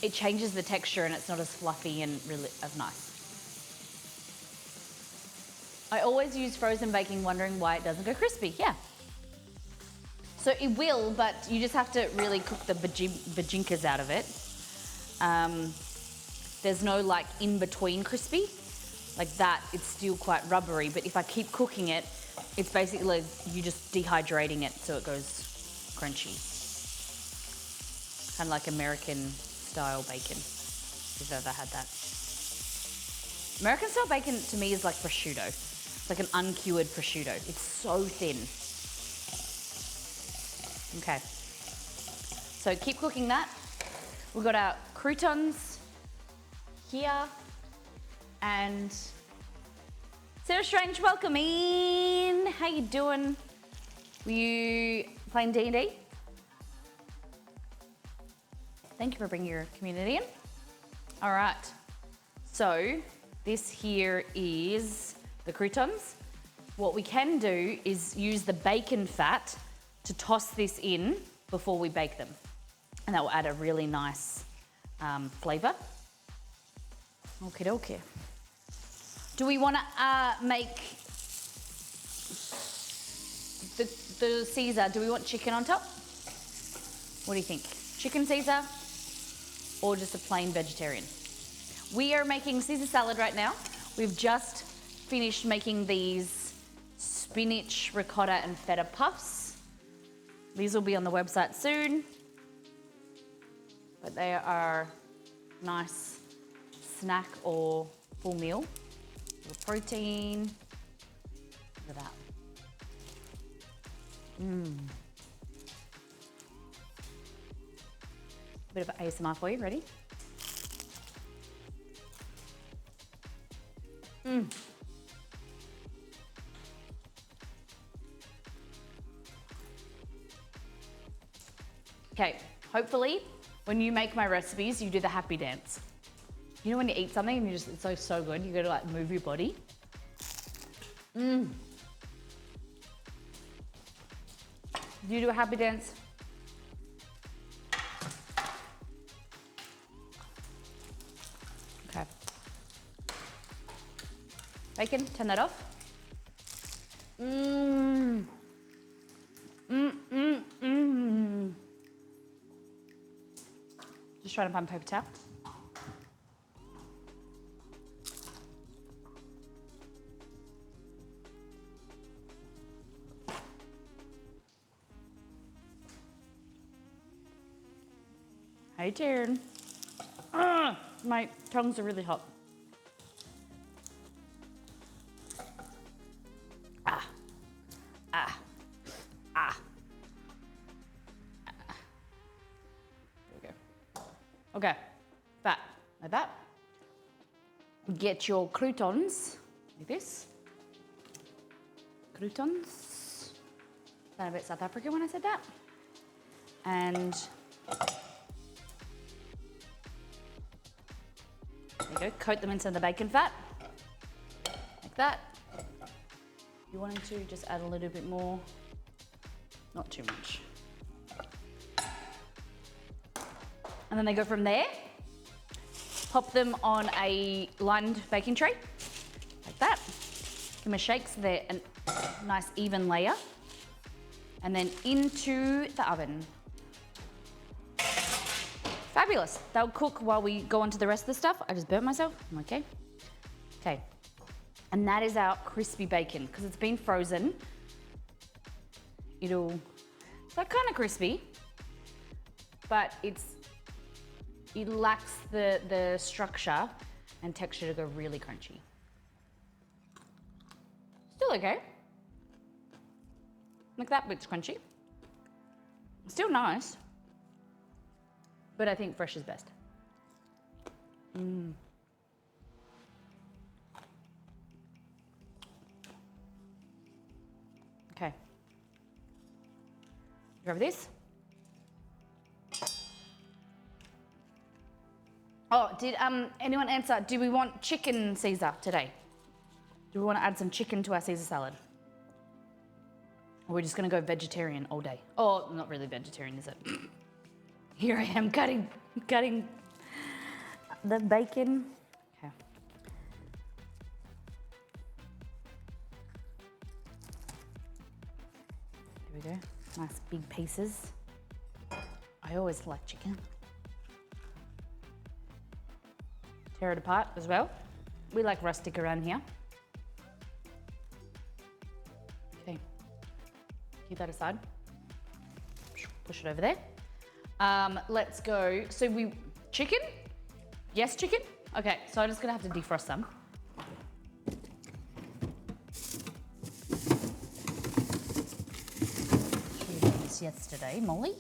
it changes the texture and it's not as fluffy and really as nice. I always use frozen baking, wondering why it doesn't go crispy. Yeah. So it will, but you just have to really cook the bajinkas out of it. There's no like in between crispy. Like that, it's still quite rubbery, but if I keep cooking it, it's basically like you just dehydrating it so it goes crunchy. Kind of like American style bacon, if you've ever had that. American style bacon to me is like prosciutto. It's like an uncured prosciutto. It's so thin. Okay. So keep cooking that. We've got our croutons here. And Sarah Strange, welcome in. How you doing? Were you playing D&D? Thank you for bringing your community in. All right. So this here is the croutons. What we can do is use the bacon fat to toss this in before we bake them. And that will add a really nice flavor. Okie dokie. Do we want to make the Caesar? Do we want chicken on top? What do you think? Chicken Caesar or just a plain vegetarian? We are making Caesar salad right now. We've just finished making these spinach, ricotta, and feta puffs. These will be on the website soon, but they are nice snack or full meal. A little protein. Look at that. Bit of ASMR for you. Ready? Okay, hopefully when you make my recipes, you do the happy dance. You know when you eat something and it's so good, you gotta like move your body. Do you do a happy dance? Okay. Bacon, turn that off. Just trying to find paper towel. Hey, Taryn. My tongues are really hot. Okay, fat, like that. Get your croutons, like this. Croutons. Sound a bit South African when I said that. And there you go, coat them into the bacon fat, like that. If you wanted to, just add a little bit more, not too much. And then they go from there. Pop them on a lined baking tray, like that. Give them a shake so they're a nice even layer. And then into the oven. Fabulous. They'll cook while we go on to the rest of the stuff. I just burnt myself, I'm okay. Okay, and that is our crispy bacon. Because it's been frozen, it's like kind of crispy, but it lacks the structure and texture to go really crunchy. Still okay. Like that bit's crunchy. Still nice. But I think fresh is best. Okay. Grab this. Oh, did anyone answer? Do we want chicken Caesar today? Do we want to add some chicken to our Caesar salad? Or we're just gonna go vegetarian all day? Oh, not really vegetarian, is it? Here I am cutting the bacon. Okay. There we go. Nice big pieces. I always like chicken. Tear it apart as well. We like rustic around here. Okay. Keep that aside. Push it over there. Let's go. So chicken? Yes, chicken? Okay, so I'm just gonna have to defrost some. We did this yesterday, Molly.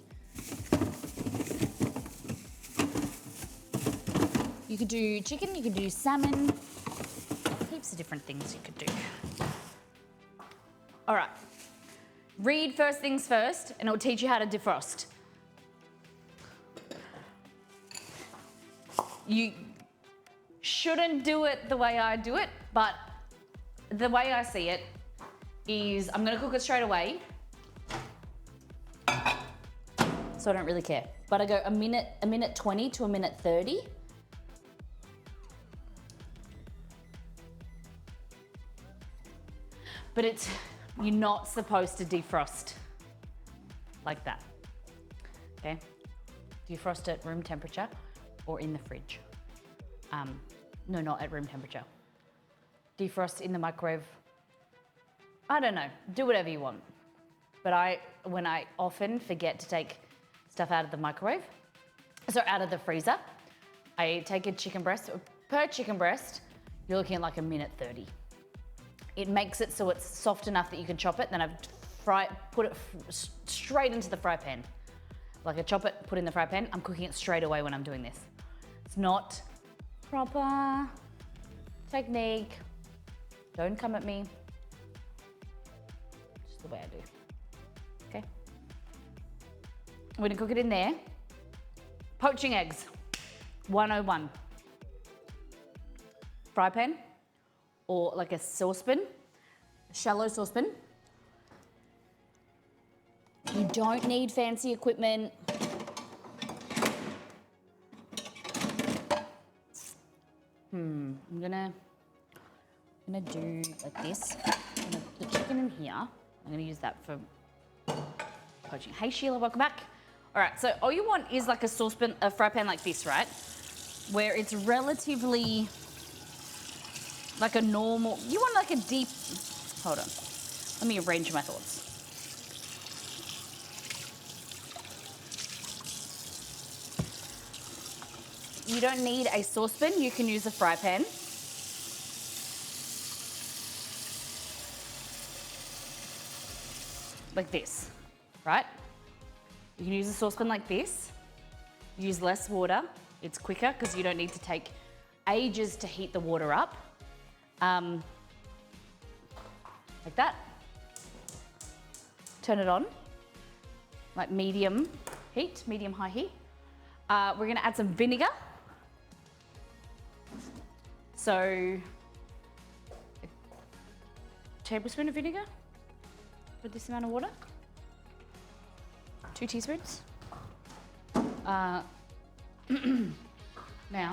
You could do chicken, you could do salmon, heaps of different things you could do. All right, read first things first, and it'll teach you how to defrost. You shouldn't do it the way I do it, but the way I see it is I'm gonna cook it straight away, so I don't really care. But I go a minute 20 to a minute 30. But you're not supposed to defrost like that, okay? Defrost at room temperature or in the fridge. No, not at room temperature. Defrost in the microwave. I don't know, do whatever you want. But I often forget to take stuff out of the microwave, so out of the freezer. I take a chicken breast, per chicken breast, you're looking at like a minute 30. It makes it so it's soft enough that you can chop it, then I put it straight into the fry pan. Like I chop it, put it in the fry pan, I'm cooking it straight away when I'm doing this. It's not proper technique. Don't come at me. Just the way I do. Okay. I'm gonna cook it in there. Poaching eggs, 101. Fry pan or like a saucepan, a shallow saucepan. You don't need fancy equipment. I'm gonna do like this. I'm gonna put the chicken in here. I'm gonna use that for poaching. Hey Sheila, welcome back. All right, so all you want is like a saucepan, a fry pan like this, right? Where it's relatively like a normal, you want like a deep, hold on. Let me arrange my thoughts. You don't need a saucepan, you can use a fry pan. Like this, right? You can use a saucepan like this, use less water, It's quicker because you don't need to take ages to heat the water up. Like that. Turn it on, like medium heat, medium-high heat. We're gonna add some vinegar. So, a tablespoon of vinegar for this amount of water. 2 teaspoons. Now,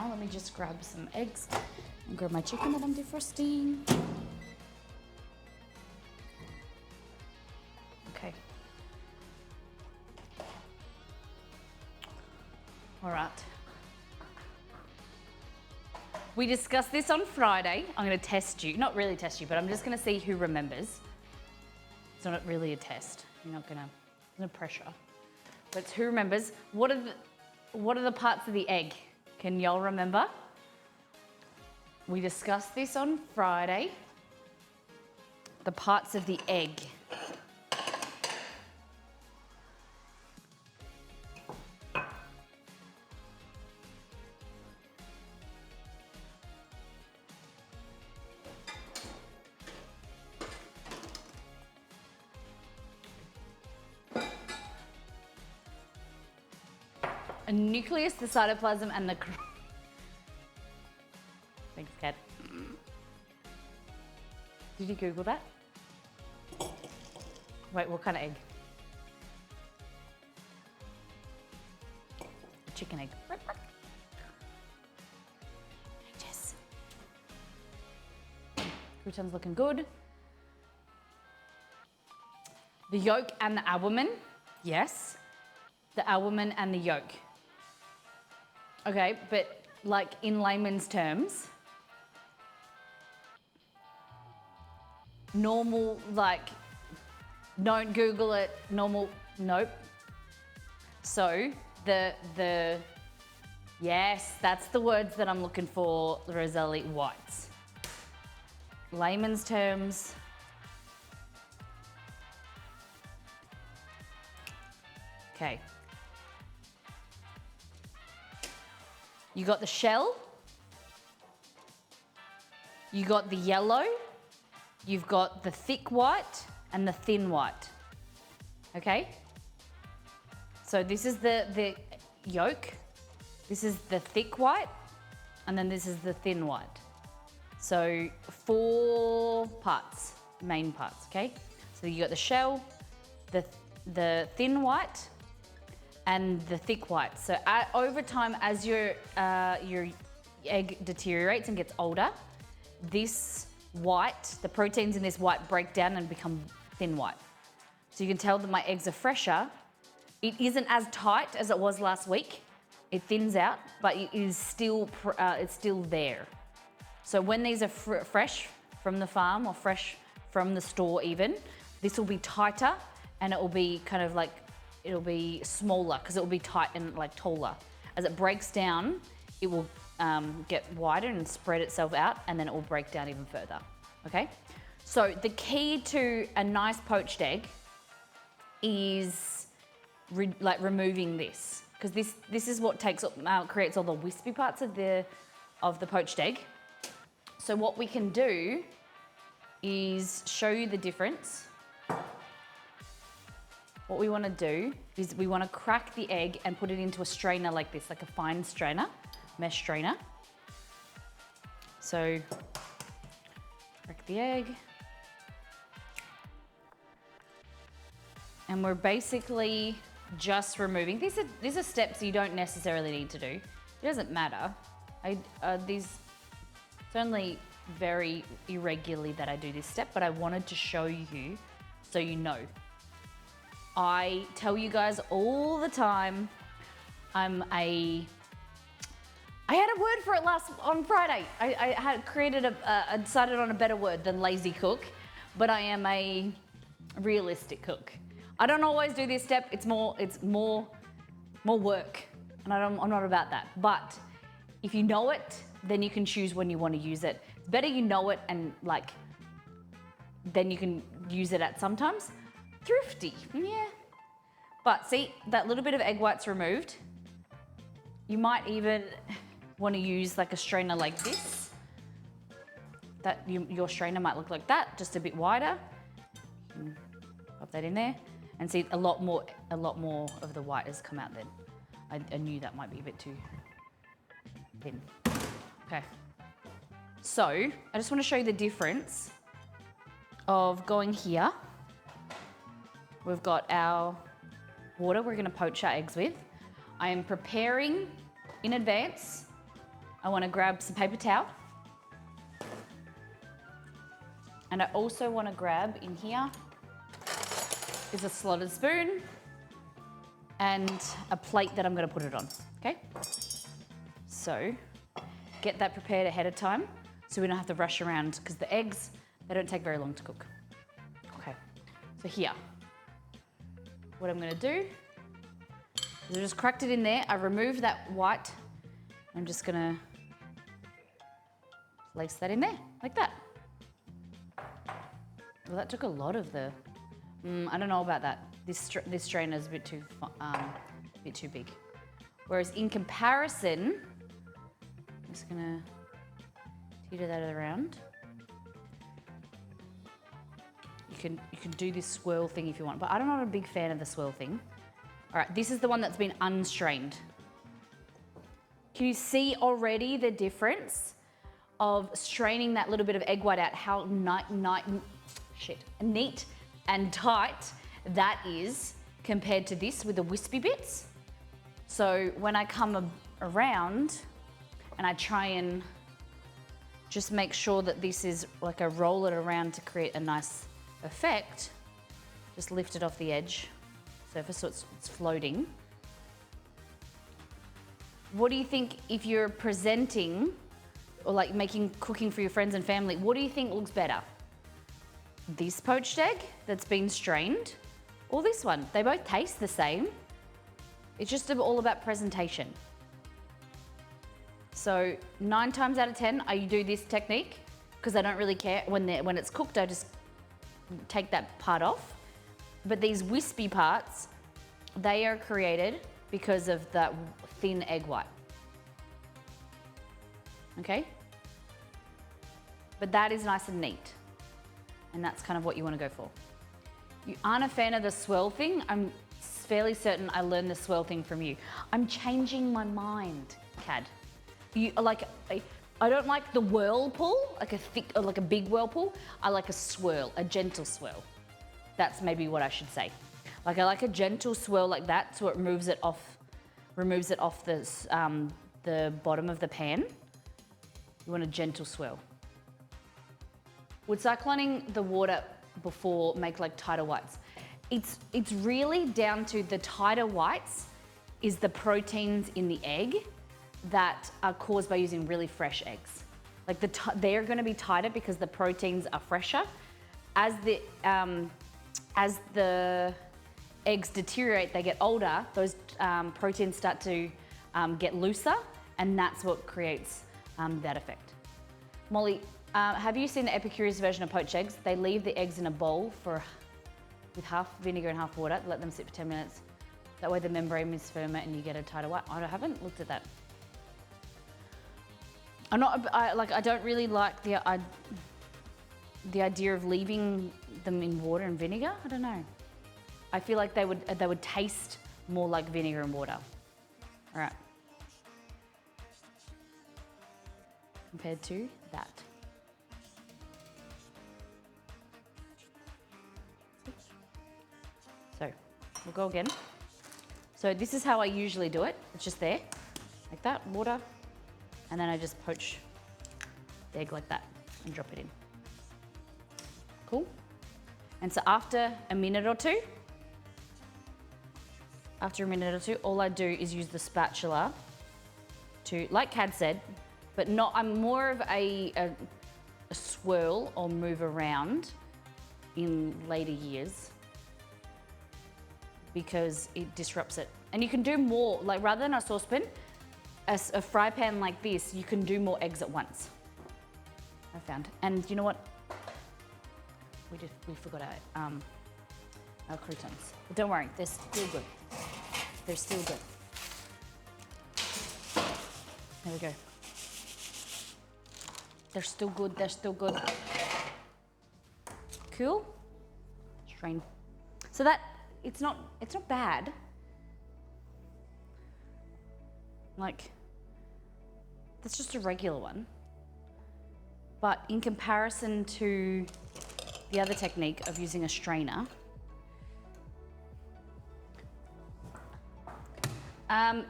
let me just grab some eggs and grab my chicken that I'm defrosting. Okay. All right. We discussed this on Friday. I'm going to test you. Not really test you, but I'm just going to see who remembers. It's not really a test. You're not going to, no pressure. But it's who remembers. What are the parts of the egg? Can y'all remember? We discussed this on Friday. The parts of the egg. A nucleus, the cytoplasm, and the... Thanks, Kat. Did you Google that? Wait, what kind of egg? Chicken egg. Yes. Crouton's looking good. The yolk and the albumin. Yes. The albumin and the yolk. Okay, but like in layman's terms, normal, like, don't Google it, normal, nope. So yes, that's the words that I'm looking for, Roselli, whites. Layman's terms. Okay. You got the shell, you got the yellow, you've got the thick white and the thin white, okay? So this is the yolk, this is the thick white, and then this is the thin white. So 4 parts, main parts, okay? So you got the shell, the thin white, and the thick white. So over time, as your egg deteriorates and gets older, this white, the proteins in this white break down and become thin white. So you can tell that my eggs are fresher. It isn't as tight as it was last week. It thins out, but it is still, it's still there. So when these are fresh from the farm or fresh from the store even, this will be tighter and it will be kind of like, it'll be smaller because it will be tight and like taller. As it breaks down, it will get wider and spread itself out, and then it will break down even further, okay? So the key to a nice poached egg is removing this, because this is what creates all the wispy parts of the poached egg. So what we can do is show you the difference. What we want to do is we want to crack the egg and put it into a strainer like this, like a fine strainer, mesh strainer. So crack the egg. And we're basically just removing, these are steps you don't necessarily need to do. It doesn't matter. It's only very irregularly that I do this step, but I wanted to show you so you know. I tell you guys all the time, I had a word for it on Friday. I had I decided on a better word than lazy cook, but I am a realistic cook. I don't always do this step. It's more work, and I'm not about that. But if you know it, then you can choose when you want to use it. It's better you know it and then you can use it at sometimes. Thrifty, yeah. But see, that little bit of egg white's removed. You might even want to use like a strainer like this. Your strainer might look like that, just a bit wider. Pop that in there, and see a lot more of the white has come out then. I knew that might be a bit too thin. Okay. So I just want to show you the difference of going here. We've got our water we're going to poach our eggs with. I am preparing in advance. I want to grab some paper towel. And I also want to grab in here is a slotted spoon and a plate that I'm going to put it on, okay? So get that prepared ahead of time so we don't have to rush around, because the eggs, they don't take very long to cook. Okay, so here, what I'm going to do is I just cracked it in there. I removed that white. I'm just going to place that in there like that. Well, that took a lot of the, I don't know about that. This strainer is a bit too big. Whereas in comparison, I'm just gonna teeter that around. You can do this swirl thing if you want, but I'm not a big fan of the swirl thing. All right, this is the one that's been unstrained. Can you see already the difference of straining that little bit of egg white out, how neat and tight that is compared to this with the wispy bits? So when I come around and I try and just make sure that this is like I roll it around to create a nice effect, just lift it off the edge surface so it's floating. What do you think if you're presenting or like cooking for your friends and family, what do you think looks better? This poached egg that's been strained or this one? They both taste the same. It's just all about presentation. So 9 times out of 10, I do this technique because I don't really care. When it's cooked, I just take that part off. But these wispy parts, they are created because of that thin egg white. Okay? But that is nice and neat. And that's kind of what you want to go for. You aren't a fan of the swirl thing. I'm fairly certain I learned the swirl thing from you. I'm changing my mind, Cad. I don't like the whirlpool, like a thick, or like a big whirlpool. I like a swirl, a gentle swirl. That's maybe what I should say. Like I like a gentle swirl like that, so it removes it off the bottom of the pan. You want a gentle swirl. Would cycloning the water before make like tighter whites? It's really down to the tighter whites is the proteins in the egg that are caused by using really fresh eggs. Like they're going to be tighter because the proteins are fresher. As the eggs deteriorate, they get older, those proteins start to get looser, and that's what creates that effect. Molly, have you seen the Epicurious version of poached eggs? They leave the eggs in a bowl with half vinegar and half water, let them sit for 10 minutes. That way the membrane is firmer and you get a tighter white. I haven't looked at that. I don't really like the idea of leaving them in water and vinegar. I don't know. I feel like they would taste more like vinegar and water. All right. Compared to that. So we'll go again. So this is how I usually do it. It's just there, like that, water, and then I just poach the egg like that and drop it in. Cool? And so after a minute or two, all I do is use the spatula to, like Cad said, but I'm more of a swirl or move around in later years because it disrupts it. And you can do more, like rather than a saucepan, a fry pan like this, you can do more eggs at once, I found. And you know what? We forgot our croutons. But don't worry, they're still good. They're still good. There we go. They're still good, they're still good. Cool. Strain. So that, it's not bad. Like, that's just a regular one. But in comparison to the other technique of using a strainer,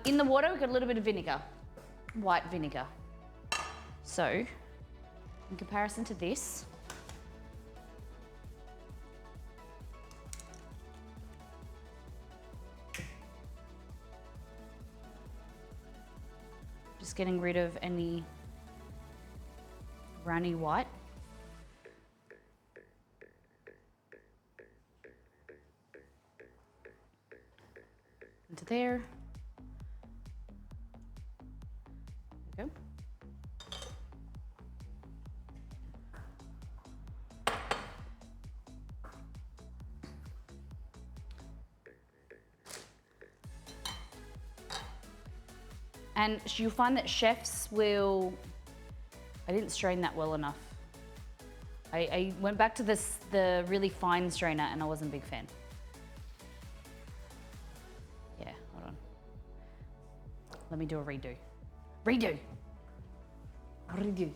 in the water we've got a little bit of vinegar, white vinegar. So, in comparison to this, just getting rid of any runny white. Into there. There we go. And you'll find that chefs will, I didn't strain that well enough. I went back to the really fine strainer and I wasn't a big fan. Yeah, hold on. Let me do a redo. Redo. Redo.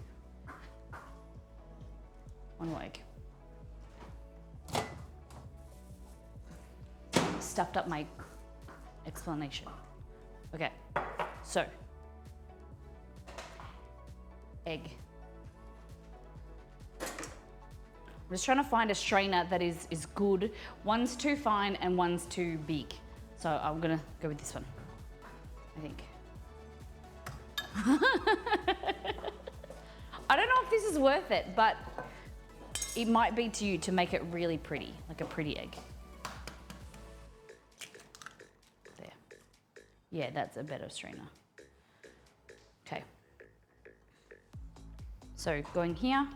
One more egg. Stuffed up my explanation. Okay, so egg. I'm just trying to find a strainer that is good. One's too fine and one's too big. So I'm gonna go with this one, I think. I don't know if this is worth it, but it might be to you to make it really pretty, like a pretty egg. There. Yeah, that's a better strainer. Okay. So going here.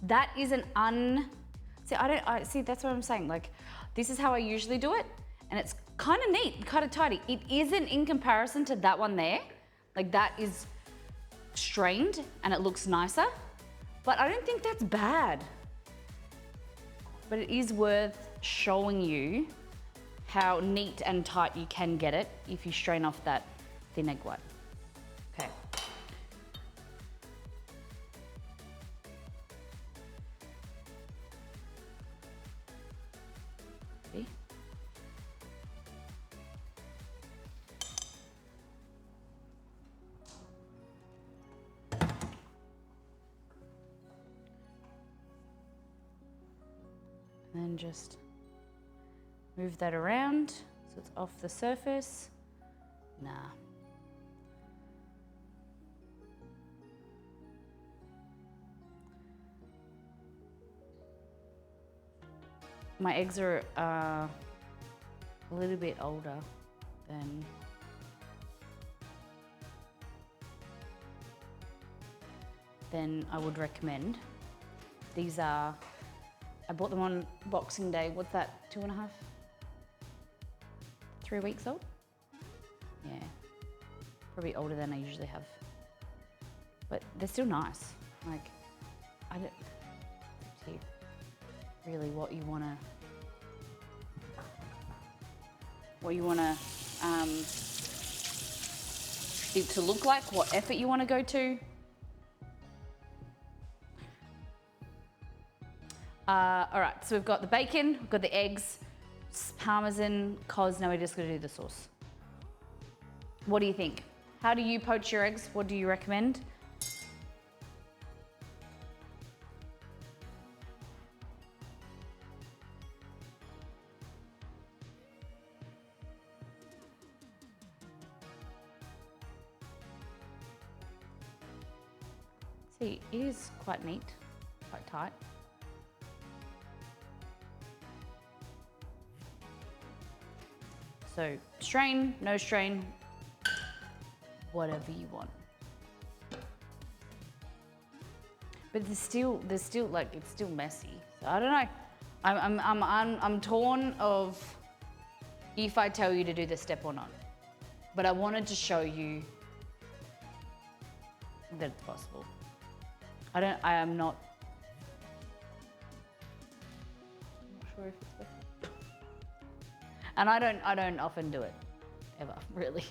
That is an see, that's what I'm saying. Like, this is how I usually do it, and it's kind of neat, kind of tidy. It isn't in comparison to that one there. Like, that is strained and it looks nicer, but I don't think that's bad. But it is worth showing you how neat and tight you can get it if you strain off that thin egg white. Okay. Ready? And then just move that around so it's off the surface. Nah. My eggs are a little bit older than I would recommend. These are, I bought them on Boxing Day. What's that, 2.5? 3 weeks old? Yeah, probably older than I usually have. But they're still nice. Like, I don't, see really what you wanna it to look like, what effort you wanna go to. All right, so we've got the bacon, we've got the eggs, Parmesan, cos, now we're just gonna do the sauce. What do you think? How do you poach your eggs? What do you recommend? See, it is quite neat, quite tight. So strain, no strain, whatever you want. But there's still like, it's still messy. So I don't know. I'm torn of if I tell you to do this step or not. but I wanted to show you that it's possible. I am not sure if it's possible. And I don't often do it, ever, really.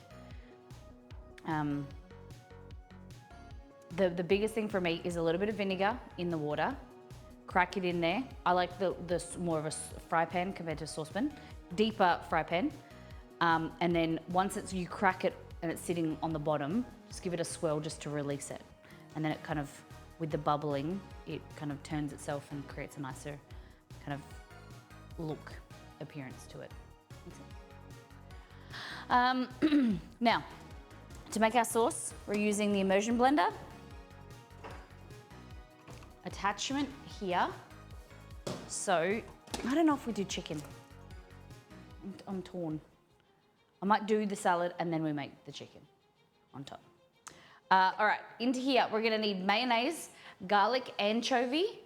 The biggest thing for me is a little bit of vinegar in the water. Crack it in there. I like the more of a fry pan compared to a saucepan. Deeper fry pan. And then once you crack it and it's sitting on the bottom, just give it a swirl just to release it. And then it kind of, with the bubbling, it kind of turns itself and creates a nicer kind of appearance to it. Now, to make our sauce, we're using the immersion blender. Attachment here. So, I don't know if we do chicken. I'm torn. I might do the salad and then we make the chicken on top. All right, into here, we're gonna need mayonnaise, garlic, anchovy,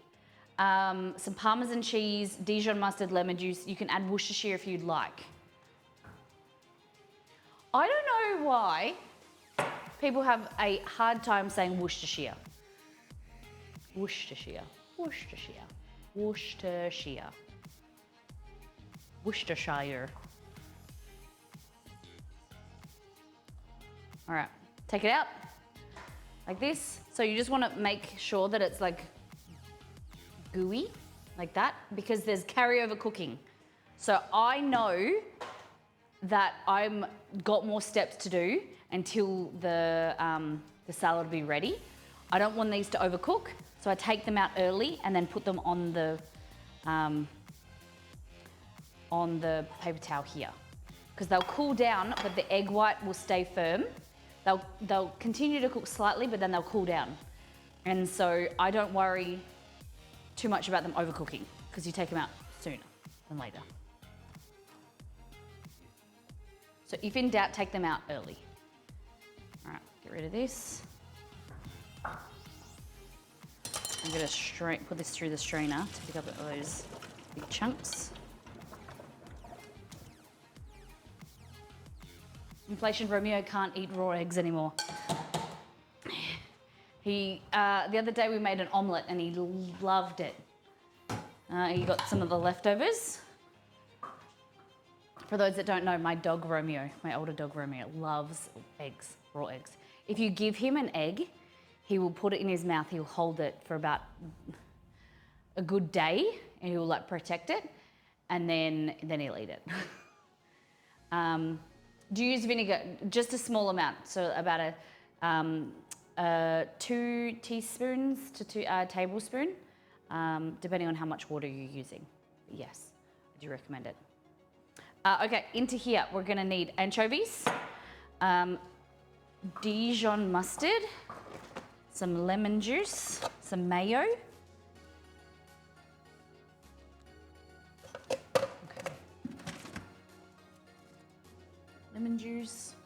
some Parmesan cheese, Dijon mustard, lemon juice. You can add Worcestershire if you'd like. I don't know why people have a hard time saying Worcestershire. Worcestershire, Worcestershire, Worcestershire, Worcestershire. All right, take it out like this. So you just want to make sure that it's like gooey, like that, because there's carryover cooking. So I know that I'm got more steps to do until the salad will be ready. I don't want these to overcook, so I take them out early and then put them on the paper towel here, because they'll cool down, but the egg white will stay firm. They'll continue to cook slightly, but then they'll cool down. And so I don't worry too much about them overcooking, because you take them out sooner than later. So if in doubt, take them out early. All right, get rid of this. I'm gonna put this through the strainer to pick up those big chunks. Inflation Romeo can't eat raw eggs anymore. The other day we made an omelette and he loved it. He got some of the leftovers. For those that don't know, my dog Romeo, my older dog Romeo, loves eggs, raw eggs. If you give him an egg, he will put it in his mouth, he'll hold it for about a good day and he'll like protect it, and then he'll eat it. Do you use vinegar? Just a small amount, so about 2 teaspoons to 2 tablespoon, depending on how much water you're using. But yes, I do recommend it. Okay, into here, we're gonna need anchovies, Dijon mustard, some lemon juice, some mayo. Okay. Lemon juice.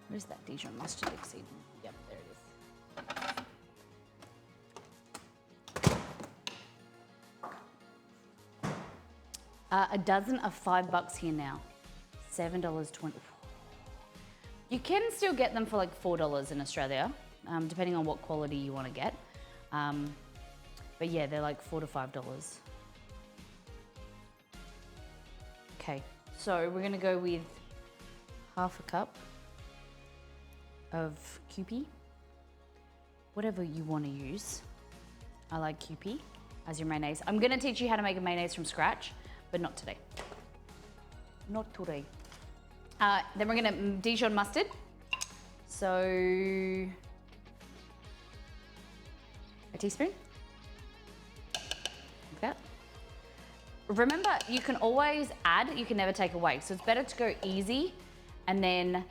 Where's that Dijon mustard exceed? Yep, there it is. A dozen of $5 here now, $7.20. You can still get them for like $4 in Australia, depending on what quality you want to get. But yeah, they're like $4 to $5. Okay, so we're gonna go with half a cup of Kewpie, whatever you want to use. I like Kewpie as your mayonnaise. I'm gonna teach you how to make a mayonnaise from scratch, but not today. Not today. Then we're gonna Dijon mustard. So, a teaspoon, like that. Remember, you can always add, you can never take away. So it's better to go easy and then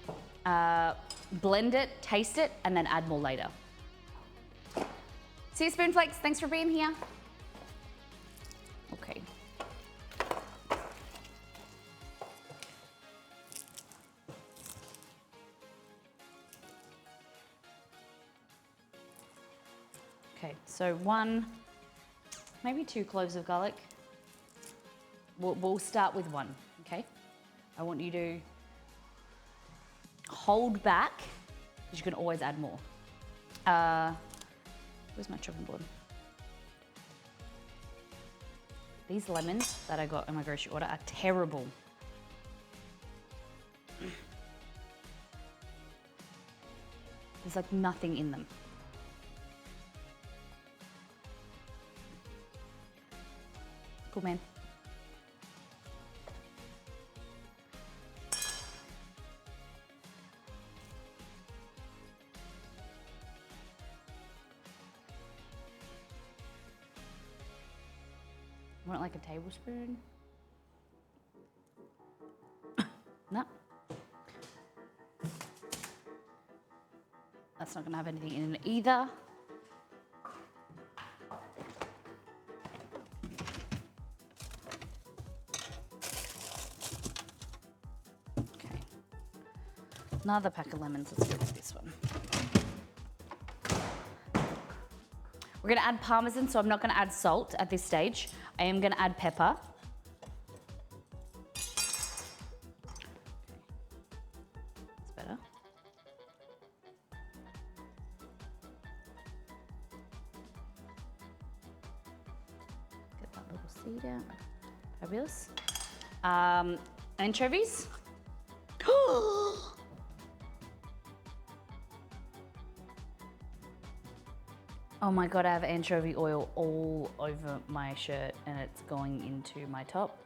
blend it, taste it, and then add more later. See you, Spoonflakes, thanks for being here. Okay. Okay, so 1, maybe 2 cloves of garlic. We'll start with 1, okay? I want you to hold back, because you can always add more. Where's my chopping board? These lemons that I got in my grocery order are terrible. There's like nothing in them. Cool, man. Want like a tablespoon? No. That's not gonna have anything in it either. Okay. Another pack of lemons, let's go with this one. We're gonna add Parmesan, so I'm not gonna add salt at this stage. I am gonna add pepper. That's better. Get that little seed out. Fabulous. Anchovies. Oh my God, I have anchovy oil all over my shirt and it's going into my top.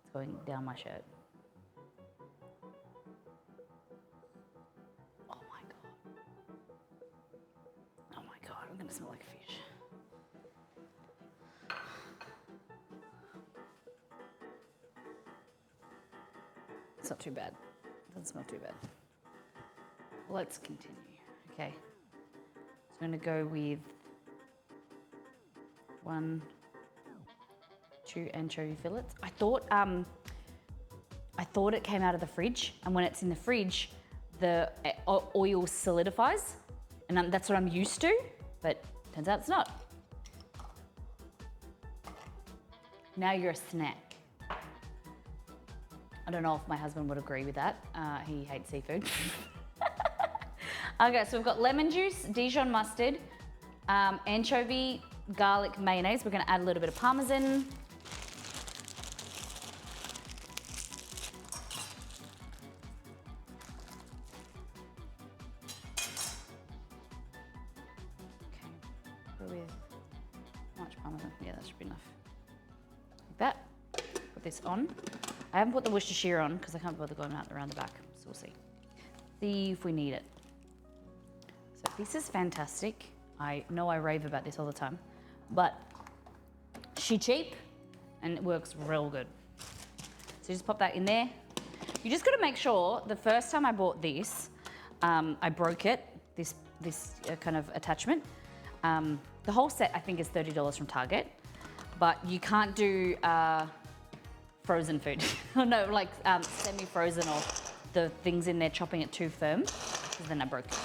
It's going down my shirt. Oh my God. Oh my God, I'm gonna smell like a fish. It's not too bad. It doesn't smell too bad. Let's continue. Okay. I'm gonna go with 1, 2 anchovy fillets. I thought it came out of the fridge, and when it's in the fridge, the oil solidifies, and that's what I'm used to, but turns out it's not. Now you're a snack. I don't know if my husband would agree with that. He hates seafood. Okay, so we've got lemon juice, Dijon mustard, anchovy, garlic, mayonnaise. We're gonna add a little bit of Parmesan. Okay, go with how much Parmesan? Yeah, that should be enough. Like that. Put this on. I haven't put the Worcestershire on because I can't bother going out around the back, so we'll see. See if we need it. So this is fantastic. I know I rave about this all the time, but she's cheap and it works real good. So you just pop that in there. You just gotta make sure, the first time I bought this, I broke it, this kind of attachment. The whole set I think is $30 from Target, but you can't do frozen food. No, like semi-frozen or the things in there chopping it too firm, because then I broke it.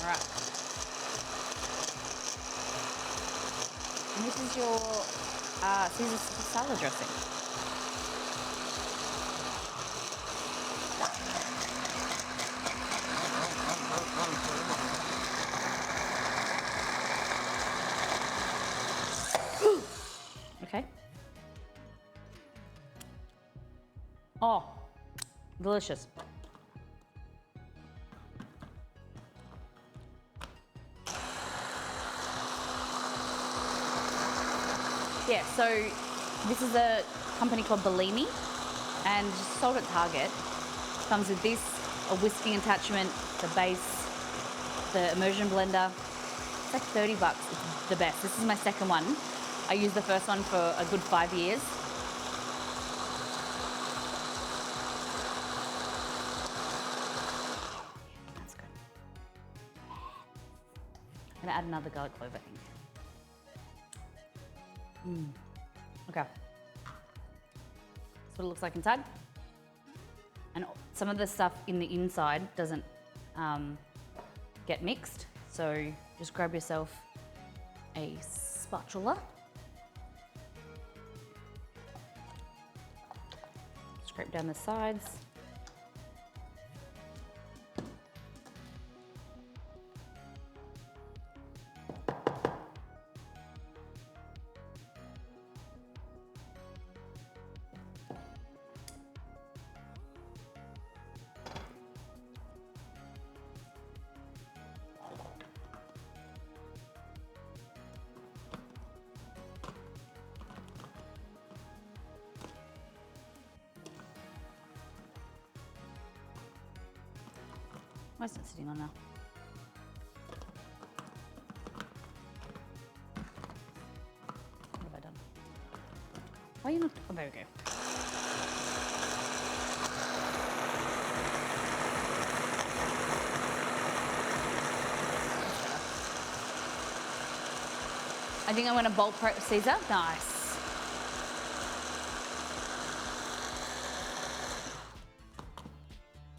All right. And this is your Caesar salad dressing. Okay. Oh, delicious. Yeah, so this is a company called Bellini and just sold at Target. Comes with this, a whisking attachment, the base, the immersion blender. It's like $30, it's the best. This is my second one. I used the first one for a good 5 years. That's good. I'm gonna add another garlic clove, I think. Okay. That's what it looks like inside. And some of the stuff in the inside doesn't get mixed. So just grab yourself a spatula. Scrape down the sides. Why is it sitting on now? What have I done? Why are you not? Oh, there we go. I think I'm going to bolt prep Caesar. Nice.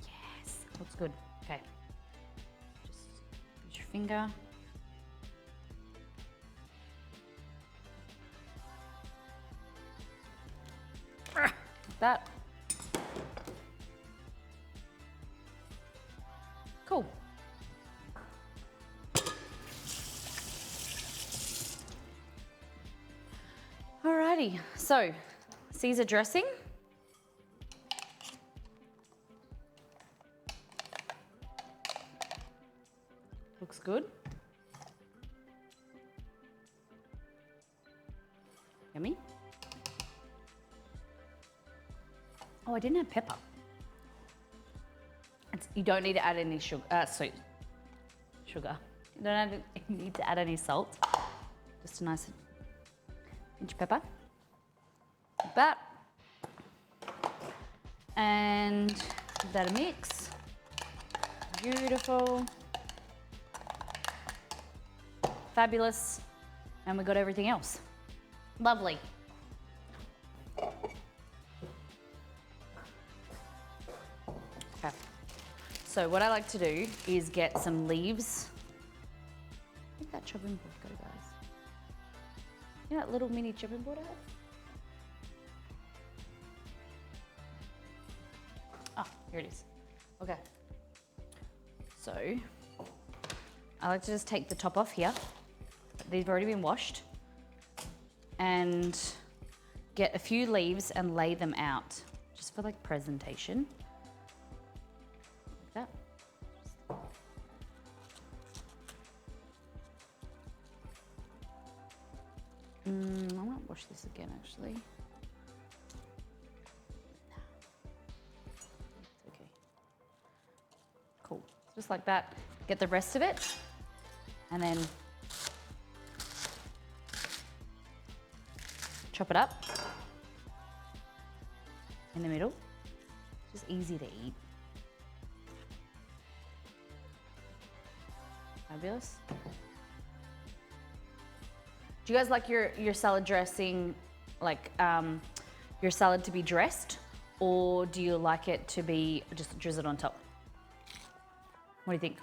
Yes, looks good. Okay. Just use your finger. Like that. Cool. Alrighty, so Caesar dressing. Looks good. Yummy. Oh, I didn't add pepper. You don't need to add any sugar. Sugar. You don't need to add any salt. Just a nice pinch of pepper. Like that. And give that a mix. Beautiful. Fabulous. And we got everything else. Lovely. Okay. So what I like to do is get some leaves. Where'd that chopping board go, guys? You know that little mini chopping board I have? Oh, here it is. Okay. So I like to just take the top off here. They've already been washed. And get a few leaves and lay them out just for like presentation. Like that. I might wash this again actually. It's okay. Cool. Just like that. Get the rest of it and then chop it up in the middle. Just easy to eat. Fabulous. Do you guys like your salad dressing, like your salad to be dressed, or do you like it to be just drizzled on top? What do you think?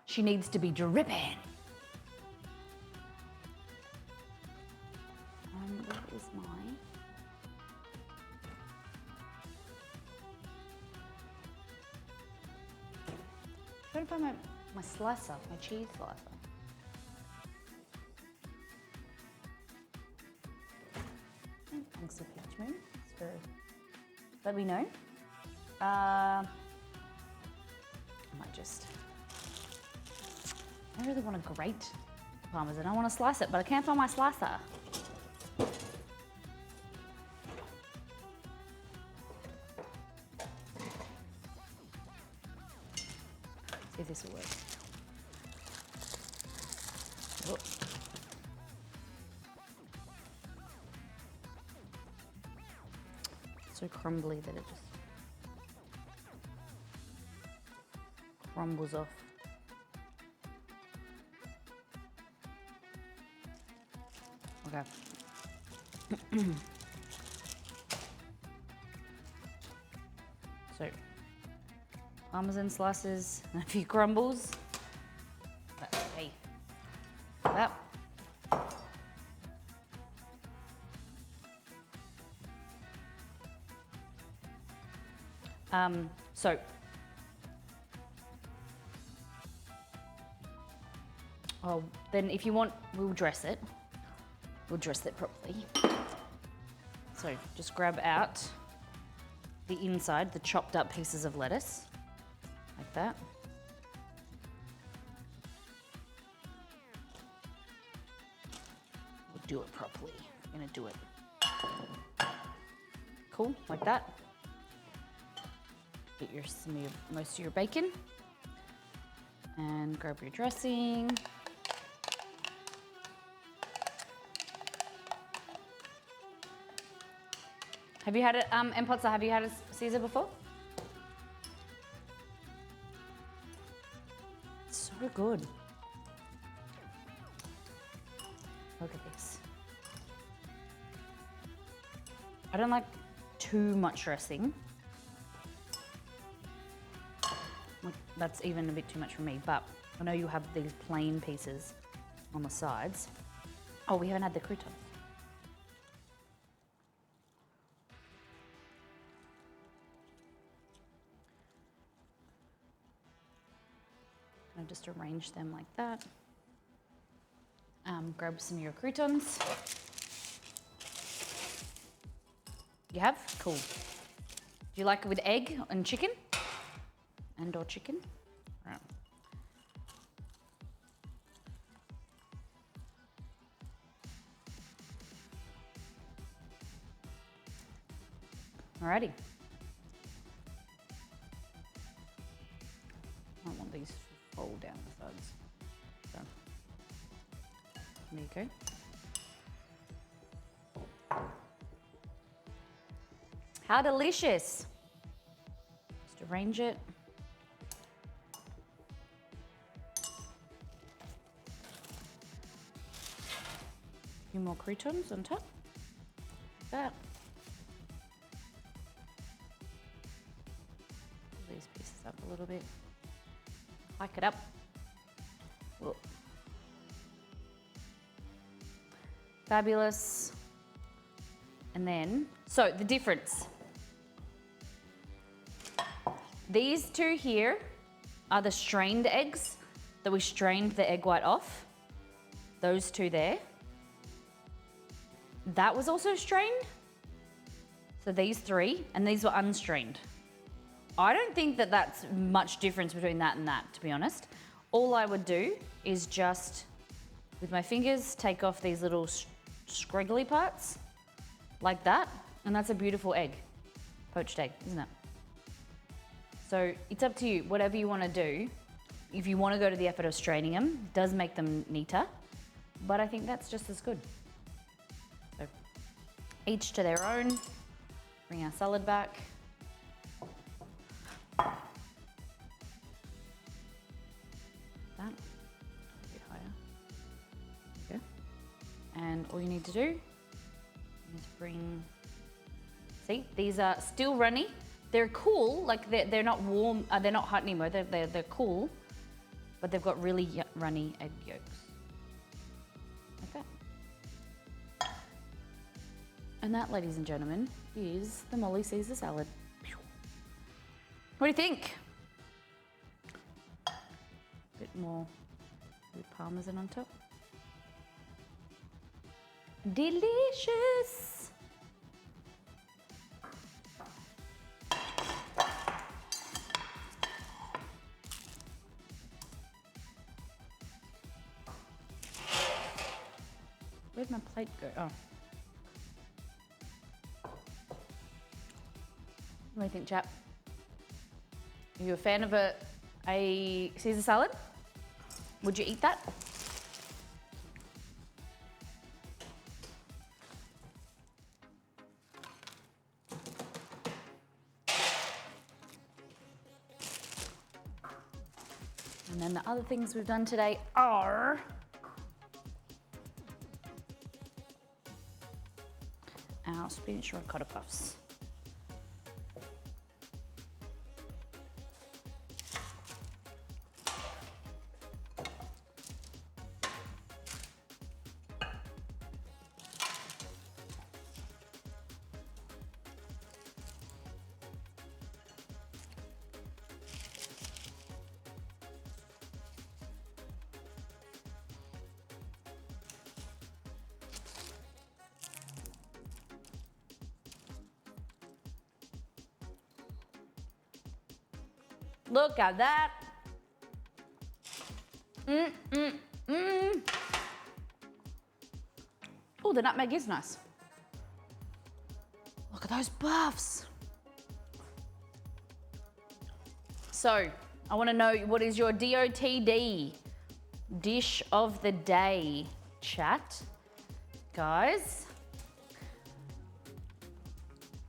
She needs to be dripping. Where is mine? Trying to find my slicer, my cheese slicer. Thanks to Peach Moon for let me know. I might just. I really want to grate parmesan. I want to slice it, but I can't find my slicer. See if this will work. Oh. So crumbly that it just crumbles off. Okay. So, Parmesan slices and a few crumbles. Hey, that. So then if you want, we'll dress it. We'll dress it properly. So just grab out the inside, the chopped up pieces of lettuce, like that. We'll do it properly. We're gonna do it. Cool, like that. Get most of your bacon and grab your dressing. Have you had it, Empotza, have you had a Caesar before? It's so good. Look at this. I don't like too much dressing. That's even a bit too much for me, but I know you have these plain pieces on the sides. Oh, we haven't had the croutons. I'll just arrange them like that. Grab some of your croutons. You have? Cool. Do you like it with egg and chicken? And/or chicken? Right. Alrighty. I don't want these to fold down the sides. So, there you go. How delicious. Just arrange it. A few more croutons on top. Like that. Pull these pieces up a little bit. Hike it up. Whoa. Fabulous. And then, so the difference. These two here are the strained eggs that we strained the egg white off. Those two there. That was also strained. So these three, and these were unstrained. I don't think that that's much difference between that and that, to be honest. All I would do is just, with my fingers, take off these little scraggly parts, like that, and that's a beautiful egg. Poached egg, isn't it? So it's up to you, whatever you want to do. If you want to go to the effort of straining them, it does make them neater, but I think that's just as good. So each to their own. Bring our salad back. That. A bit higher. There you go. And all you need to do is bring, see, these are still runny. They're cool, like they're not warm, they're not hot anymore, they're cool, but they've got really runny egg yolks. Like that. And that, ladies and gentlemen, is the Molly Caesar salad. What do you think? A bit more with parmesan on top. Delicious! Where'd my plate go? Oh. What do you think, chap? Are you a fan of a Caesar salad? Would you eat that? And then the other things we've done today are our spinach ricotta puffs. Look at that. Oh, the nutmeg is nice. Look at those buffs. So, I want to know, what is your DOTD? Dish of the day, chat. Guys,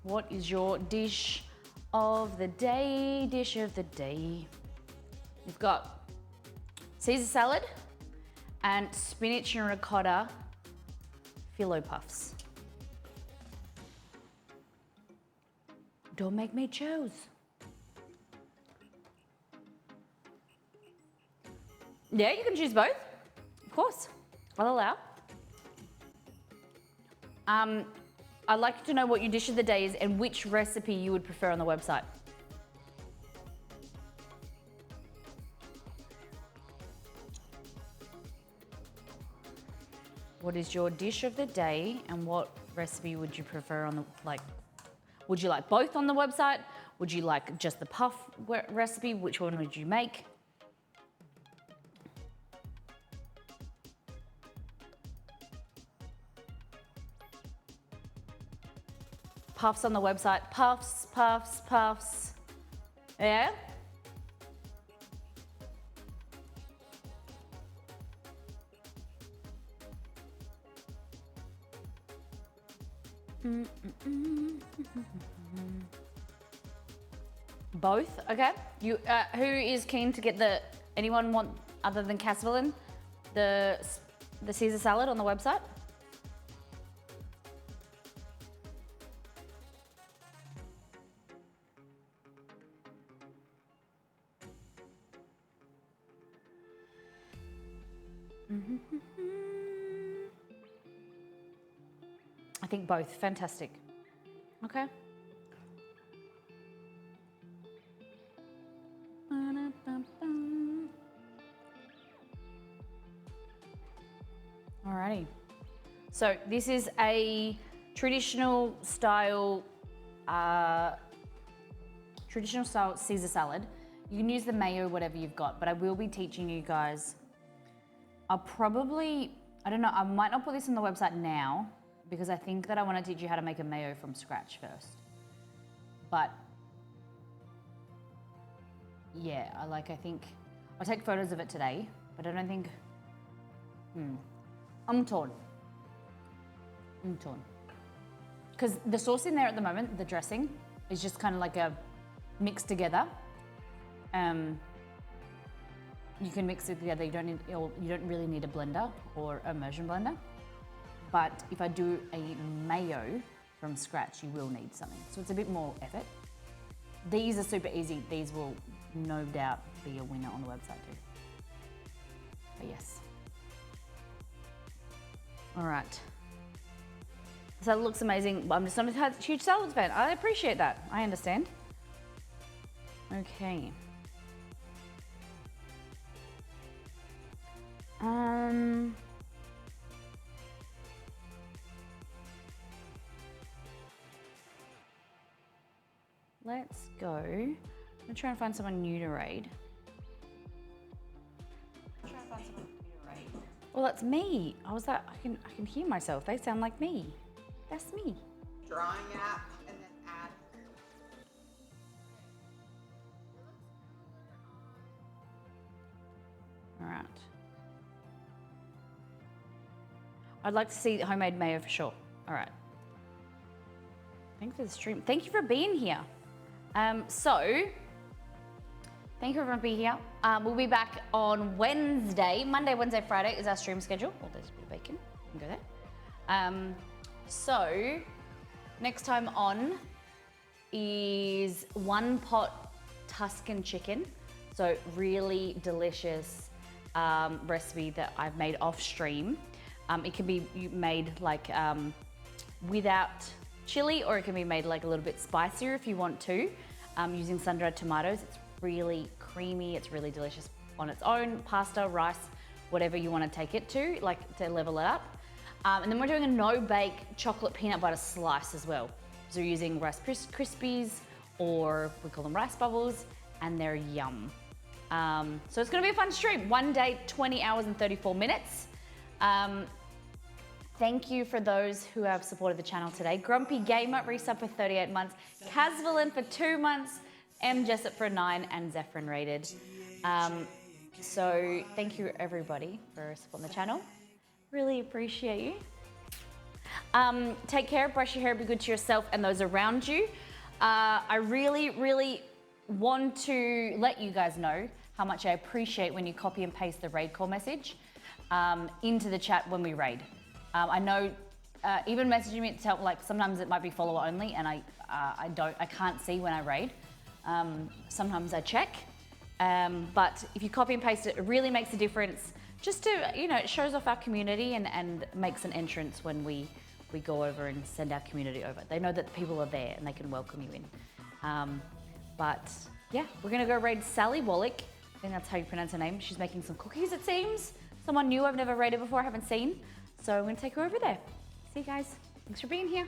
what is your dish of the day? Dish of the day. You've got Caesar salad and spinach and ricotta phyllo puffs. Don't make me choose. Yeah, you can choose both, of course. I'll allow. I'd like to know what your dish of the day is and which recipe you would prefer on the website. What is your dish of the day and what recipe would you prefer on the, would you like both on the website? Would you like just the puff recipe? Which one would you make? Puffs on the website. Puffs, puffs, puffs. Yeah? Both, okay. You, who is keen to get the, anyone want, other than Casvillin, the Caesar salad on the website? I think both, fantastic. Okay. Alrighty. So this is a traditional style Caesar salad. You can use the mayo, whatever you've got, but I will be teaching you guys. I'll probably, I don't know, I might not put this on the website now because I think that I want to teach you how to make a mayo from scratch first. But yeah, I think, I'll take photos of it today, but I don't think, I'm torn. Because the sauce in there at the moment, the dressing, is just kind of like a mixed together. You can mix it together. You don't really need a blender or immersion blender. But if I do a mayo from scratch, you will need something. So it's a bit more effort. These are super easy. These will no doubt be a winner on the website too. But yes. All right. So it looks amazing. I'm just not a huge salads fan. I appreciate that. I understand. Okay. Let's go. I'm gonna try and find someone new to raid. Well, that's me. I was like, I can hear myself. They sound like me. That's me. Drawing app and then add. All right. I'd like to see homemade mayo for sure. All right. Thanks for the stream. Thank you for being here. Thank you everyone for being here. We'll be back on Wednesday. Monday, Wednesday, Friday is our stream schedule. Oh, there's a bit of bacon. You can go there. So next time on is one pot Tuscan chicken. So really delicious recipe that I've made off stream. It can be made like without chili, or it can be made like a little bit spicier if you want to, using sun-dried tomatoes. It's really creamy, it's really delicious on its own, pasta, rice, whatever you want to take it to, like to level it up. And then we're doing a no-bake chocolate peanut butter slice as well. So we're using Rice Krispies, or we call them rice bubbles, and they're yum. So it's gonna be a fun stream. One day, 20 hours and 34 minutes. Thank you for those who have supported the channel today. Grumpy Gamer resub for 38 months, Casvalin for 2 months, M Jessup for 9, and Zephyrin rated. So thank you everybody for supporting the channel. Really appreciate you. Take care, brush your hair, be good to yourself and those around you. I really want to let you guys know how much I appreciate when you copy and paste the raid call message into the chat when we raid. I know even messaging me to tell, like sometimes it might be follower only and I can't see when I raid. Sometimes I check, but if you copy and paste it, it really makes a difference. Just to, you know, it shows off our community and makes an entrance when we go over and send our community over. They know that the people are there and they can welcome you in. But yeah, we're gonna go raid Sally Wallach. I think that's how you pronounce her name. She's making some cookies, it seems. Someone new I've never raided before, I haven't seen. So I'm gonna take her over there. See you guys. Thanks for being here.